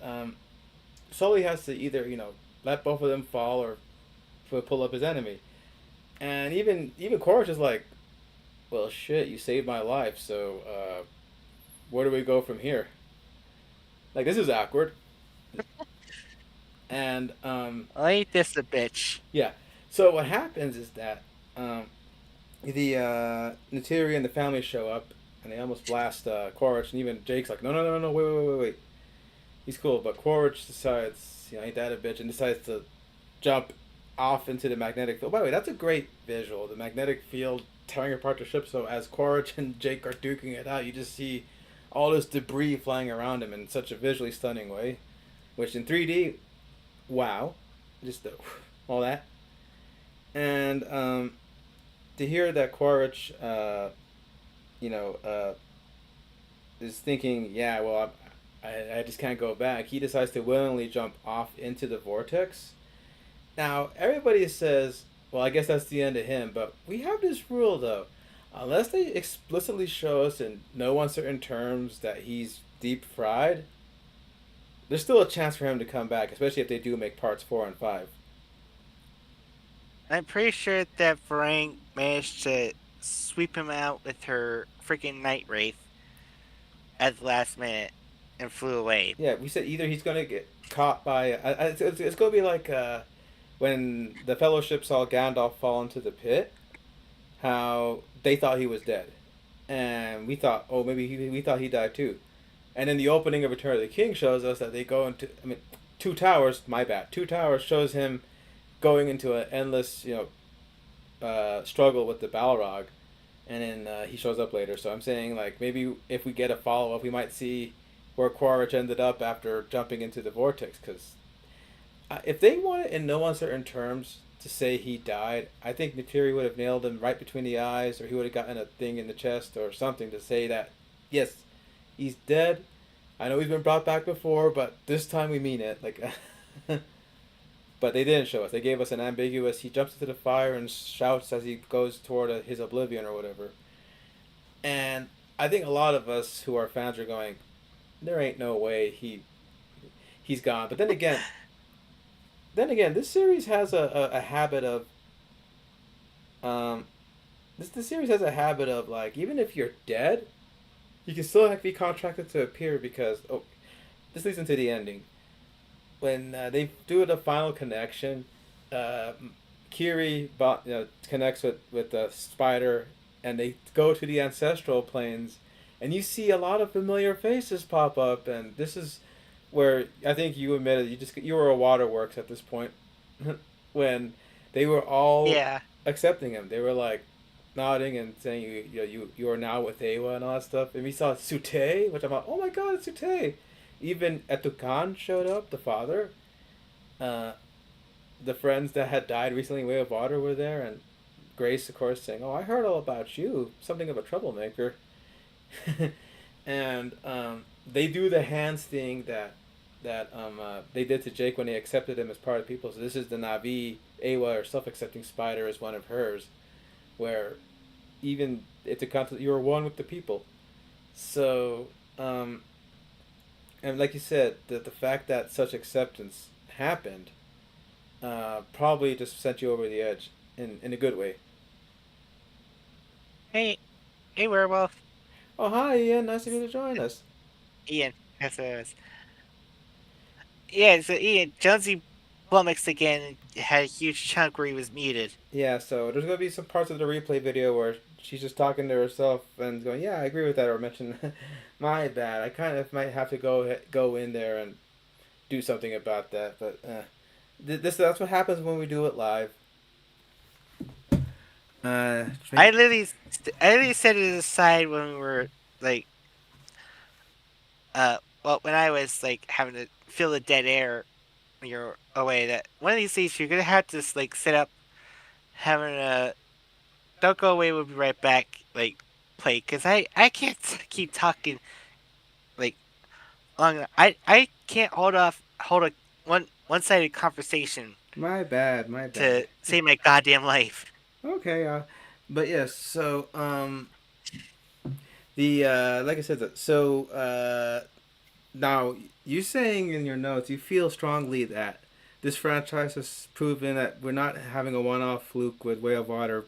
Sully has to either let both of them fall or pull up his enemy, and even Quaritch is like, well, shit, you saved my life, so where do we go from here? Like, this is awkward. And Ain't this a bitch? yeah, so what happens is that the Natiri and the family show up, and they almost blast Quaritch, and even Jake's like, no, wait. He's cool, but Quaritch decides, ain't that a bitch, and decides to jump off into the magnetic field. By the way, that's a great visual, the magnetic field tearing apart the ship. So as Quaritch and Jake are duking it out, you just see all this debris flying around him in such a visually stunning way, which in 3D, wow, just all that. And to hear that Quaritch, you know, is thinking, yeah, well, I just can't go back. He decides to willingly jump off into the vortex. Now, everybody says, well, I guess that's the end of him, but we have this rule, though. Unless they explicitly show us in no uncertain terms that he's deep fried, there's still a chance for him to come back, especially if they do make parts 4 and 5. I'm pretty sure that Varang managed to sweep him out with her freaking night wraith at the last minute and flew away. Yeah, we said either he's gonna get caught by. It's gonna be like when the Fellowship saw Gandalf fall into the pit. How they thought he was dead, and we thought, oh, maybe we thought he died too. And then the opening of Return of the King shows us that they go into. I mean, Two Towers. My bad. Two Towers shows him going into an endless, struggle with the Balrog, and then he shows up later. So I'm saying like maybe if we get a follow up, we might see where Quaritch ended up after jumping into the vortex. Because if they want it in no uncertain terms to say he died, I think Neferi would have nailed him right between the eyes, or he would have gotten a thing in the chest or something to say that yes, he's dead. I know he's been brought back before, but this time we mean it. Like. But they didn't show us. They gave us an ambiguous. He jumps into the fire and shouts as he goes toward his oblivion or whatever. And I think a lot of us who are fans are going, there ain't no way he's gone. But then again, this series has a habit of this series has a habit of like even if you're dead, you can still have to be contracted to appear because this leads into the ending when they do the final connection. Kiri connects with the spider, and they go to the ancestral planes, and you see a lot of familiar faces pop up. And this is where I think you admitted you were a waterworks at this point when they were all Yeah. accepting him. They were like nodding and saying you are now with Ewa and all that stuff. And we saw Sute, which I'm like, oh my god, it's Sute. Even Etukan showed up, the father. The friends that had died recently in Way of Water were there, and Grace, of course, saying, "Oh, I heard all about you. Something of a troublemaker." And they do the hands thing that they did to Jake when they accepted him as part of people. So this is the Navi Ewa or self-accepting spider is one of hers, where even Etukan, you are one with the people. So. And like you said, the fact that such acceptance happened probably just sent you over the edge in a good way. Hey, hey, werewolf. Oh, hi, Ian. Nice of you to join us. Ian. That's what it was. Yeah, so Ian, Jonesy flummoxed again and had a huge chunk where he was muted. Yeah, so there's going to be some parts of the replay video where she's just talking to herself and going, yeah, I agree with that, or mention, my bad. I kind of might have to go in there and do something about that. But that's what happens when we do it live. I literally set it aside when we were like, well, when I was like having to fill the dead air when you're away. That one of these days you're gonna have to like set up having a don't go away. We'll be right back. Like play because I can't keep talking like long. I can't hold a one-sided conversation My bad, my bad. to save my goddamn life. Okay, but yes, so the like I said, so now you saying in your notes you feel strongly that this franchise has proven that we're not having a one-off fluke with Way of Water,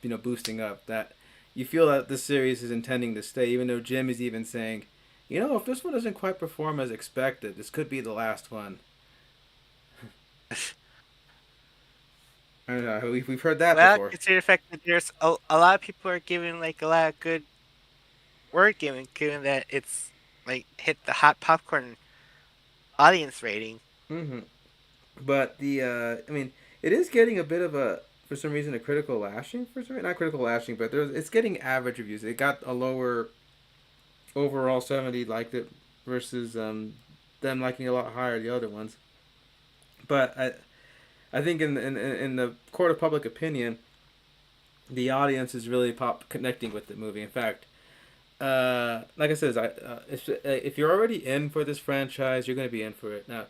boosting up. That you feel that this series is intending to stay, even though Jim is even saying, if this one doesn't quite perform as expected, this could be the last one. I don't know. We've heard that Well, before. consider the fact that there's a lot of people are giving like a lot of good word given that it's like hit the hot popcorn audience rating. Mm-hmm. But I mean, it is getting a bit of for some reason, a critical lashing. Not critical lashing, but it's getting average reviews. It got a lower overall 70 liked it versus them liking a lot higher the other ones. But I think in the court of public opinion, the audience is really connecting with the movie. In fact, like I said, if you're already in for this franchise, you're going to be in for it. Now,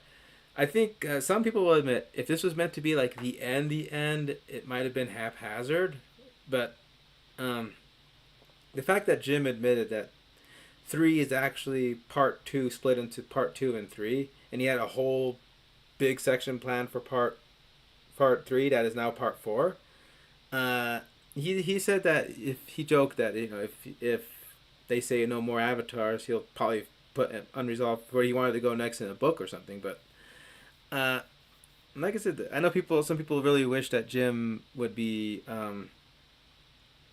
I think some people will admit if this was meant to be like the end, it might have been haphazard. But the fact that Jim admitted that 3 is actually part 2 split into part 2 and 3, and he had a whole big section planned for part 3 that is now part 4. He said that if he joked that if they say no more avatars, he'll probably put an unresolved where he wanted to go next in a book or something. But like I said, I know some people really wish that Jim would be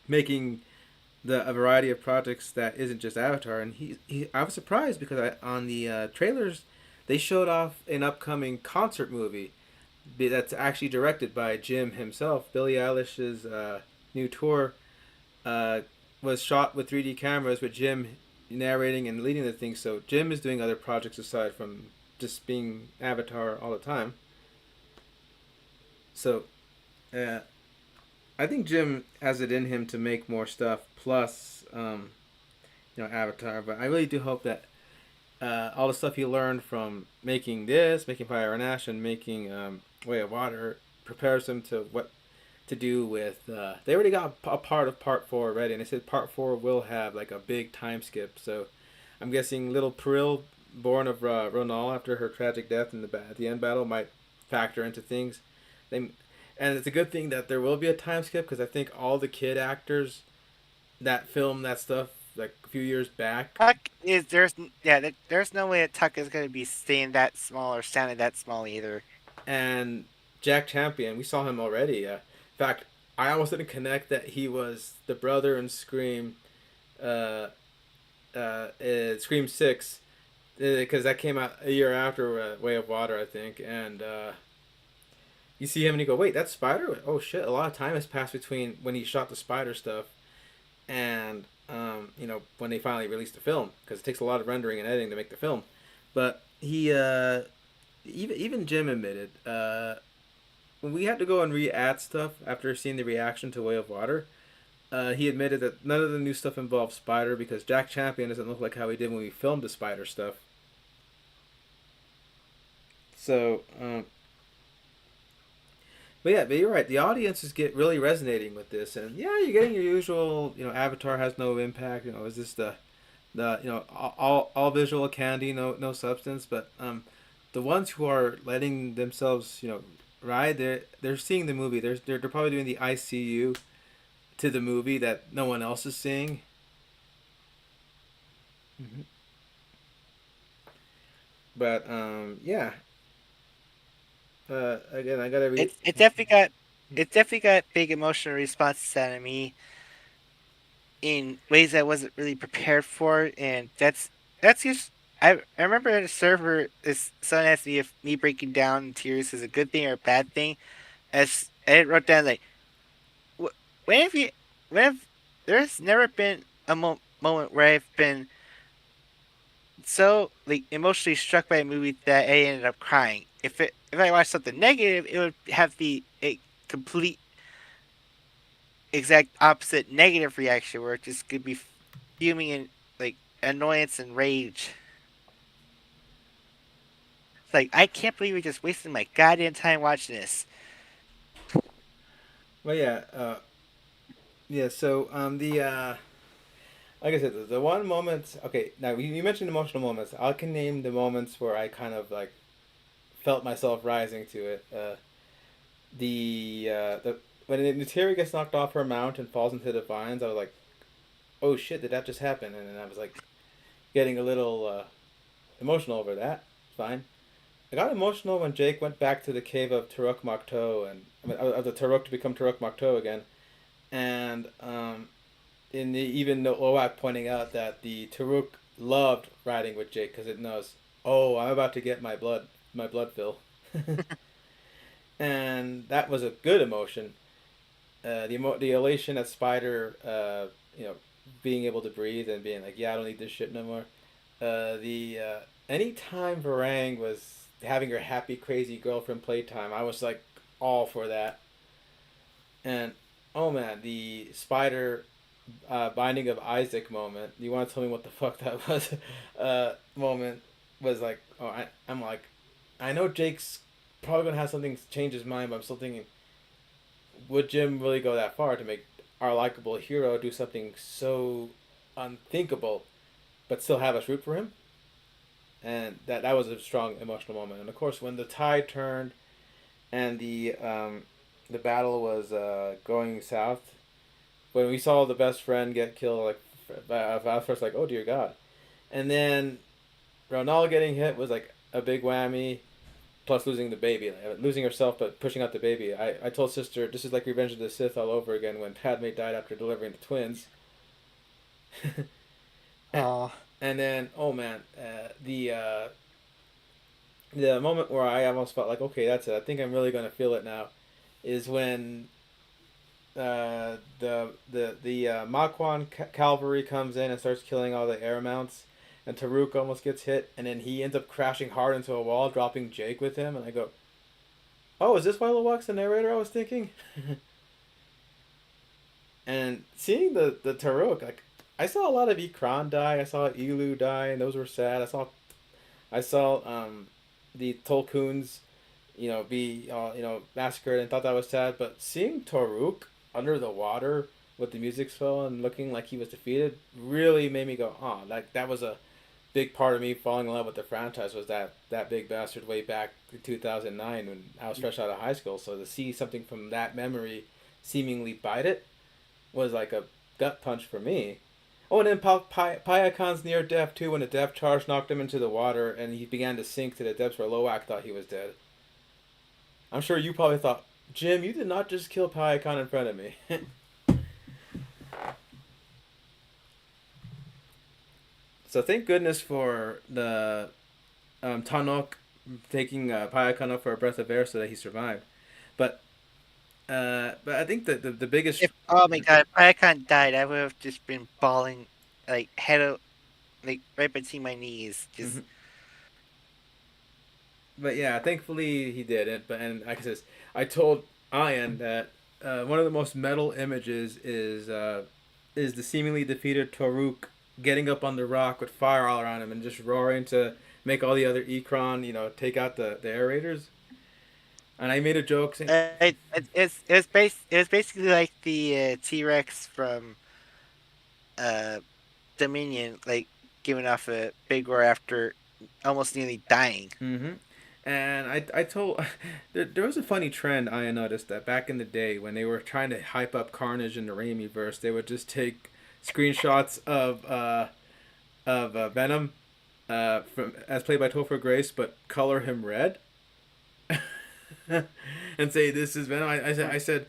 making a variety of projects that isn't just Avatar. And I was surprised because on the trailers they showed off an upcoming concert movie that's actually directed by Jim himself. Billie Eilish's new tour was shot with 3D cameras with Jim narrating and leading the thing. So Jim is doing other projects aside from just being Avatar all the time. So I think Jim has it in him to make more stuff plus Avatar. But I really do hope that all the stuff he learned from making Fire and Ash, and making Way of Water prepares him to what to do with. They already got a part of part 4 ready, and they said part 4 will have like a big time skip. So I'm guessing little Peril, born of Ronal after her tragic death in the end battle, might factor into things. And it's a good thing that there will be a time skip, because I think all the kid actors that filmed that stuff like a few years back. There's no way that Tuck is going to be staying that small or sounding that small either. And Jack Champion, we saw him already. In fact, I almost didn't connect that he was the brother in Scream 6, because that came out a year after Way of Water, I think. And you see him and you go, wait, that's Spider? Oh shit, a lot of time has passed between when he shot the Spider stuff and when they finally released the film, because it takes a lot of rendering and editing to make the film. But he even Jim admitted when we had to go and re-add stuff after seeing the reaction to Way of Water, he admitted that none of the new stuff involved Spider, because Jack Champion doesn't look like how he did when we filmed the Spider stuff. So but you're right. The audiences get really resonating with this, and you're getting your usual. Avatar has no impact. Is this the all visual candy, no substance? But the ones who are letting themselves ride, they're seeing the movie. They're probably doing the ICU to the movie that no one else is seeing. Mm-hmm. But again, I gotta read. It definitely got big emotional responses out of me in ways I wasn't really prepared for, and that's just. I remember at a server, someone asked me if me breaking down in tears is a good thing or a bad thing. As I wrote down like, when have there's never been a moment where I've been so like emotionally struck by a movie that I ended up crying. If I watched something negative, it would have the complete exact opposite negative reaction, where it just could be fuming in like annoyance and rage. It's like, I can't believe we just wasted my goddamn time watching this. Well, So like I said, the one moment. Okay, now you mentioned emotional moments. I can name the moments where I kind of like felt myself rising to it. When Neytiri gets knocked off her mount and falls into the vines, I was like, "Oh shit, did that just happen?" And then I was like, getting a little emotional over that. Fine. I got emotional when Jake went back to the cave of Turuk Makto, and of the Turuk to become Turuk Makto again, and even Loak pointing out that the Turuk loved riding with Jake because it knows, oh, I'm about to get my blood fill. And that was a good emotion. The elation at Spider, being able to breathe and being like, yeah, I don't need this shit no more. Anytime Varang was having her happy, crazy girlfriend playtime, I was like all for that. And oh man, the spider binding of Isaac moment. You want to tell me what the fuck that was? Moment was like, oh, I'm like, I know Jake's probably gonna have something change his mind, but I'm still thinking, would Jim really go that far to make our likable hero do something so unthinkable, but still have us root for him? And that was a strong emotional moment. And of course, when the tide turned and the battle was going south, when we saw the best friend get killed, like I was first like, oh dear God, and then Ronald getting hit was like a big whammy. Plus losing the baby, like, losing herself, but pushing out the baby. I told sister this is like Revenge of the Sith all over again when Padme died after delivering the twins. and, Oh, and then oh man, the moment where I almost felt like okay that's it. I think I'm really gonna feel it now, is when the Makwan cavalry comes in and starts killing all the air mounts, and Taruk almost gets hit, and then he ends up crashing hard into a wall, dropping Jake with him, and I go, "Oh, is this why Lowak's the narrator?" I was thinking, and seeing the Taruk, like I saw a lot of Ikran die, I saw Elu die, and those were sad. I saw the Tolkuns, be massacred, and thought that was sad. But seeing Toruk under the water with the music spell and looking like he was defeated really made me go, oh, like that was a big part of me falling in love with the franchise was that big bastard way back in 2009 when I was fresh out of high school. So to see something from that memory seemingly bite it was like a gut punch for me. Oh, and then Payakan's near death too when the death charge knocked him into the water and he began to sink to the depths where Loak thought he was dead. I'm sure you probably thought, Jim, you did not just kill Payakan in front of me. So thank goodness for the Tanok taking Payakan up for a breath of air so that he survived. But but I think that the biggest. if oh my god, if Icon died, I would have just been bawling, like like right between my knees, just. Mhm. But yeah, thankfully he did it. But and like I says, I told Ian that one of the most metal images is the seemingly defeated Toruk getting up on the rock with fire all around him and just roaring to make all the other Ikron, take out the aerators. And I made a joke saying, It was basically like the T Rex from uh Dominion, like giving off a big roar after almost nearly dying. mm-hmm. And I told there was a funny trend I noticed that back in the day when they were trying to hype up Carnage in the Raimi verse, they would just take screenshots of Venom from as played by Topher Grace, but color him red, and say this is Venom. I said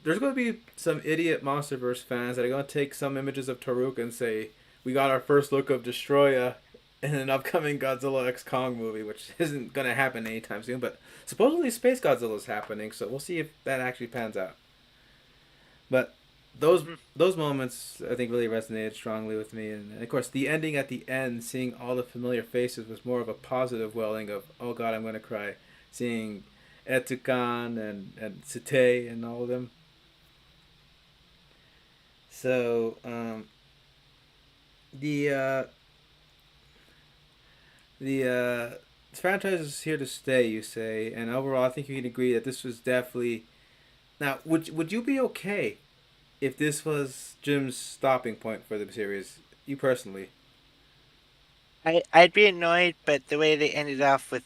there's going to be some idiot MonsterVerse fans that are going to take some images of Taruk and say we got our first look of Destroya in an upcoming Godzilla X Kong movie, which isn't going to happen anytime soon. But supposedly Space Godzilla is happening, so we'll see if that actually pans out. But those moments I think really resonated strongly with me, and of course the ending at the end, seeing all the familiar faces was more of a positive welling of oh god I'm going to cry, seeing Etukan and Sute and all of them. So the franchise is here to stay, you say, and overall, I think you can agree that this was definitely. Now, would you be okay if this was Jim's stopping point for the series? You personally. I'd be annoyed, but the way they ended off with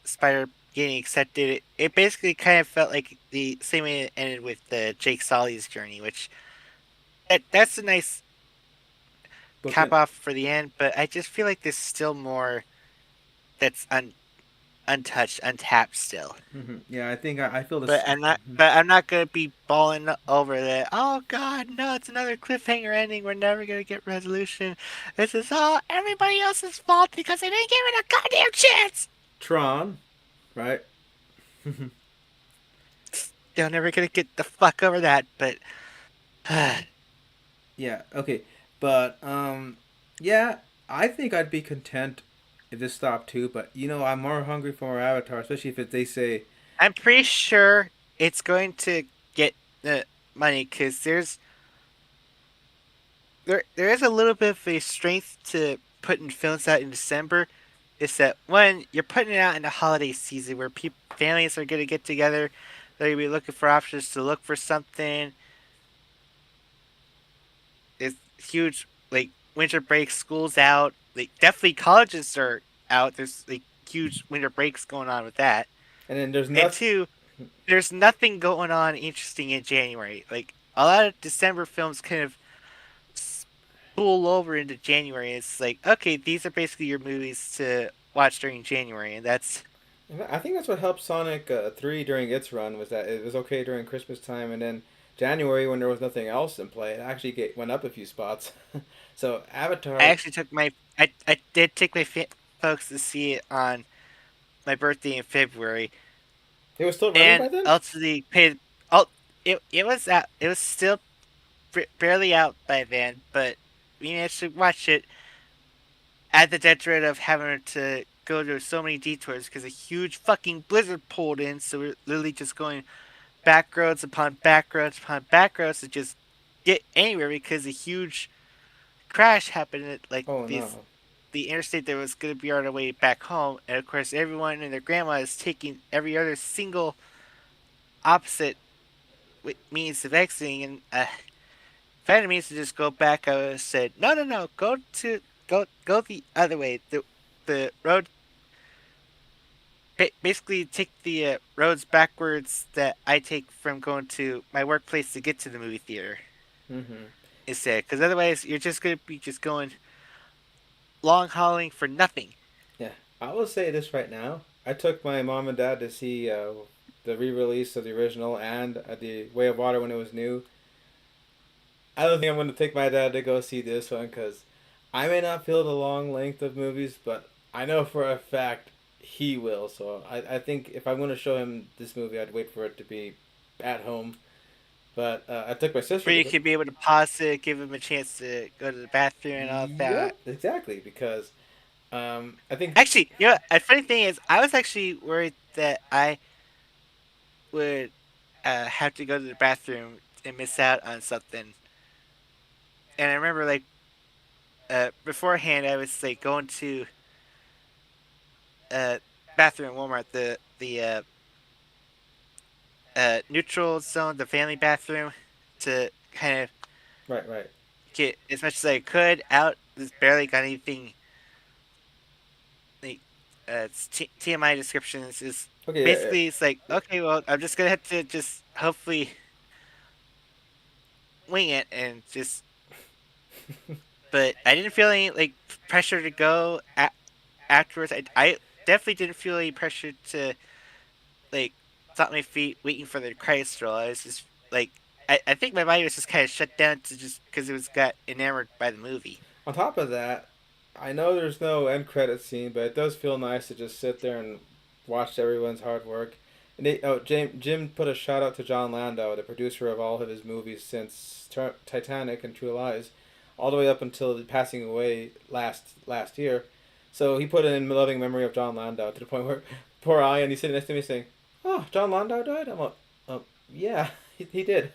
Spider getting accepted, it basically kind of felt like the same way it ended with Jake Sully's journey, which that's a nice cap Bookend. off for the end. But I just feel like there's still more that's untouched, untapped still. Mm-hmm. Yeah, I think I feel But this. I'm not. But I'm not gonna be bawling over that. Oh God, no! It's another cliffhanger ending. We're never gonna get resolution. This is all everybody else's fault because they didn't give it a goddamn chance. Tron, right? They're never gonna get the fuck over that. But Yeah. Okay. But yeah, I think I'd be content if this stopped too. But I'm more hungry for more Avatar, especially if they say I'm pretty sure it's going to get money because there is a little bit of a strength to putting films out in December. Is that when you're putting it out in the holiday season where families are going to get together, they're going to be looking for options to look for something. It's huge, like winter break, schools out. Like definitely colleges are out. There's like huge winter breaks going on with that. And then there's And nothing. two, there's nothing going on interesting in January. Like a lot of December films kind of spool over into January. It's like, okay, these are basically your movies to watch during January, and that's I think that's what helped Sonic 3 during its run was that it was okay during Christmas time, and then January when there was nothing else in play, it actually went up a few spots. So I Avatar, actually took I did take my folks to see it on my birthday in February, it was still running and by then. ultimately paid. Oh, it was out. It was still barely out by then, but we managed to watch it at the detriment of having to go through so many detours because a huge fucking blizzard pulled in. So we're literally just going back roads upon back roads upon back roads to just get anywhere because a huge crash happened at like Oh these no. the interstate that was going to be on our way back home, and of course everyone and their grandma is taking every other single opposite means of exiting, and found means to just go back. I said, no, go the other way. The road, basically take the roads backwards that I take from going to my workplace to get to the movie theater. Mm-hmm. Instead, because otherwise you're just gonna be just going long hauling for nothing. Yeah, I will say this right now. I took my mom and dad to see the re-release of the original and the Way of Water when it was new. I don't think I'm going to take my dad to go see this one because I may not feel the long length of movies, but I know for a fact he will. So I think if I'm going to show him this movie, I'd wait for it to be at home. But I took my sister Where to you go. could be able to pause it, give him a chance to go to the bathroom and all that. Yep, exactly. Because I think. Actually, you know, a funny thing is, I was actually worried that I would have to go to the bathroom and miss out on something. And I remember, like, beforehand, I was like going to uh bathroom at Walmart, the neutral zone, the family bathroom, to kind of Right, right. get as much as I could out. Just barely got anything. Like, it's TMI descriptions is Okay, yeah, basically it's like, okay, well, I'm just gonna have to just hopefully wing it and just. yeah. But I didn't feel any like pressure to go afterwards. I definitely didn't feel any pressure to like stop my feet waiting for the credits to roll. I was just like, I think my body was just kind of shut down to just because it was got enamored by the movie. On top of that, I know there's no end credit scene, but it does feel nice to just sit there and watch everyone's hard work. And Jim put a shout out to John Landau, the producer of all of his movies since Titanic and True Lies, all the way up until passing away last year. So he put it in loving memory of John Landau to the point where poor Ian, he's sitting next to me saying, "Oh, John Landau died." I'm like, yeah, he did."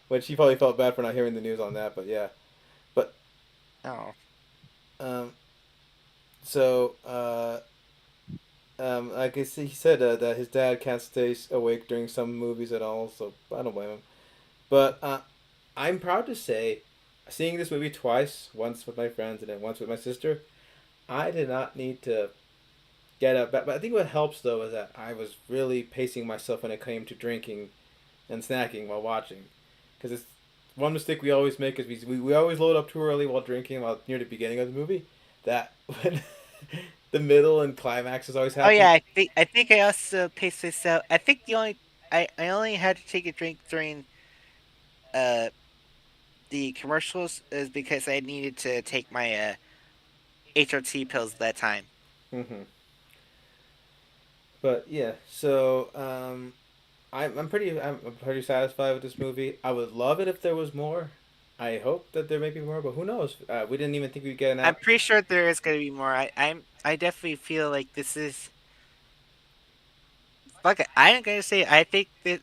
Which he probably felt bad for not hearing the news on that, but yeah. But Oh, um, so like he said that his dad can't stay awake during some movies at all, so I don't blame him. But I'm proud to say, seeing this movie twice, once with my friends and then once with my sister, I did not need to get up. But I think what helps though is that I was really pacing myself when it came to drinking and snacking while watching, because it's one mistake we always make is we always load up too early while drinking while near the beginning of the movie. That when the middle and climax is always oh yeah, happening. I think I also paced this out. I think the only I only had to take a drink during uh the commercials is because I needed to take my HRT pills at that time. Mm-hmm. But yeah, so I'm pretty satisfied with this movie. I would love it if there was more. I hope that there may be more, but who knows? We didn't even think we'd get an I'm app. pretty sure there is going to be more. I definitely feel like this is like I'm gonna say I think that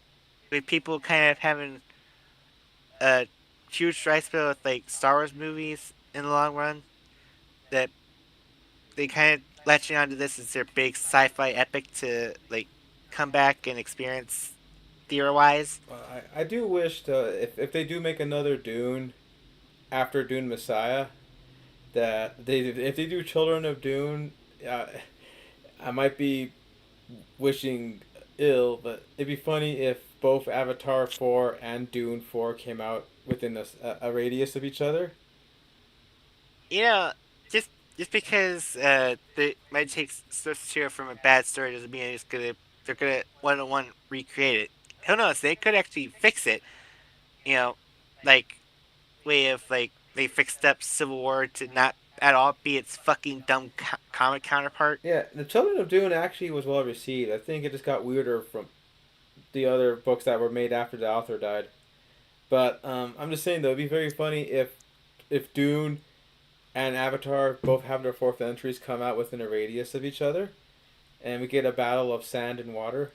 with people kind of having a huge dry spell with like Star Wars movies in the long run, that they kind of latching onto this as their big sci-fi epic to like come back and experience theater wise. I do wish if they do make another Dune after Dune Messiah, that they if they do Children of Dune, uh, I might be wishing ill, but it'd be funny if both Avatar 4 and Dune 4 came out within a radius of each other. You know, just just because they might take stuff here from a bad story doesn't mean they're gonna one on one recreate it. Who knows? They could actually fix it. You know, like way of like they fixed up Civil War to not at all be its fucking dumb comic counterpart. Yeah, the Children of Dune actually was well received. I think it just got weirder from the other books that were made after the author died. But I'm just saying though, it'd be very funny if Dune and Avatar both have their fourth entries come out within a radius of each other, and we get a battle of sand and water,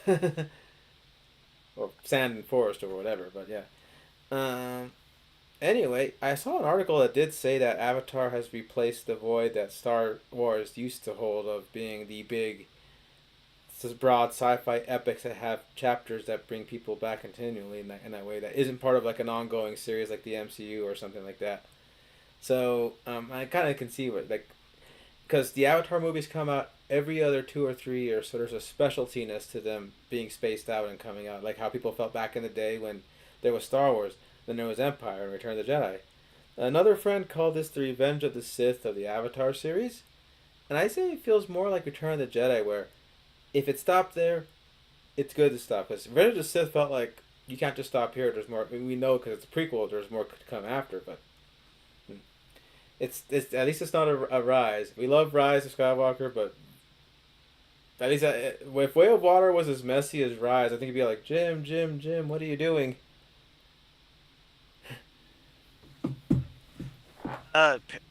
or sand and forest or whatever. But yeah. Anyway, I saw an article that did say that Avatar has replaced the void that Star Wars used to hold of being the big, broad sci-fi epics that have chapters that bring people back continually in that way. That isn't part of like an ongoing series like the MCU or something like that. So I kind of can see what like because the Avatar movies come out every other 2 or 3 years, so there's a specialtiness to them being spaced out and coming out, like how people felt back in the day when there was Star Wars, then there was Empire and Return of the Jedi. Another friend called this the Revenge of the Sith of the Avatar series, and I say it feels more like Return of the Jedi, where if it stopped there, it's good to stop. Because Revenge of the Sith felt like you can't just stop here. There's more. I mean, we know because it's a prequel. There's more to come after, but it's at least it's not a Rise. We love Rise of Skywalker, but at least if Way of Water was as messy as Rise, I think it'd be like Jim, what are you doing?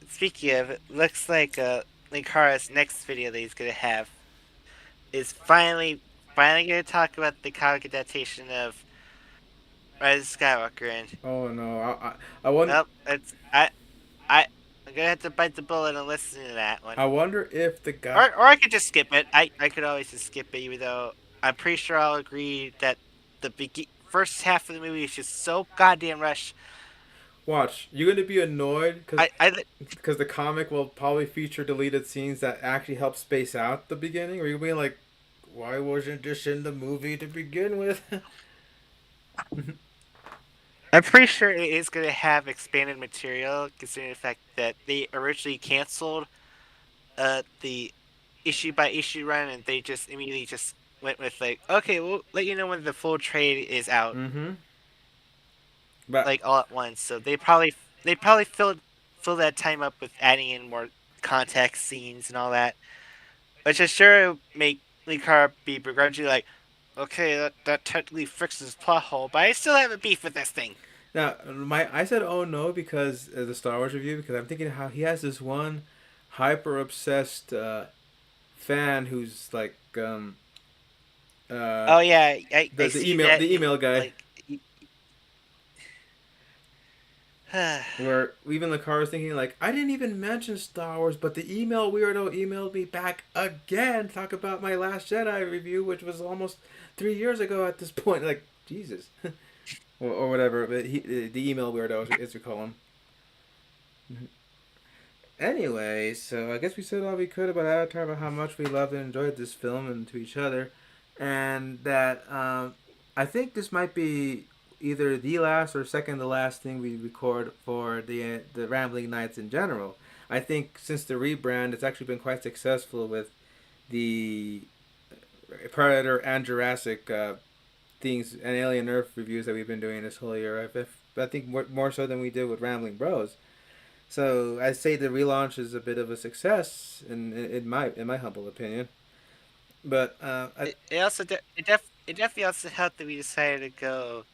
Speaking of, it looks like Linkara's next video that he's gonna have is finally gonna talk about the comic adaptation of Rise of Skywalker, and Oh no, I wonder. well, it's I'm gonna have to bite the bullet and listen to that one. I wonder if the guy. Or I could just skip it. I could always just skip it, even though I'm pretty sure I'll agree that the first half of the movie is just so goddamn rushed. Watch, you're gonna be annoyed I because the comic will probably feature deleted scenes that actually help space out the beginning, or you'll be like, why wasn't this in the movie to begin with? I'm pretty sure it is gonna have expanded material, considering the fact that they originally canceled the issue by issue run, and they just immediately just went with like, okay, we'll let you know when the full trade is out, Mm-hmm. But like all at once. So they probably fill that time up with adding in more context scenes and all that, which is sure make Lee Carr be begrudgingly like, okay, that technically fixes plot hole, but I still have a beef with this thing. now I said oh no because of the Star Wars review because I'm thinking how he has this one hyper obsessed fan who's like Oh yeah, I the see email that the in, email guy. like. Where even the car was thinking like, I didn't even mention Star Wars, but the email weirdo emailed me back again, talk about my Last Jedi review, which was almost 3 years ago at this point. Like Jesus, or whatever. But the email weirdo as we call him. Anyway, so I guess we said all we could about Avatar, about how much we loved and enjoyed this film and to each other, and that I think this might be either the last or second to last thing we record for the Rambling Nights in general. I think since the rebrand, it's actually been quite successful with the Predator and Jurassic things and Alien Earth reviews that we've been doing this whole year. I think more so than we did with Rambling Bros. So I say the relaunch is a bit of a success, in my humble opinion. But It also it definitely also helped that we decided to go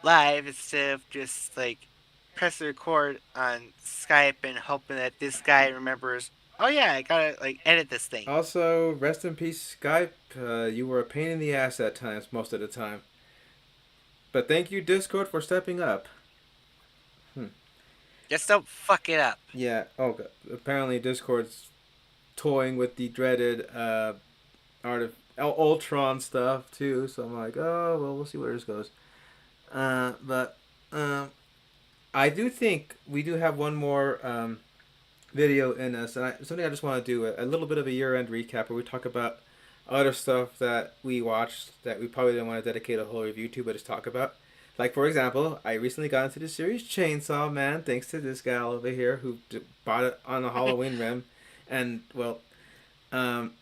live instead of just like press record on Skype and hoping that this guy remembers Oh yeah, I gotta like edit this thing. Also, rest in peace, Skype. You were a pain in the ass at times, most of the time. But thank you, Discord, for stepping up. Hmm. Just don't fuck it up. Yeah. Oh, apparently Discord's toying with the dreaded art of Ultron stuff too. So I'm like, oh well, we'll see where this goes. But I do think we do have one more video in us, and something I just want to do a little bit of a year-end recap where we talk about other stuff that we watched that we probably didn't want to dedicate a whole review to, but just talk about. Like for example, I recently got into the series Chainsaw Man thanks to this gal over here who bought it on the Halloween rim, and well, um,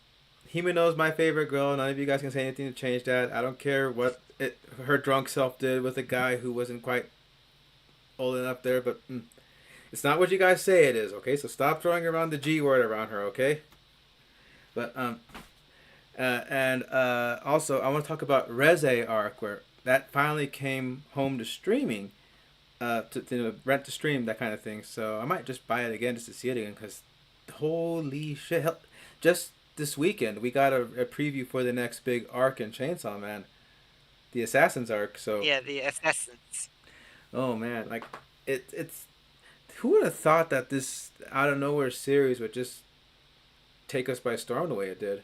Hima knows my favorite girl. None of you guys can say anything to change that. I don't care what her drunk self did with a guy who wasn't quite old enough there, but it's not what you guys say it is, okay? So stop throwing around the G word around her, okay? But and also I want to talk about Reze arc where that finally came home to streaming, to rent to stream that kind of thing. So I might just buy it again just to see it again because holy shit! Just this weekend we got a preview for the next big arc in Chainsaw Man, the Assassin's arc. So Yeah, the assassins. oh man, like it's who would have thought that this out of nowhere series would just take us by storm the way it did?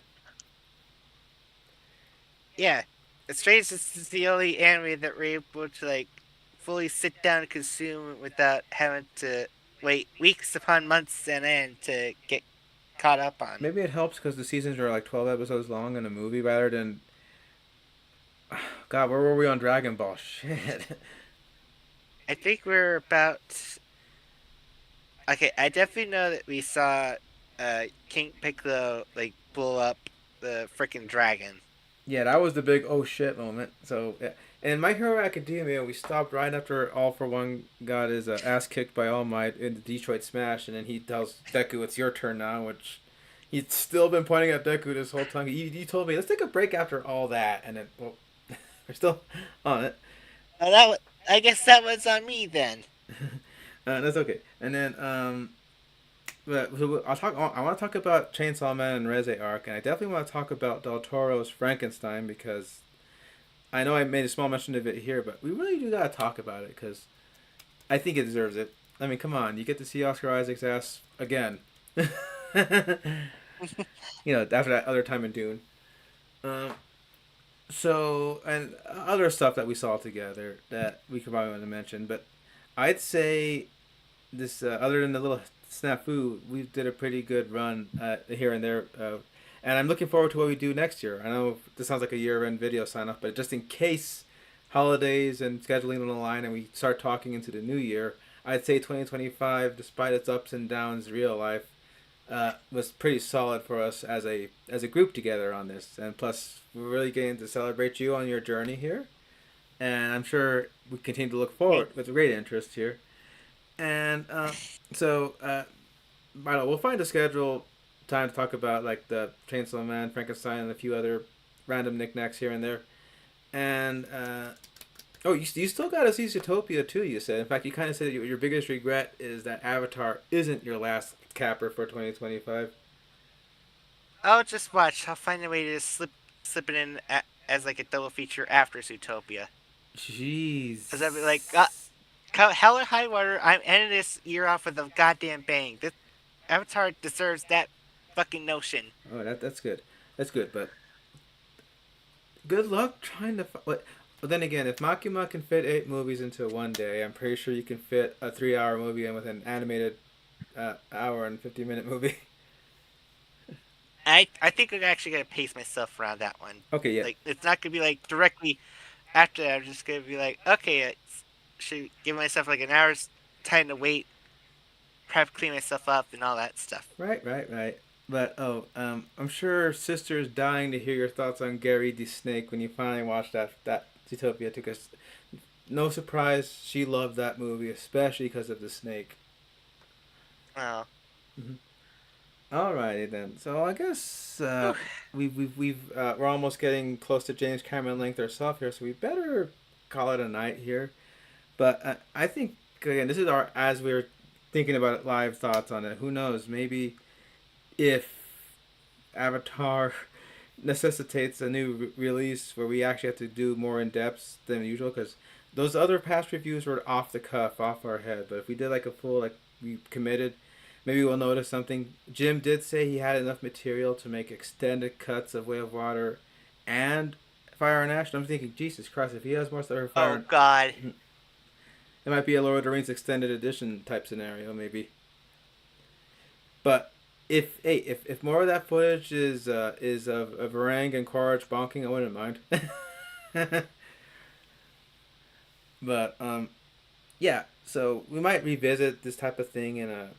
Yeah, it's strange. This is the only anime that we're able to like fully sit down and consume without having to wait weeks upon months and end to get caught up on. Maybe it helps because the seasons are like 12 episodes long in a movie rather than. God, where were we on Dragon Ball? Shit. I think we're about. Okay, I definitely know that we saw King Piccolo like blow up the freaking dragon. Yeah, that was the big oh shit moment. So, yeah. And My Hero Academia, we stopped right after All for One got his ass kicked by All Might in the Detroit Smash, and then he tells Deku, "It's your turn now," which he's still been pointing at Deku this whole time. He told me, "Let's take a break after all that," and then well, we're still on it. I guess that was on me then. That's okay. And then but so I'll talk. I want to talk about Chainsaw Man and Reze arc, and I definitely want to talk about Del Toro's Frankenstein because I know I made a small mention of it here, but we really do gotta talk about it because I think it deserves it. I mean, come on, you get to see Oscar Isaac's ass again. You know, after that other time in Dune. Um, so and other stuff that we saw together that we could probably want to mention, but I'd say this other than the little snafu, we did a pretty good run here and there, and I'm looking forward to what we do next year. I know this sounds like a year-end video sign-off, but just in case holidays and scheduling on the line and we start talking into the new year, I'd say 2025, despite its ups and downs, real life, was pretty solid for us as a group together on this. And plus, we're really getting to celebrate you on your journey here, and I'm sure we continue to look forward with great interest here. And so, I don't know, we'll find a schedule time to talk about like the Chainsaw Man, Frankenstein, and a few other random knickknacks here and there. And oh, you still got to see Zootopia too. You said. In fact, you kind of said that your biggest regret is that Avatar isn't your last capper for 2025. I'll just watch. I'll find a way to slip it in as like a double feature after Zootopia. Jeez. Cause I'd be like, hell or high water, I'm ending this year off with a goddamn bang. This Avatar deserves that fucking notion. Oh, that's good. That's good, but good luck trying to. What? But then again, if Makima can fit 8 movies into one day, I'm pretty sure you can fit a 3-hour movie in with an animated hour and 50-minute movie. I think I'm actually gonna pace myself around that one. Okay, yeah. Like it's not gonna be like directly after that. I'm just gonna be like, okay, I should give myself like an hour's time to wait, prep, clean myself up, and all that stuff. Right. But I'm sure Sister's dying to hear your thoughts on Gary the Snake when you finally watch that Zootopia. Because no surprise, she loved that movie, especially because of the snake. Oh. Mm-hmm. Alrighty then. So I guess we're almost getting close to James Cameron length ourselves here, so we better call it a night here. But I think again, this is our as we're thinking about it, live thoughts on it. Who knows? Maybe if Avatar necessitates a new release where we actually have to do more in depth than usual, because those other past reviews were off the cuff, off our head. But if we did like a full, like we committed, maybe we'll notice something. Jim did say he had enough material to make extended cuts of Way of Water and Fire and Ash. And I'm thinking, Jesus Christ, if he has more stuff for Fire, Oh God. it might be a Lord of the Rings extended edition type scenario, maybe. But if more of that footage is of Varang and Quaritch bonking, I wouldn't mind. But yeah. So we might revisit this type of thing in a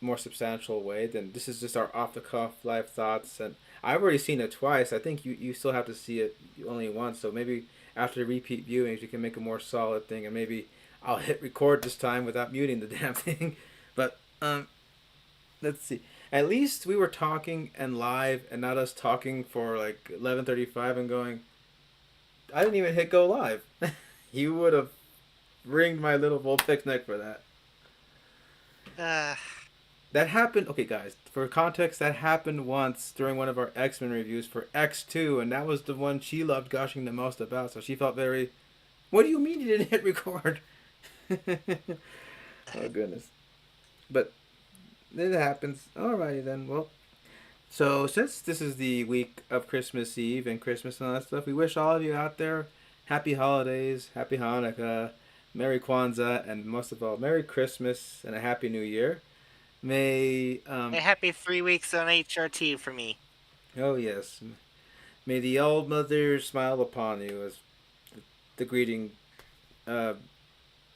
more substantial way. Then this is just our off the cuff live thoughts, and I've already seen it twice. I think you still have to see it only once. So maybe after repeat viewings, you can make a more solid thing, and maybe I'll hit record this time without muting the damn thing. But let's see. At least we were talking and live, and not us talking for like 11:35 and going. I didn't even hit go live. You would have ringed my little Vulpix neck for that. Uh, That happened. Okay, guys. For context, that happened once during one of our X-Men reviews for X2, and that was the one she loved gushing the most about. So she felt very. What do you mean you didn't hit record? Oh goodness. But it happens. Alrighty then. Well, so since this is the week of Christmas Eve and Christmas and all that stuff, we wish all of you out there happy holidays, happy Hanukkah, Merry Kwanzaa, and most of all, Merry Christmas and a Happy New Year. May a happy 3 weeks on HRT for me. oh yes, may the old mother smile upon you, as the greeting uh,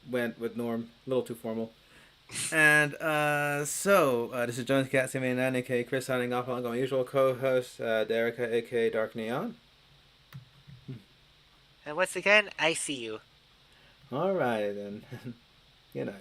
went with Norm. A little too formal. And this is Jones Cat 79, aka Chris, signing off along with my usual co-host Derica, aka Dark Neon. And once again, I see you. All right then. Good night.